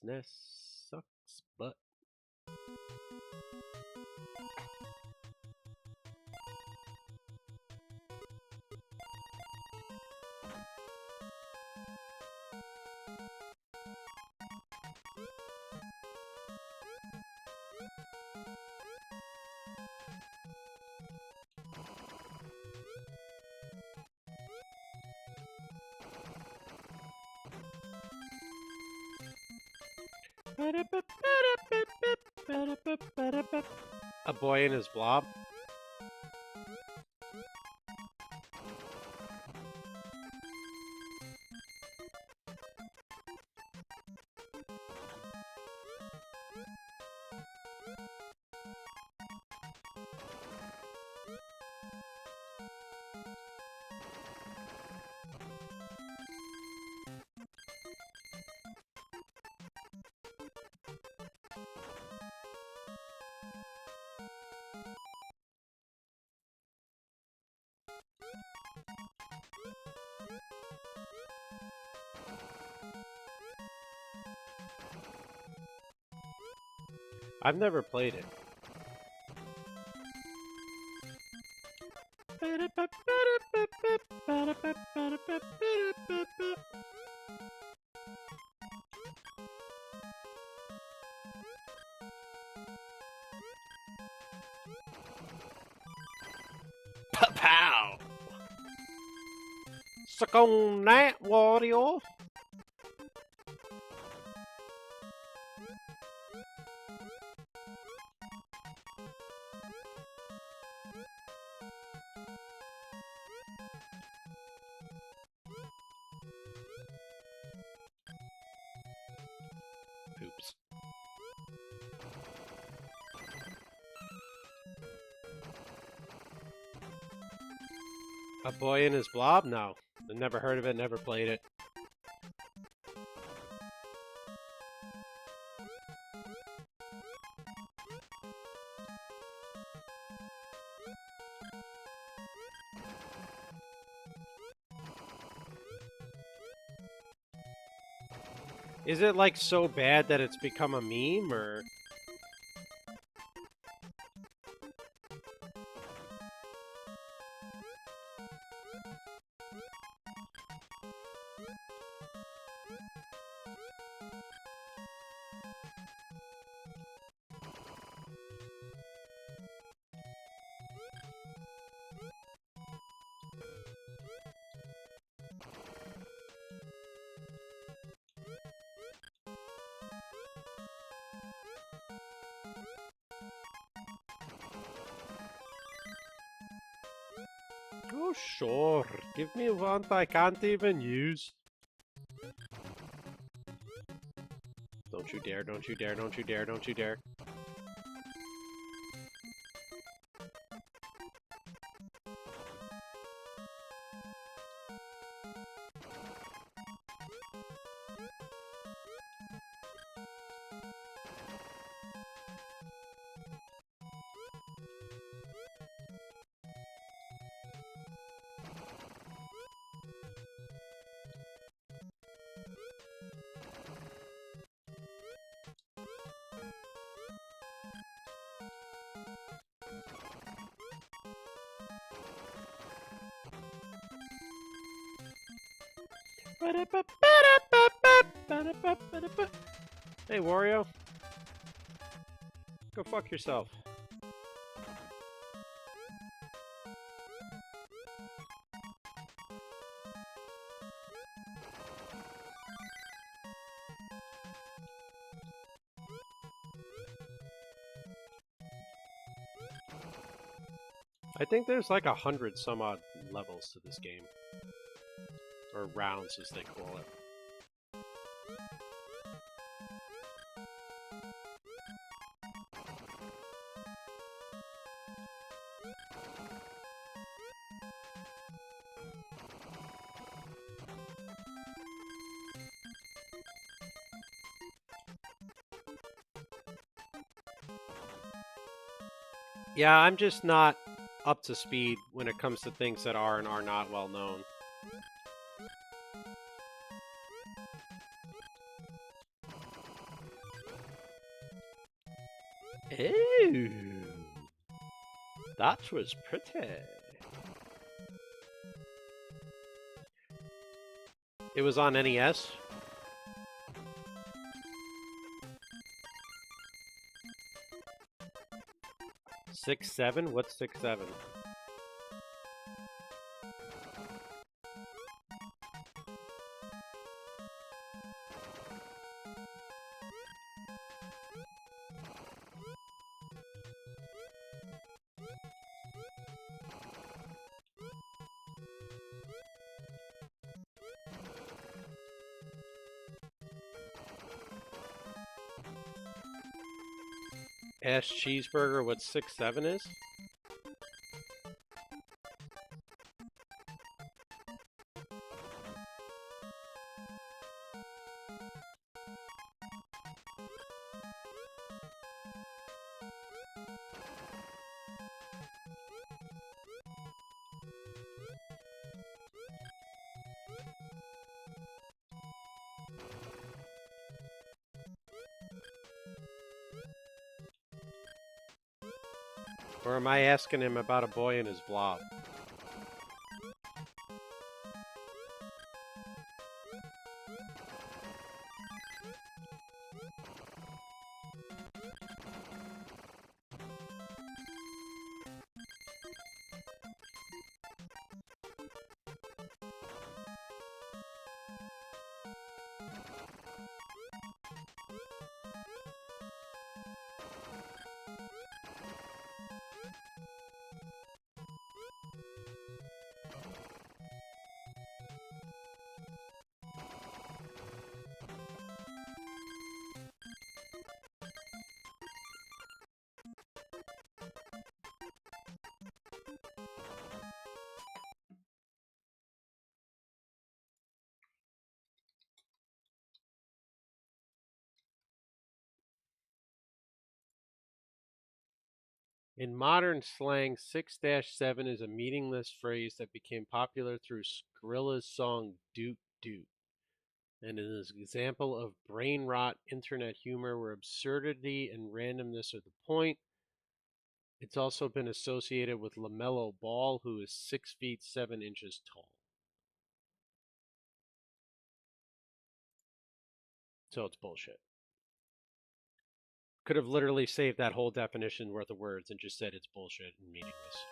[SPEAKER 1] SNES sucks butt. A boy and his blob. I've never played it. Pow! Suck on that, Wario! Oops. A boy and his blob? No. I've never heard of it, never played it. Is it like so bad that it's become a meme, or? Oh, sure. Give me one I can't even use. Don't you dare, don't you dare, don't you dare, don't you dare. Hey, Wario. Go fuck yourself. I think there's like 100 some odd levels to this game. Or rounds, as they call it. Yeah, I'm just not up to speed when it comes to things that are and are not well known. Ooh, that was pretty. It was on NES. Six, 7? What's 6, 7? Ash cheeseburger, what 6, 7 is? Or am I asking him about a boy and his blob? In modern slang, 6-7 is a meaningless phrase that became popular through Skrilla's song Doot Doot, and is an example of brain rot internet humor where absurdity and randomness are the point. It's also been associated with LaMelo Ball, who is 6 feet 7 inches tall. So it's bullshit. Could have literally saved that whole definition worth of words and just said it's bullshit and meaningless.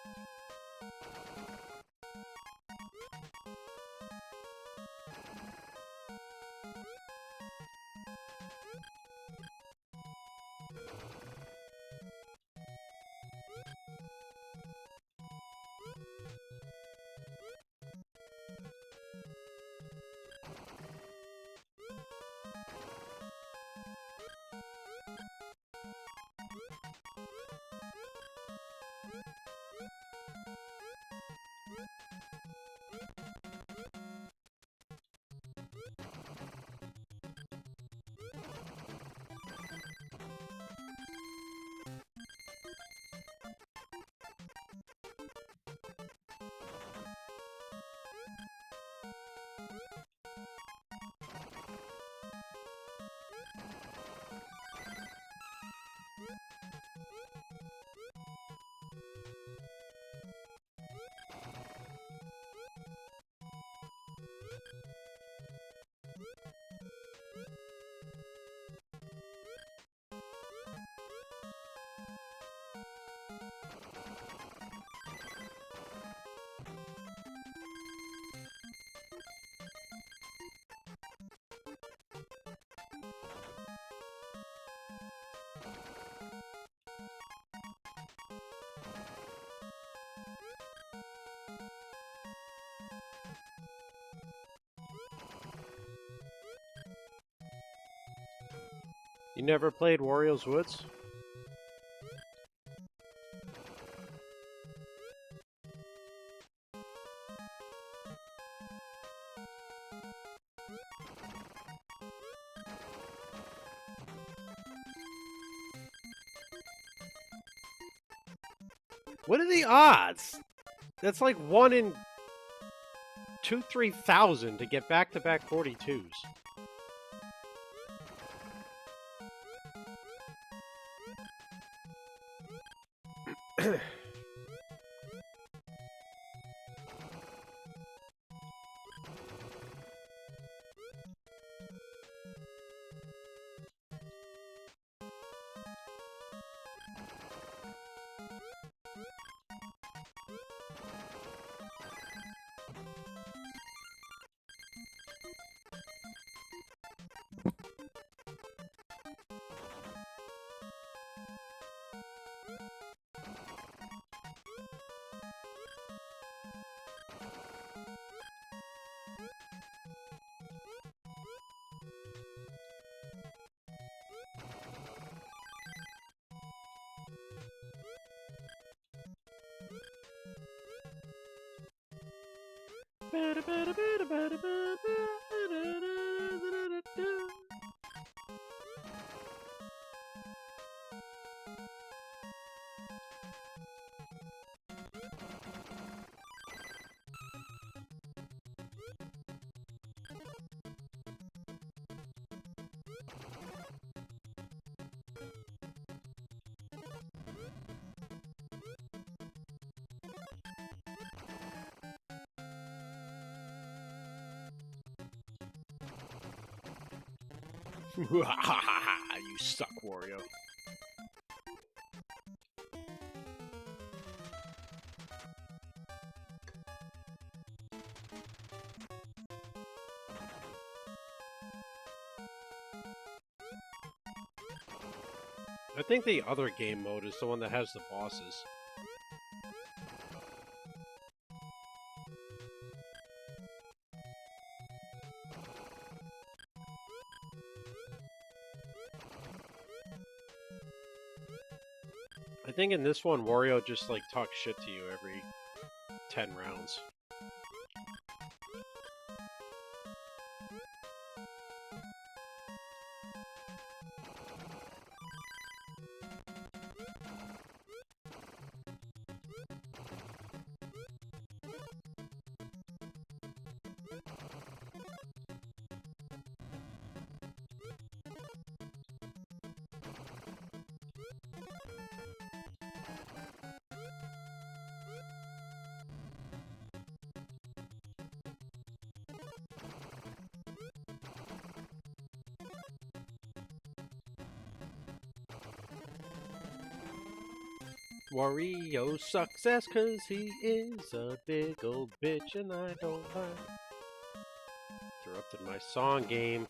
[SPEAKER 1] You never played Wario's Woods? What are the odds? That's like 1 in 2-3,000 to get back-to-back 42s. You suck, Wario. I think the other game mode is the one that has the bosses. I think in this one, Wario just like talks shit to you every 10 rounds. Wario sucks ass cause he is a big old bitch and I don't mind. Interrupted my song game.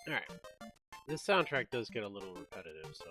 [SPEAKER 1] All right. This soundtrack does get a little repetitive, so.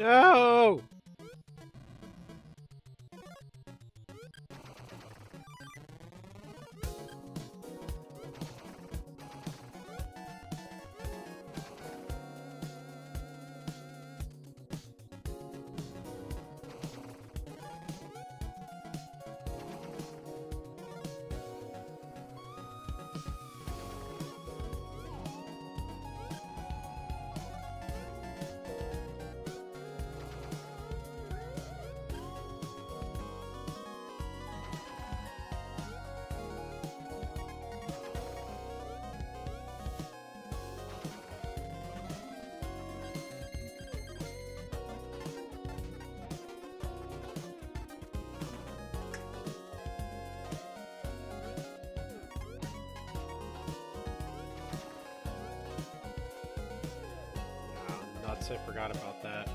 [SPEAKER 1] No! I forgot about that.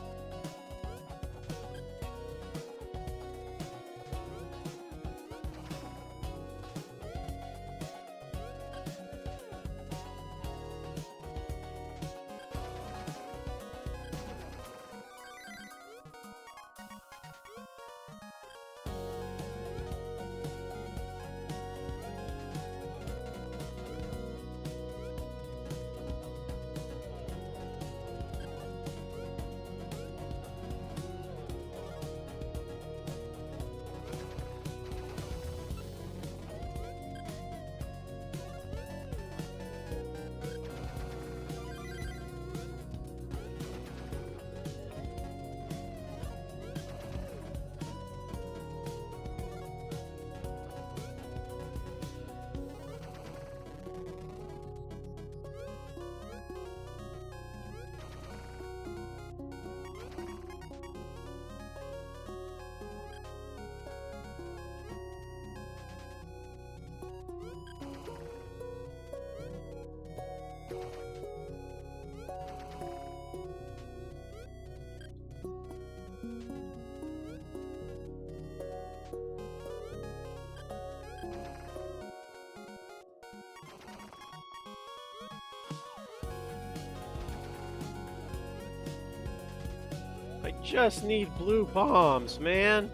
[SPEAKER 1] I just need blue bombs, man.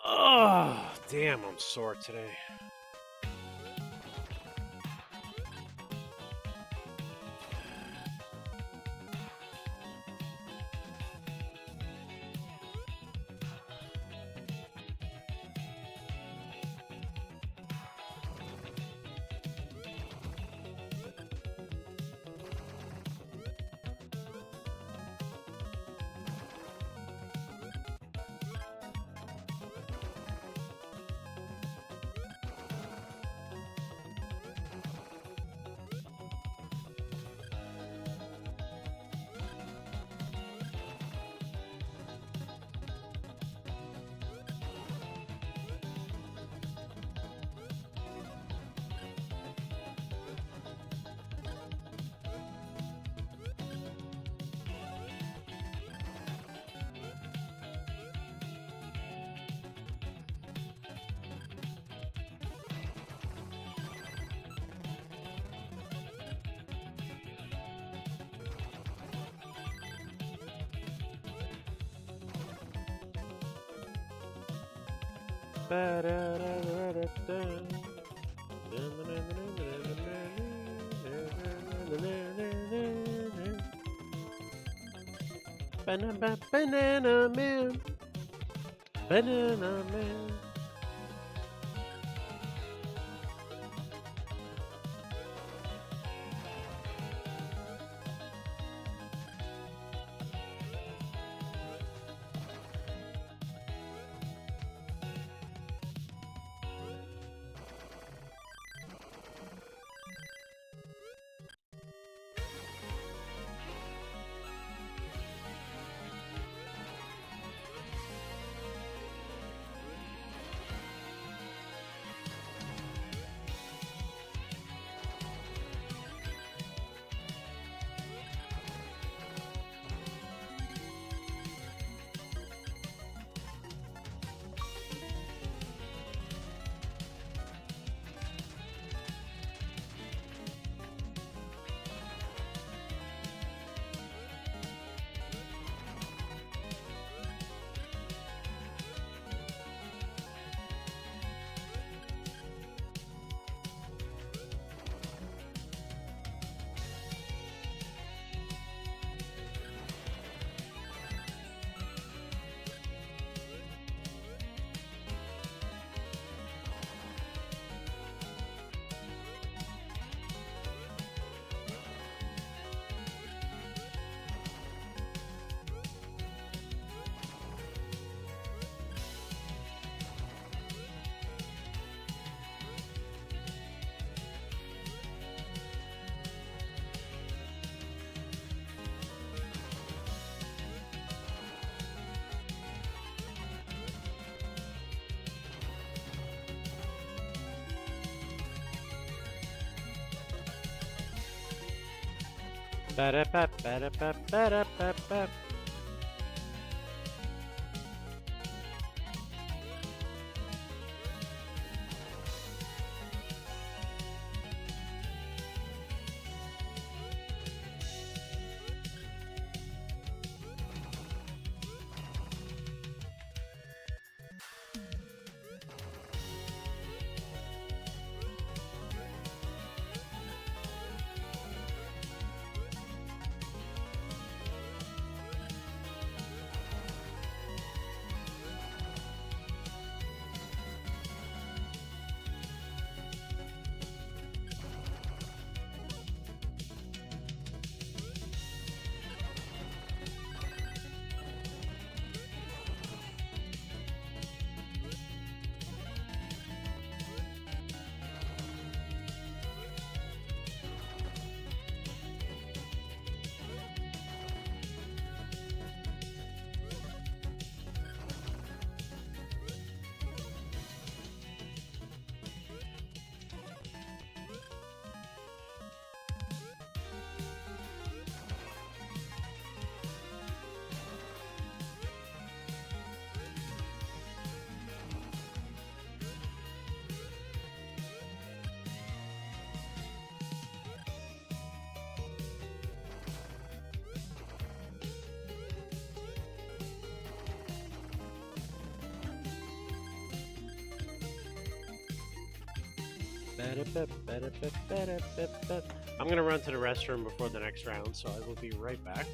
[SPEAKER 1] Oh, damn, I'm sore today. Banana man. Banana man. Ba-da-ba, ba-da-ba, ba-da-ba-ba. I'm gonna run to the restroom before the next round, so I will be right back.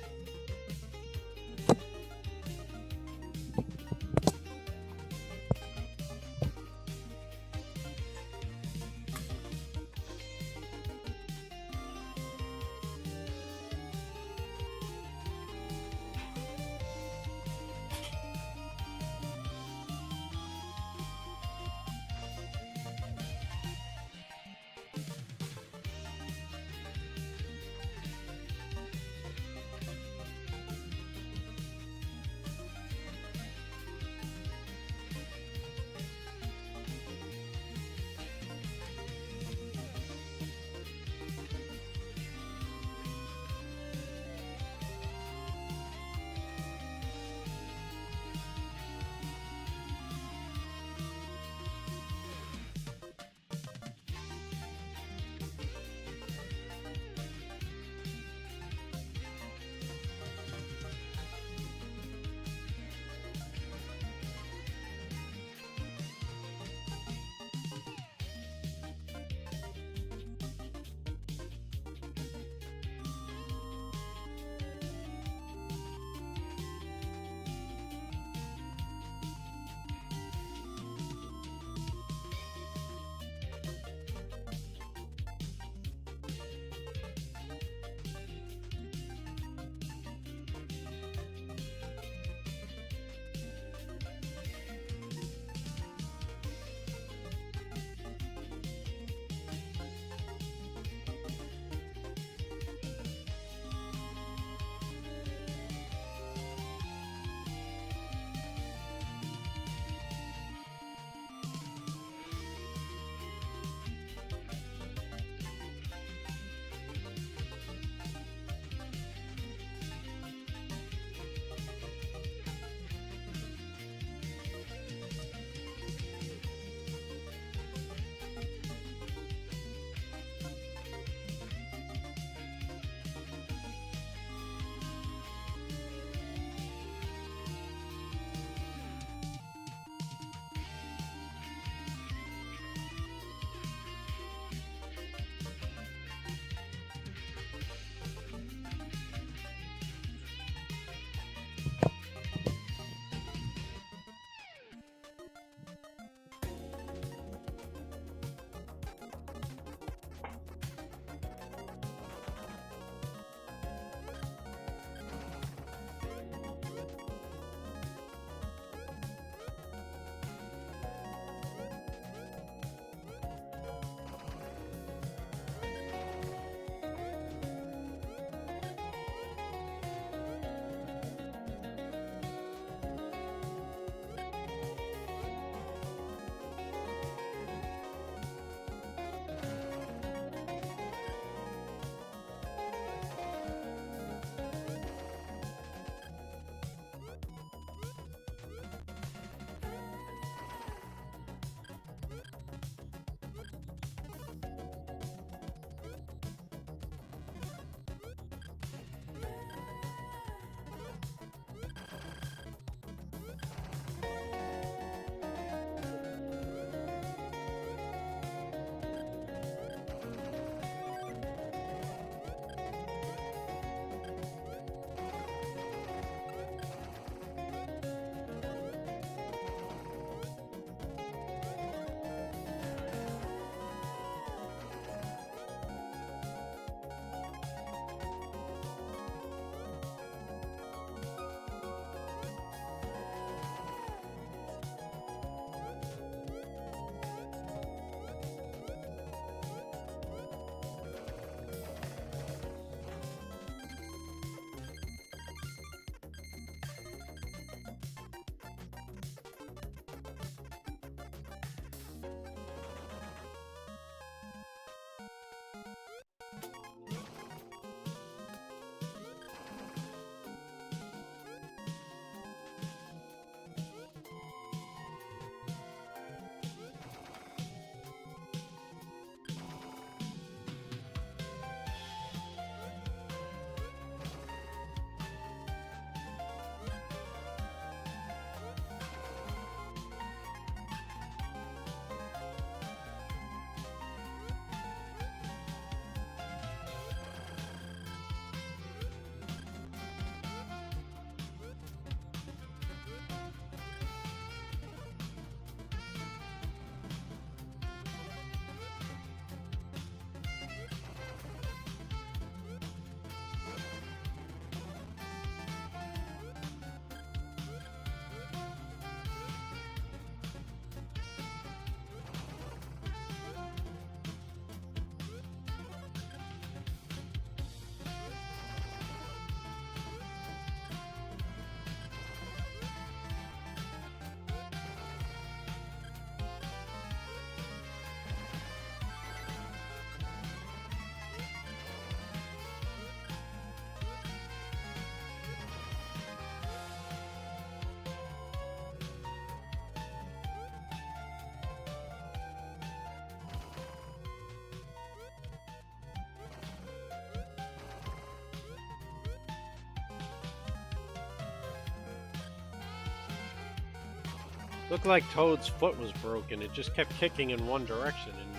[SPEAKER 1] Looked like Toad's foot was broken. It just kept kicking in one direction. And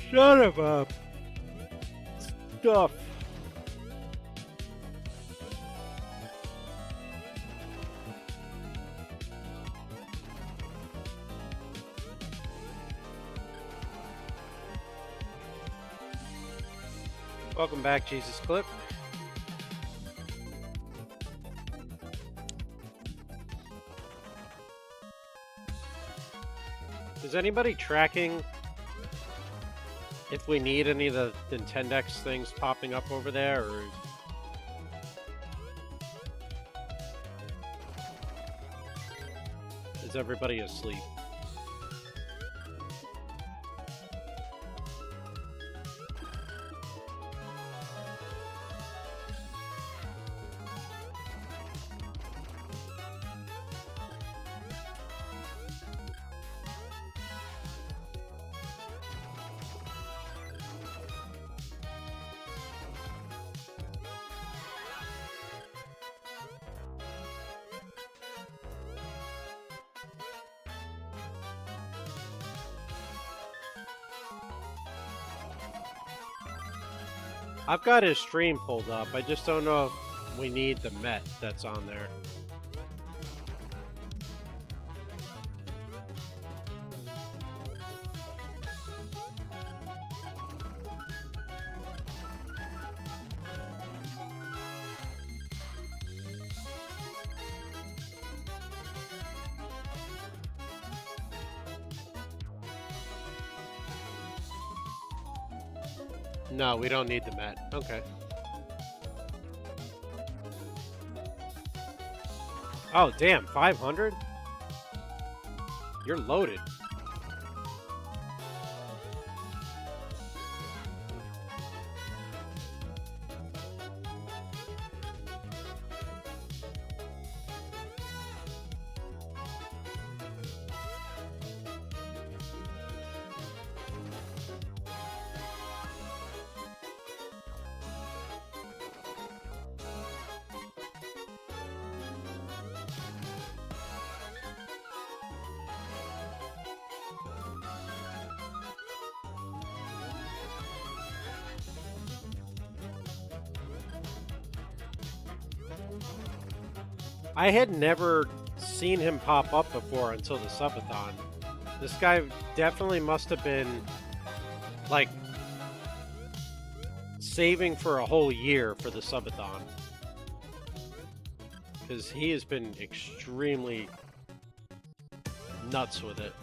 [SPEAKER 1] shut up, stuff. Welcome back, Jesus Clip. Is anybody tracking if we need any of the Nintendex things popping up over there, or is everybody asleep? I've got his stream pulled up. I just don't know if we need the Met that's on there. No, we don't need the Met. Okay. Oh, damn. 500? You're loaded. I had never seen him pop up before until the subathon. This guy definitely must have been, like, saving for a whole year for the subathon. Because he has been extremely nuts with it.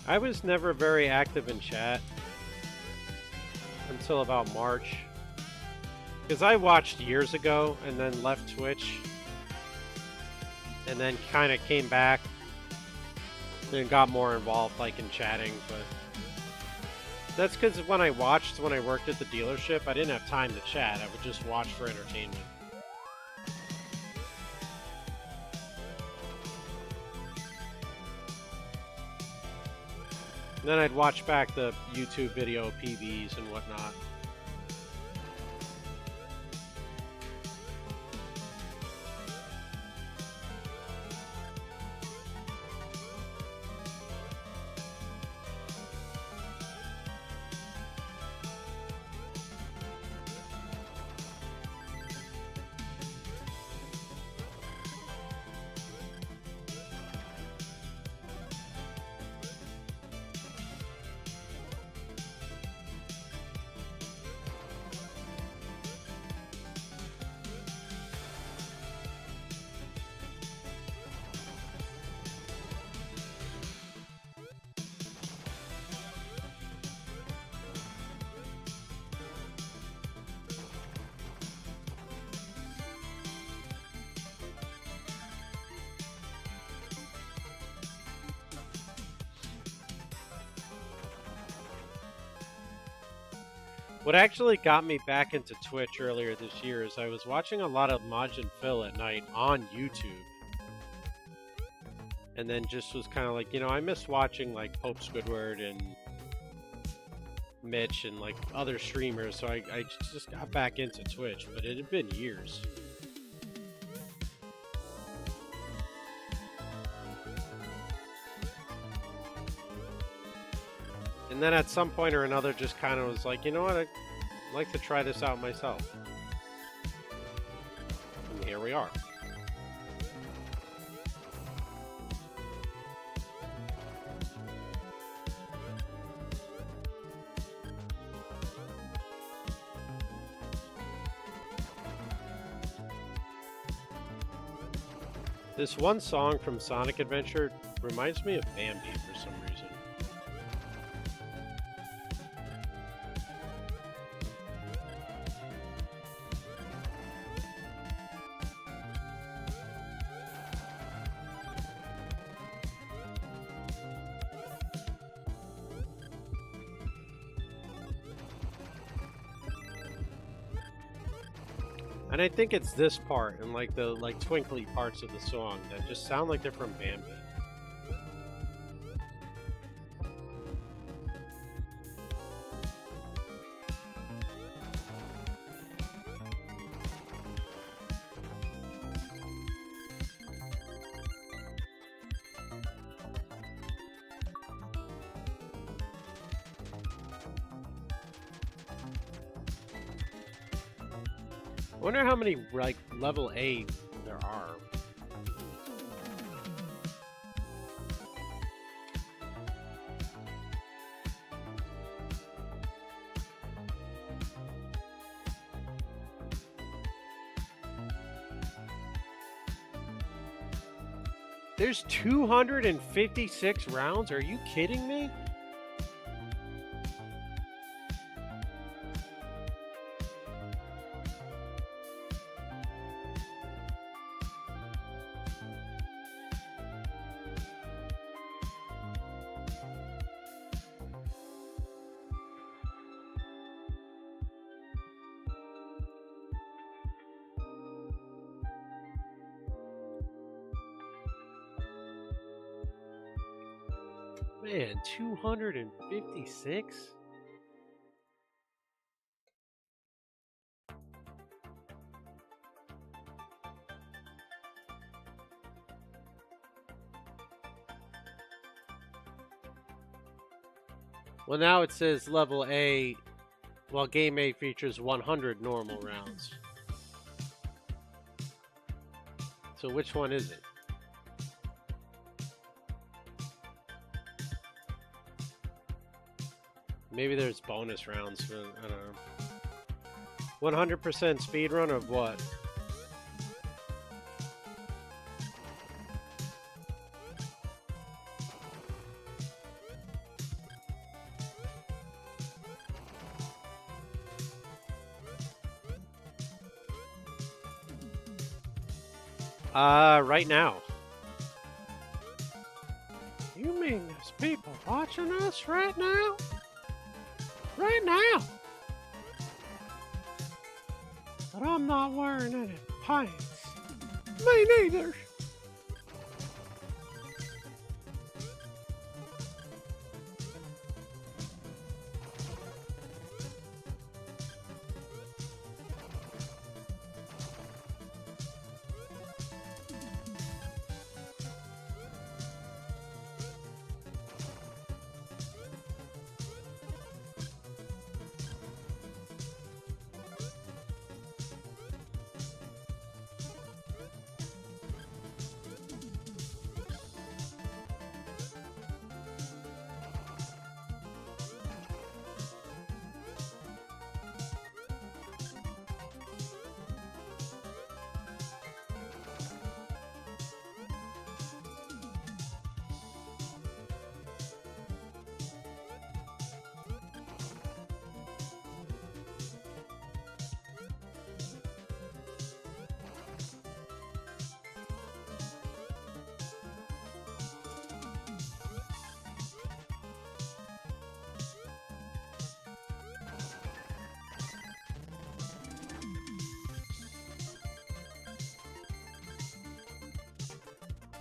[SPEAKER 1] I was never very active in chat until about March. Because I watched years ago and then left Twitch. And then kind of came back and got more involved like in chatting. But that's because when I watched when I worked at the dealership, I didn't have time to chat. I would just watch for entertainment. And then I'd watch back the YouTube video PBs and whatnot. What actually got me back into Twitch earlier this year is I was watching a lot of Maj and Phil at night on YouTube. And then just was kind of like, you know, I miss watching like Pope Squidward and Mitch and like other streamers, so I just got back into Twitch, but it had been years. And then at some point or another just kind of was like, you know what, I'd like to try this out myself. And here we are. This one song from Sonic Adventure reminds me of Bambi for some reason. And I think it's this part and like the twinkly parts of the song that just sound like they're from Bambi. I wonder how many like level A there are. There's 256 rounds? Are you kidding me? Man, 256? Well, now it says level A, while game A features 100 normal rounds. So which one is it? Maybe there's bonus rounds, but I don't know. 100% speedrun of what? Right now. You mean there's people watching us right now? Right now! But I'm not wearing any pants. Me neither.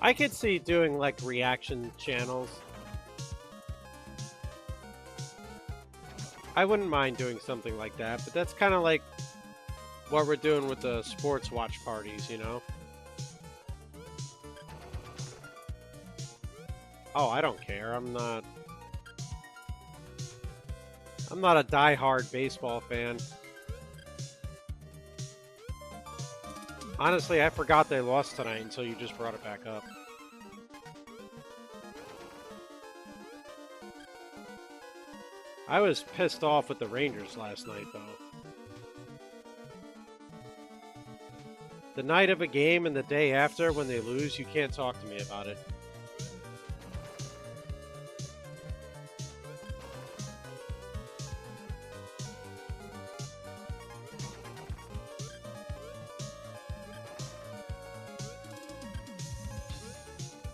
[SPEAKER 1] I could see doing like reaction channels. I wouldn't mind doing something like that, but that's kind of like what we're doing with the sports watch parties, you know? Oh, I don't care. I'm not a die-hard baseball fan. Honestly, I forgot they lost tonight until you just brought it back up. I was pissed off with the Rangers last night, though. The night of a game and the day after, when they lose, you can't talk to me about it.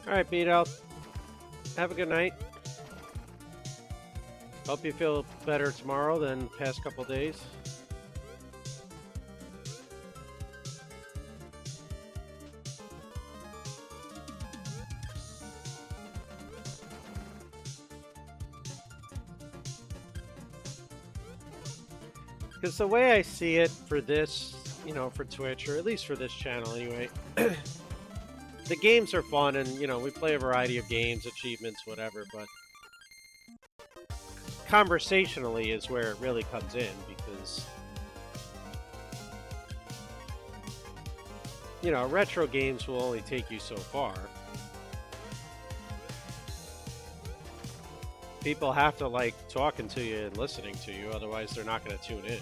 [SPEAKER 1] Alright, Beat Out. Have a good night. Hope you feel better tomorrow than the past couple days. Because the way I see it for this, you know, for Twitch, or at least for this channel anyway, the games are fun and, you know, we play a variety of games, achievements, whatever, but conversationally is where it really comes in because, you know, retro games will only take you so far. People have to like talking to you and listening to you, otherwise they're not going to tune in.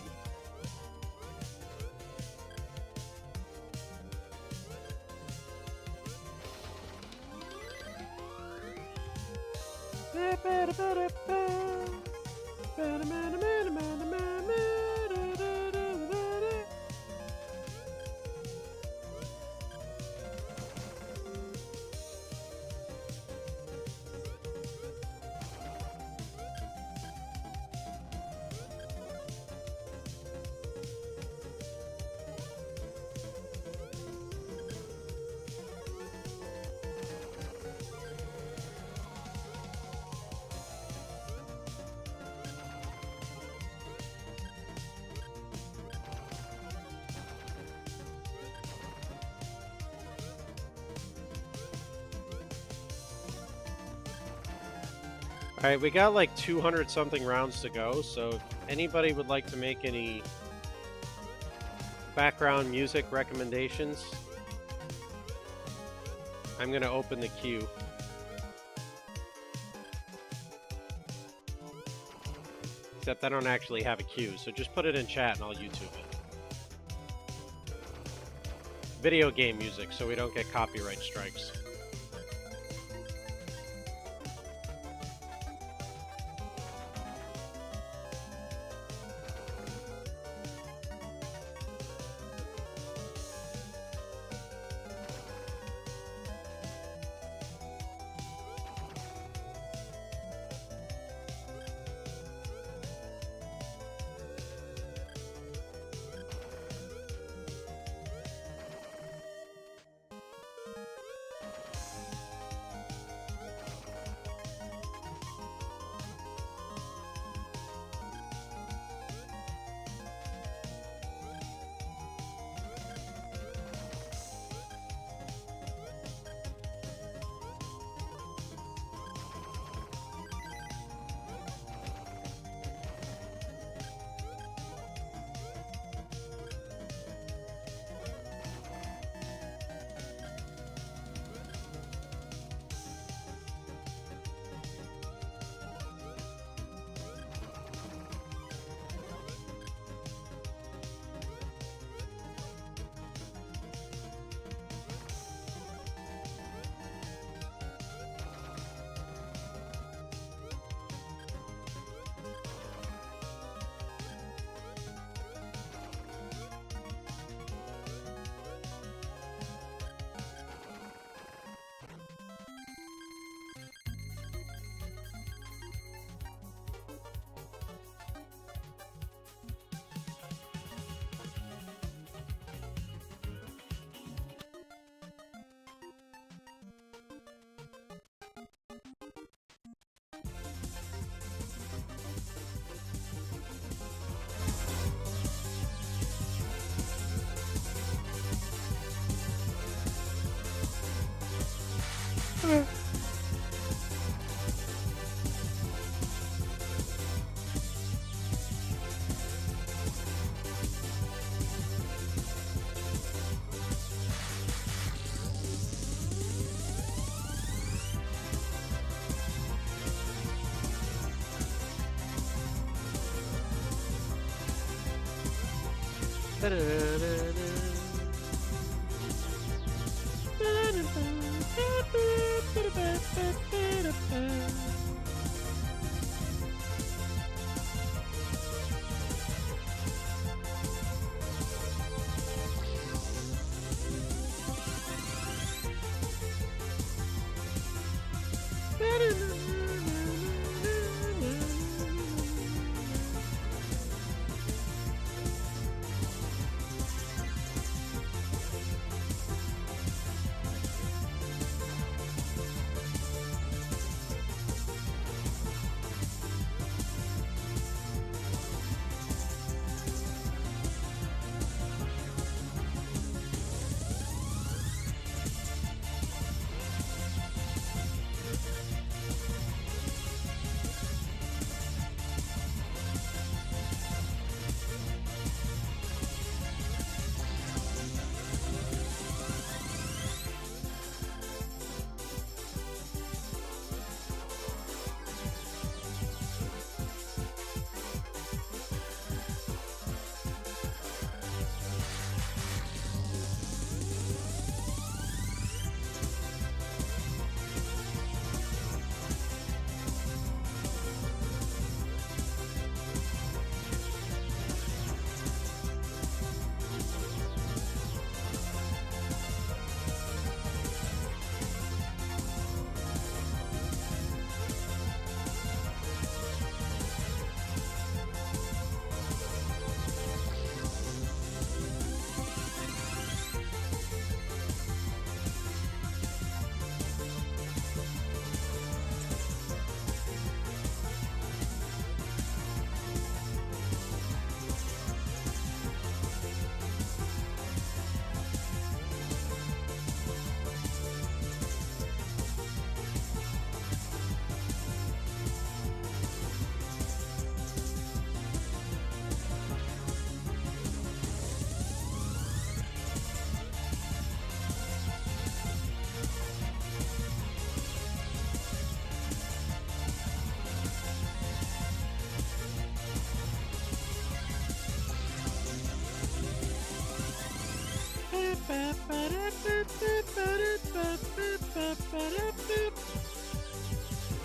[SPEAKER 1] Alright, we got like 200 something rounds to go, so if anybody would like to make any background music recommendations, I'm gonna open the queue. Except I don't actually have a queue, so just put it in chat and I'll YouTube it. Video game music, so we don't get copyright strikes.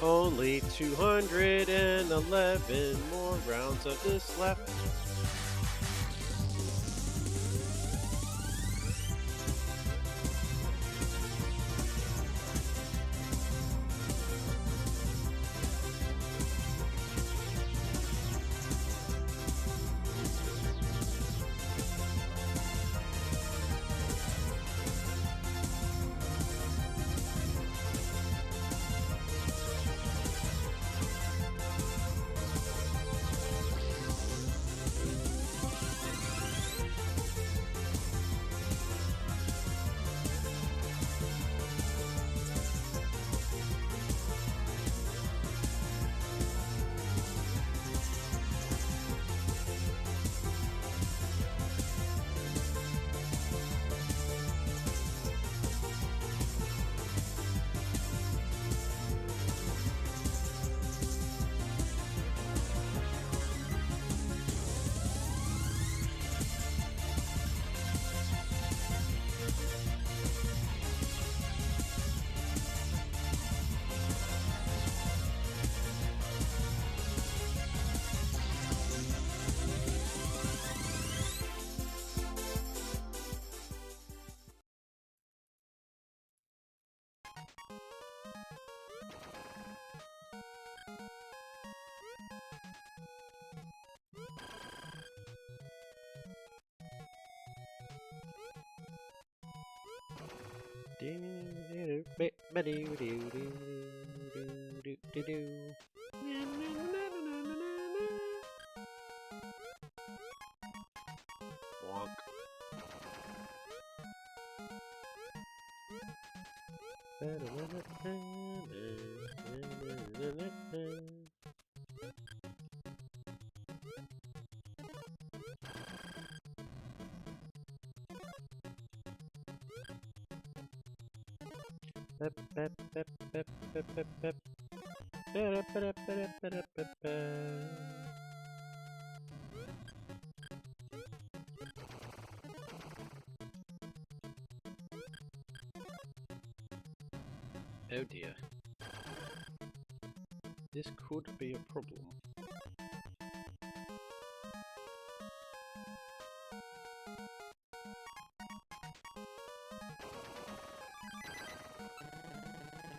[SPEAKER 1] Only 211 more rounds of this left. Wonk. Oh dear. This could be a problem.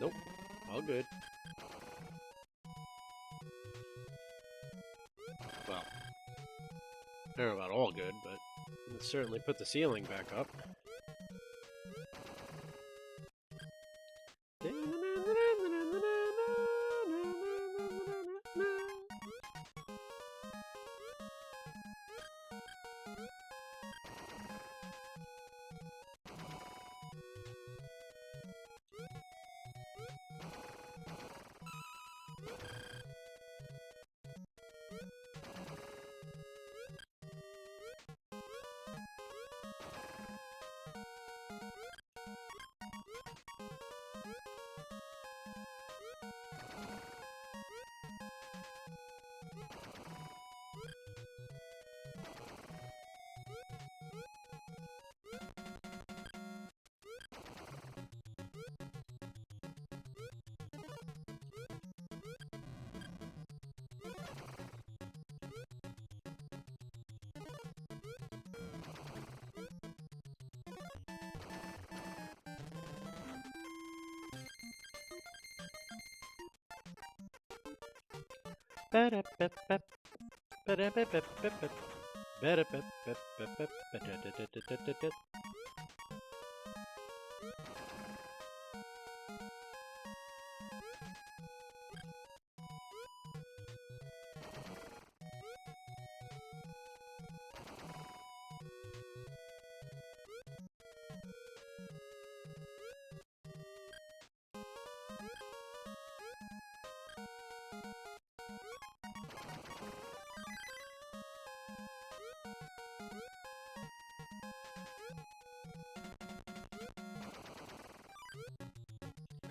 [SPEAKER 1] Nope. All good. Well, I don't know about all good, but let's certainly put the ceiling back up.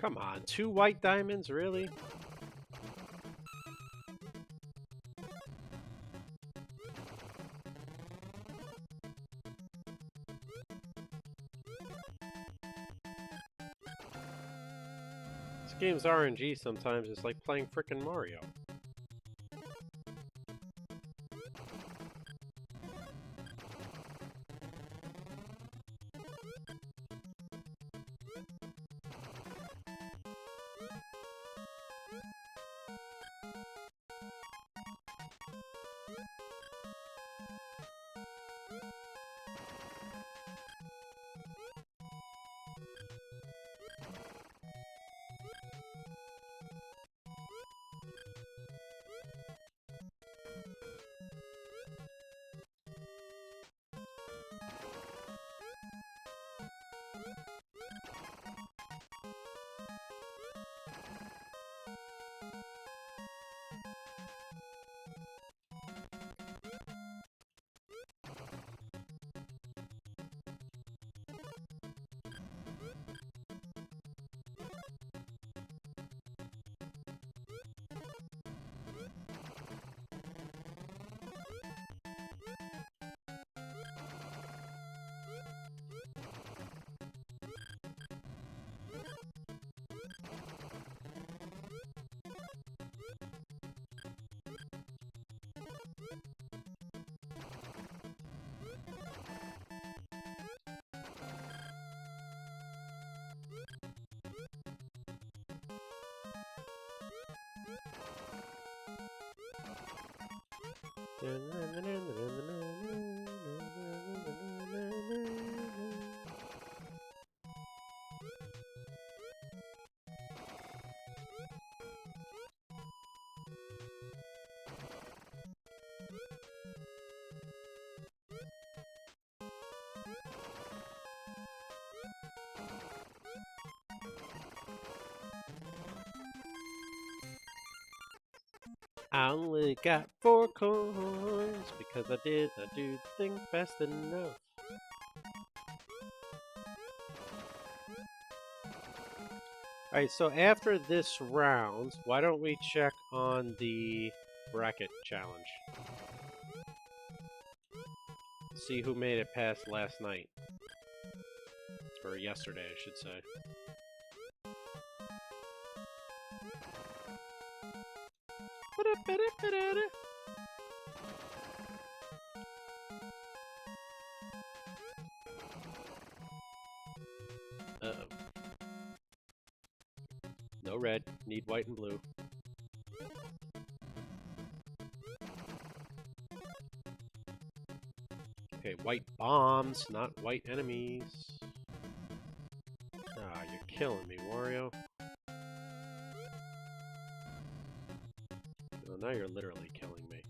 [SPEAKER 1] Come on, 2 white diamonds, really? This game's RNG sometimes is like playing frickin' Mario. I only got 4 coins because I did not do things fast enough. Alright, so after this round, why don't we check on the bracket challenge? See who made it past last night. Or yesterday, I should say. Uh-oh. No red. Need white and blue. Okay, white bombs, not white enemies. Ah, you're killing me, Wario. Well, now you're literally killing me.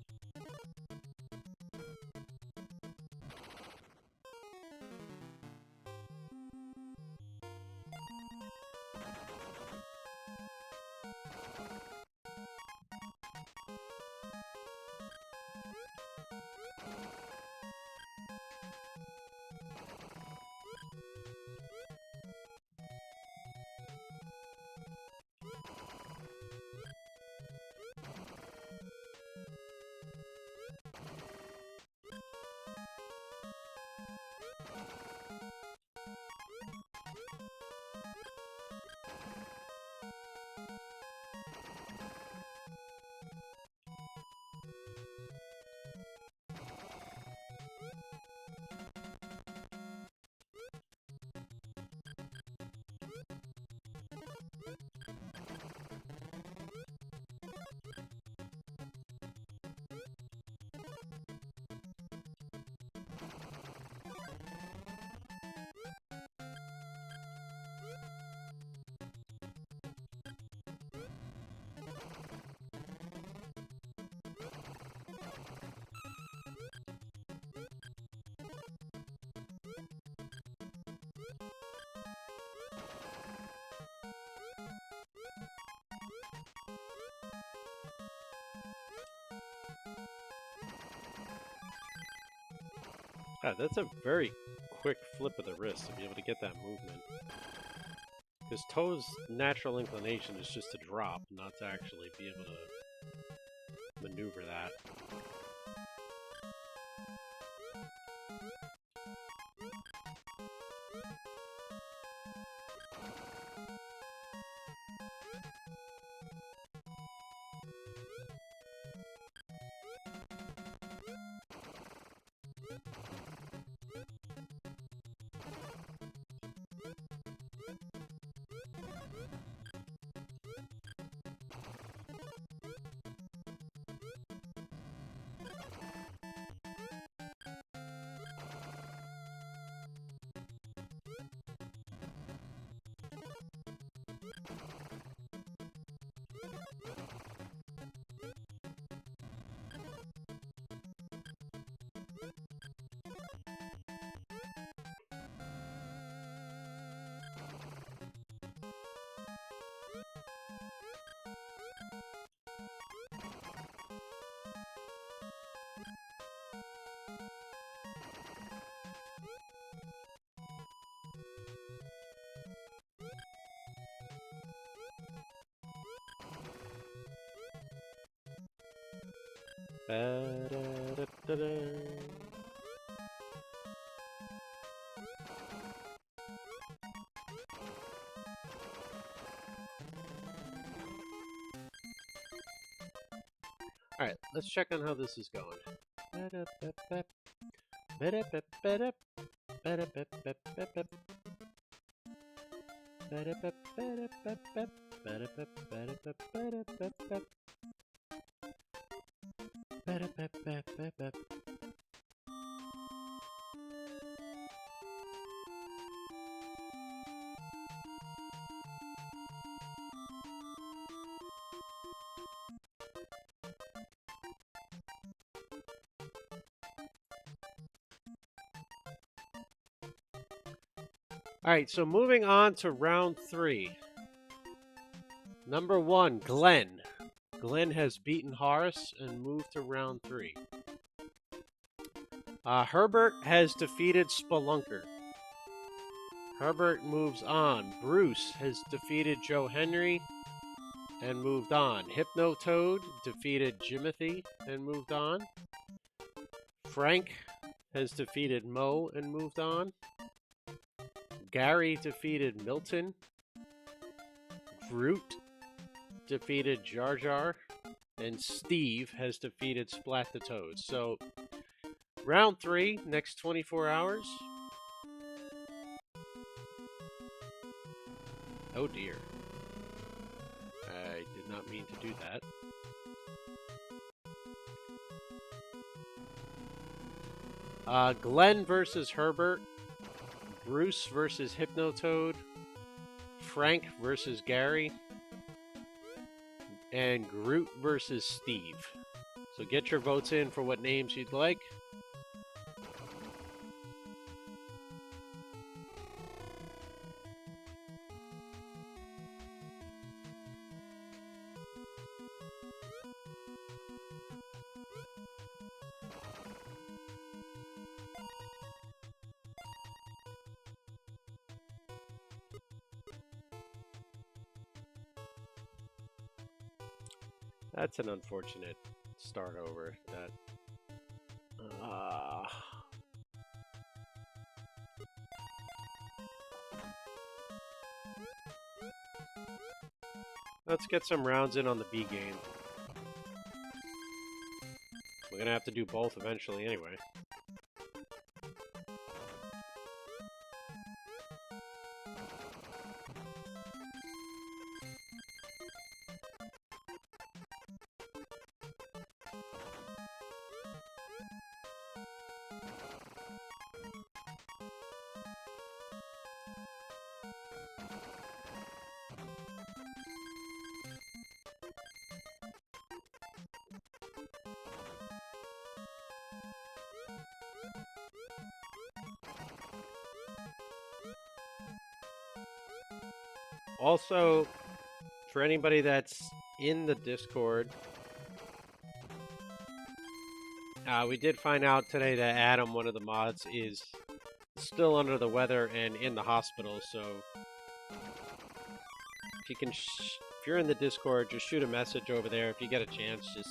[SPEAKER 1] Ah, that's a very quick flip of the wrist to be able to get that movement. Because Toad's natural inclination is just to drop, not to actually be able to maneuver that. Ba-da-da-da-da. All right, let's check on how this is going. Ba-da-ba-ba. Ba-da-ba-ba-da. Ba-da-ba-ba-ba-ba. Ba-da-ba-ba-da-ba-ba. Ba-da-ba-ba-da-ba-ba-da-ba-ba. Ba-da-ba-ba-ba-ba. All right, so moving on to round 3. Number 1, Glenn. Glenn has beaten Horace and moved to round 3. Herbert has defeated Spelunker. Herbert moves on. Bruce has defeated Joe Henry and moved on. Hypnotoad defeated Jimothy and moved on. Frank has defeated Mo and moved on. Gary defeated Milton. Groot defeated Jar Jar. And Steve has defeated Splat the Toad. So, round 3, next 24 hours. Oh dear. I did not mean to do that. Glenn versus Herbert. Bruce versus Hypnotoad. Frank versus Gary. And Groot versus Steve. So get your votes in for what names you'd like. That's an unfortunate start over. That. Let's get some rounds in on the B game. We're gonna have to do both eventually anyway. Also, for anybody that's in the Discord, we did find out today that Adam, one of the mods, is still under the weather and in the hospital. So, if you can, if you're in the Discord, just shoot a message over there. If you get a chance, just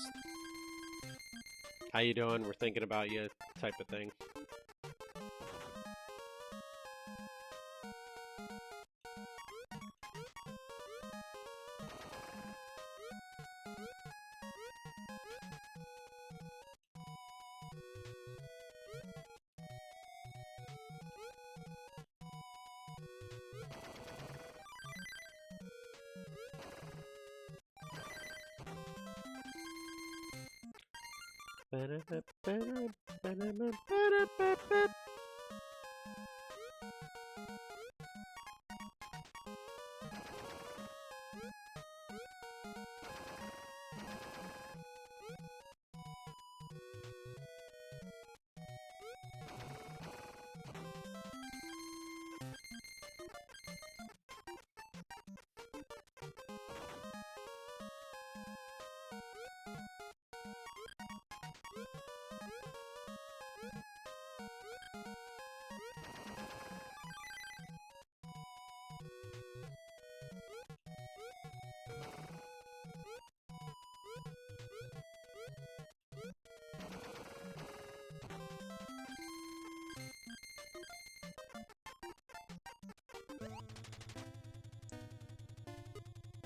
[SPEAKER 1] how you doing? We're thinking about you, type of thing.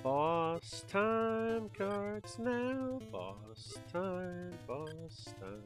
[SPEAKER 1] Boss time cards now. Boss time, boss time.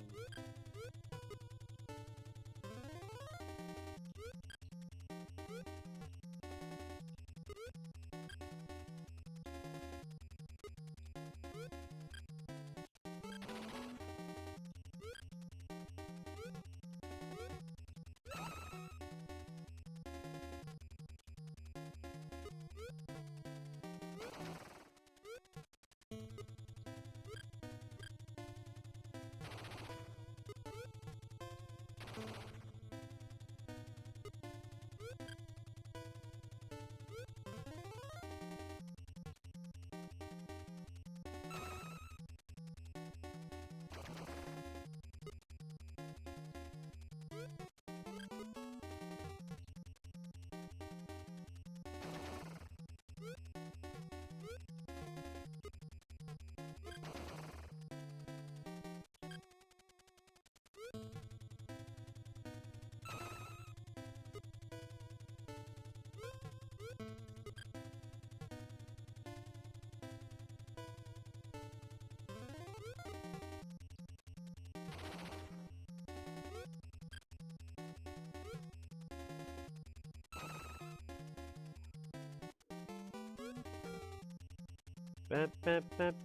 [SPEAKER 1] Bam, bam, bam.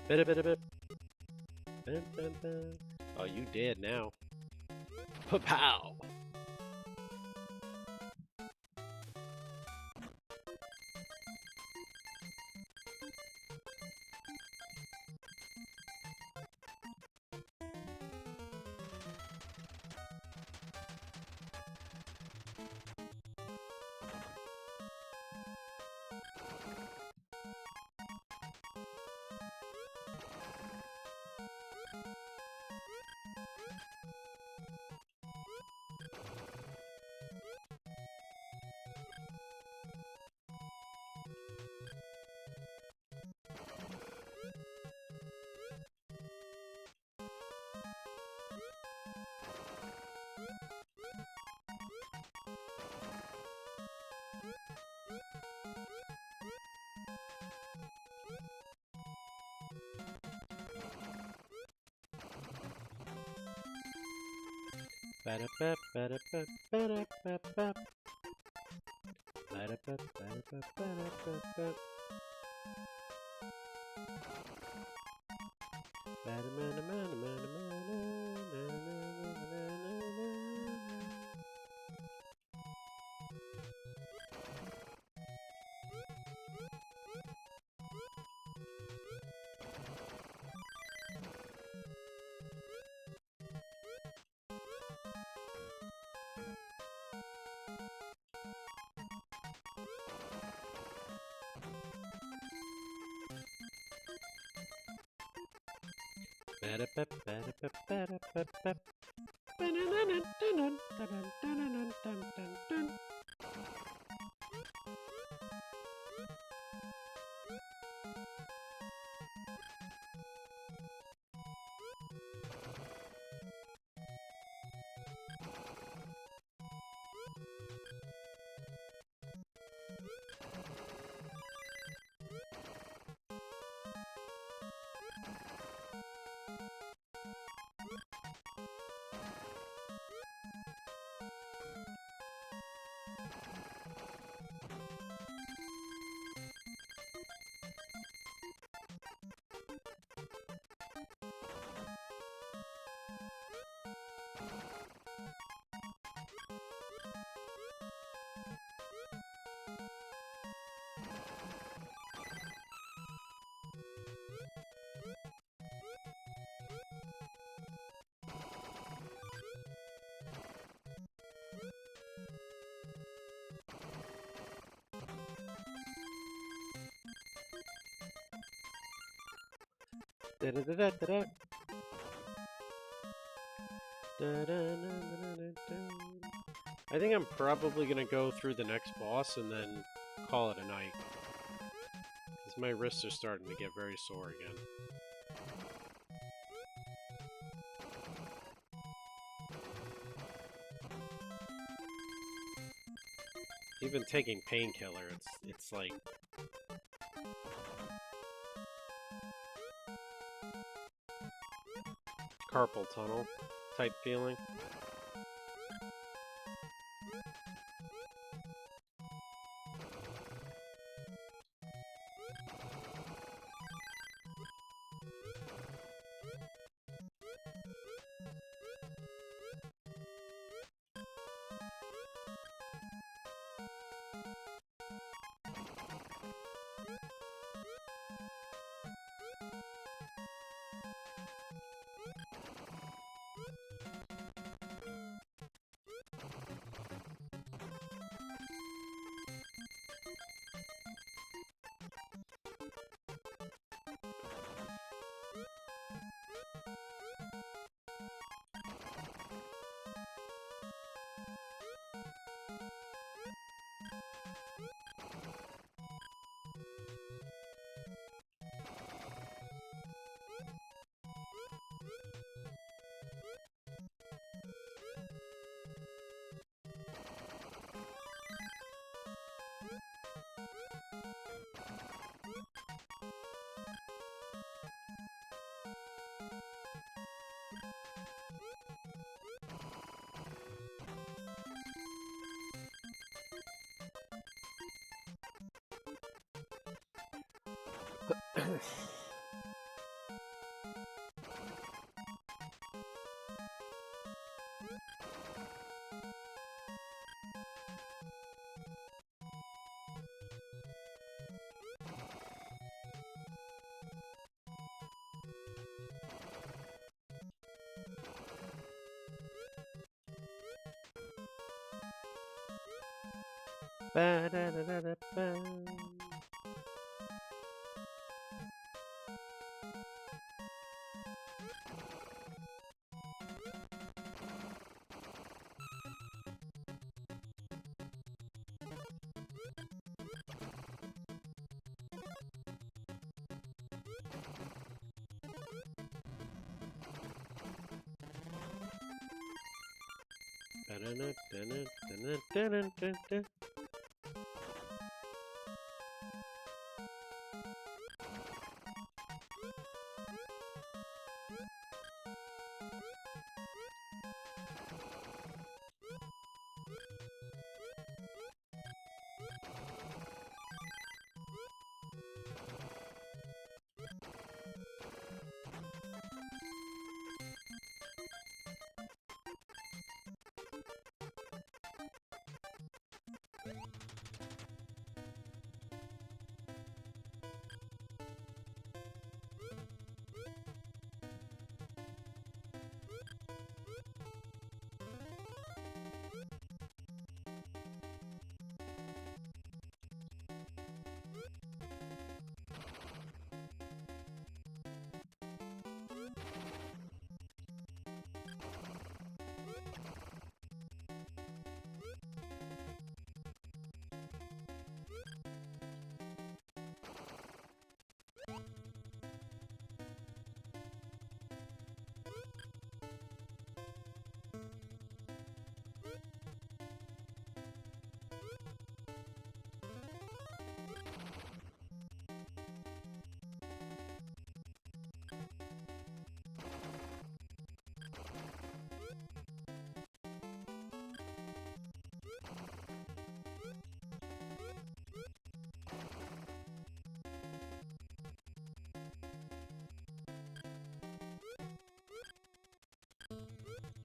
[SPEAKER 1] Bida, bida, bida. Bam, bam, bam. Oh, you dead now. Pa-pow! Ba-da-ba, ba-da-ba, ba-da-ba-ba. Ba-da-ba, ba-da-ba, ba-da-ba-ba. Ba-da-ma-na-ma-na-ma-na-ma-na-na-na-na-na-na-na. Ba-da-ba, ba-da-ba, ba-da-ba-ba. Ba-na-na-na-dun-dun-dun-dun-dun-dun-dun. Da-da-da-da-da-da. Da-da-na-na-na-na-na. I think I'm probably gonna go through the next boss and then call it a night. Because my wrists are starting to get very sore again. Even taking painkiller, it's like Carpal tunnel type feeling. Ba-da-da-da-da-ba. Ba-da-da-da-da-da-da-da-da.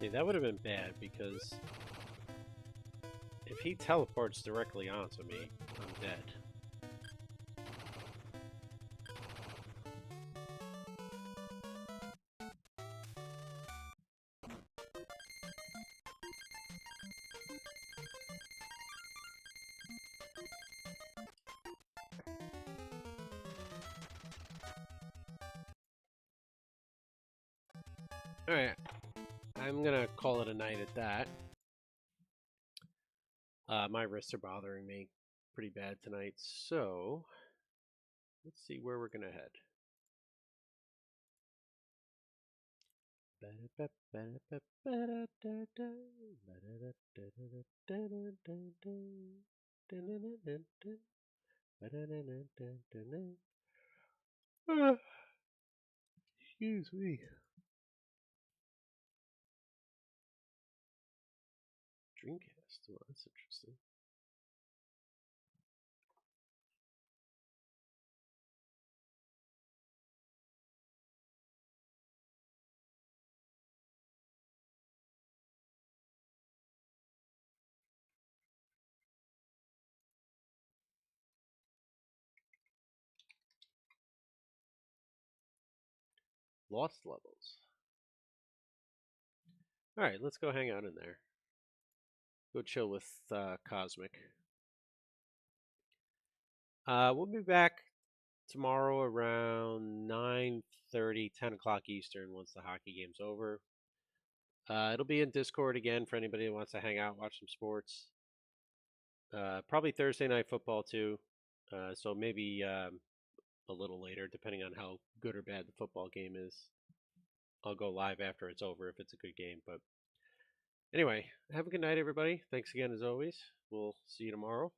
[SPEAKER 1] Yeah, that would have been bad because if he teleports directly onto me, I'm dead. Alright, I'm gonna call it a night at that. My wrists are bothering me pretty bad tonight, so let's see where we're gonna head. Excuse me. Dreamcast. Well, that's interesting. Lost levels. All right, let's go hang out in there. Go chill with Cosmic. We'll be back tomorrow around 9:30, 10 o'clock Eastern once the hockey game's over. It'll be in Discord again for anybody who wants to hang out, watch some sports. Probably Thursday night football too. So maybe a little later, depending on how good or bad the football game is. I'll go live after it's over if it's a good game. But anyway, have a good night, everybody. Thanks again as always. We'll see you tomorrow.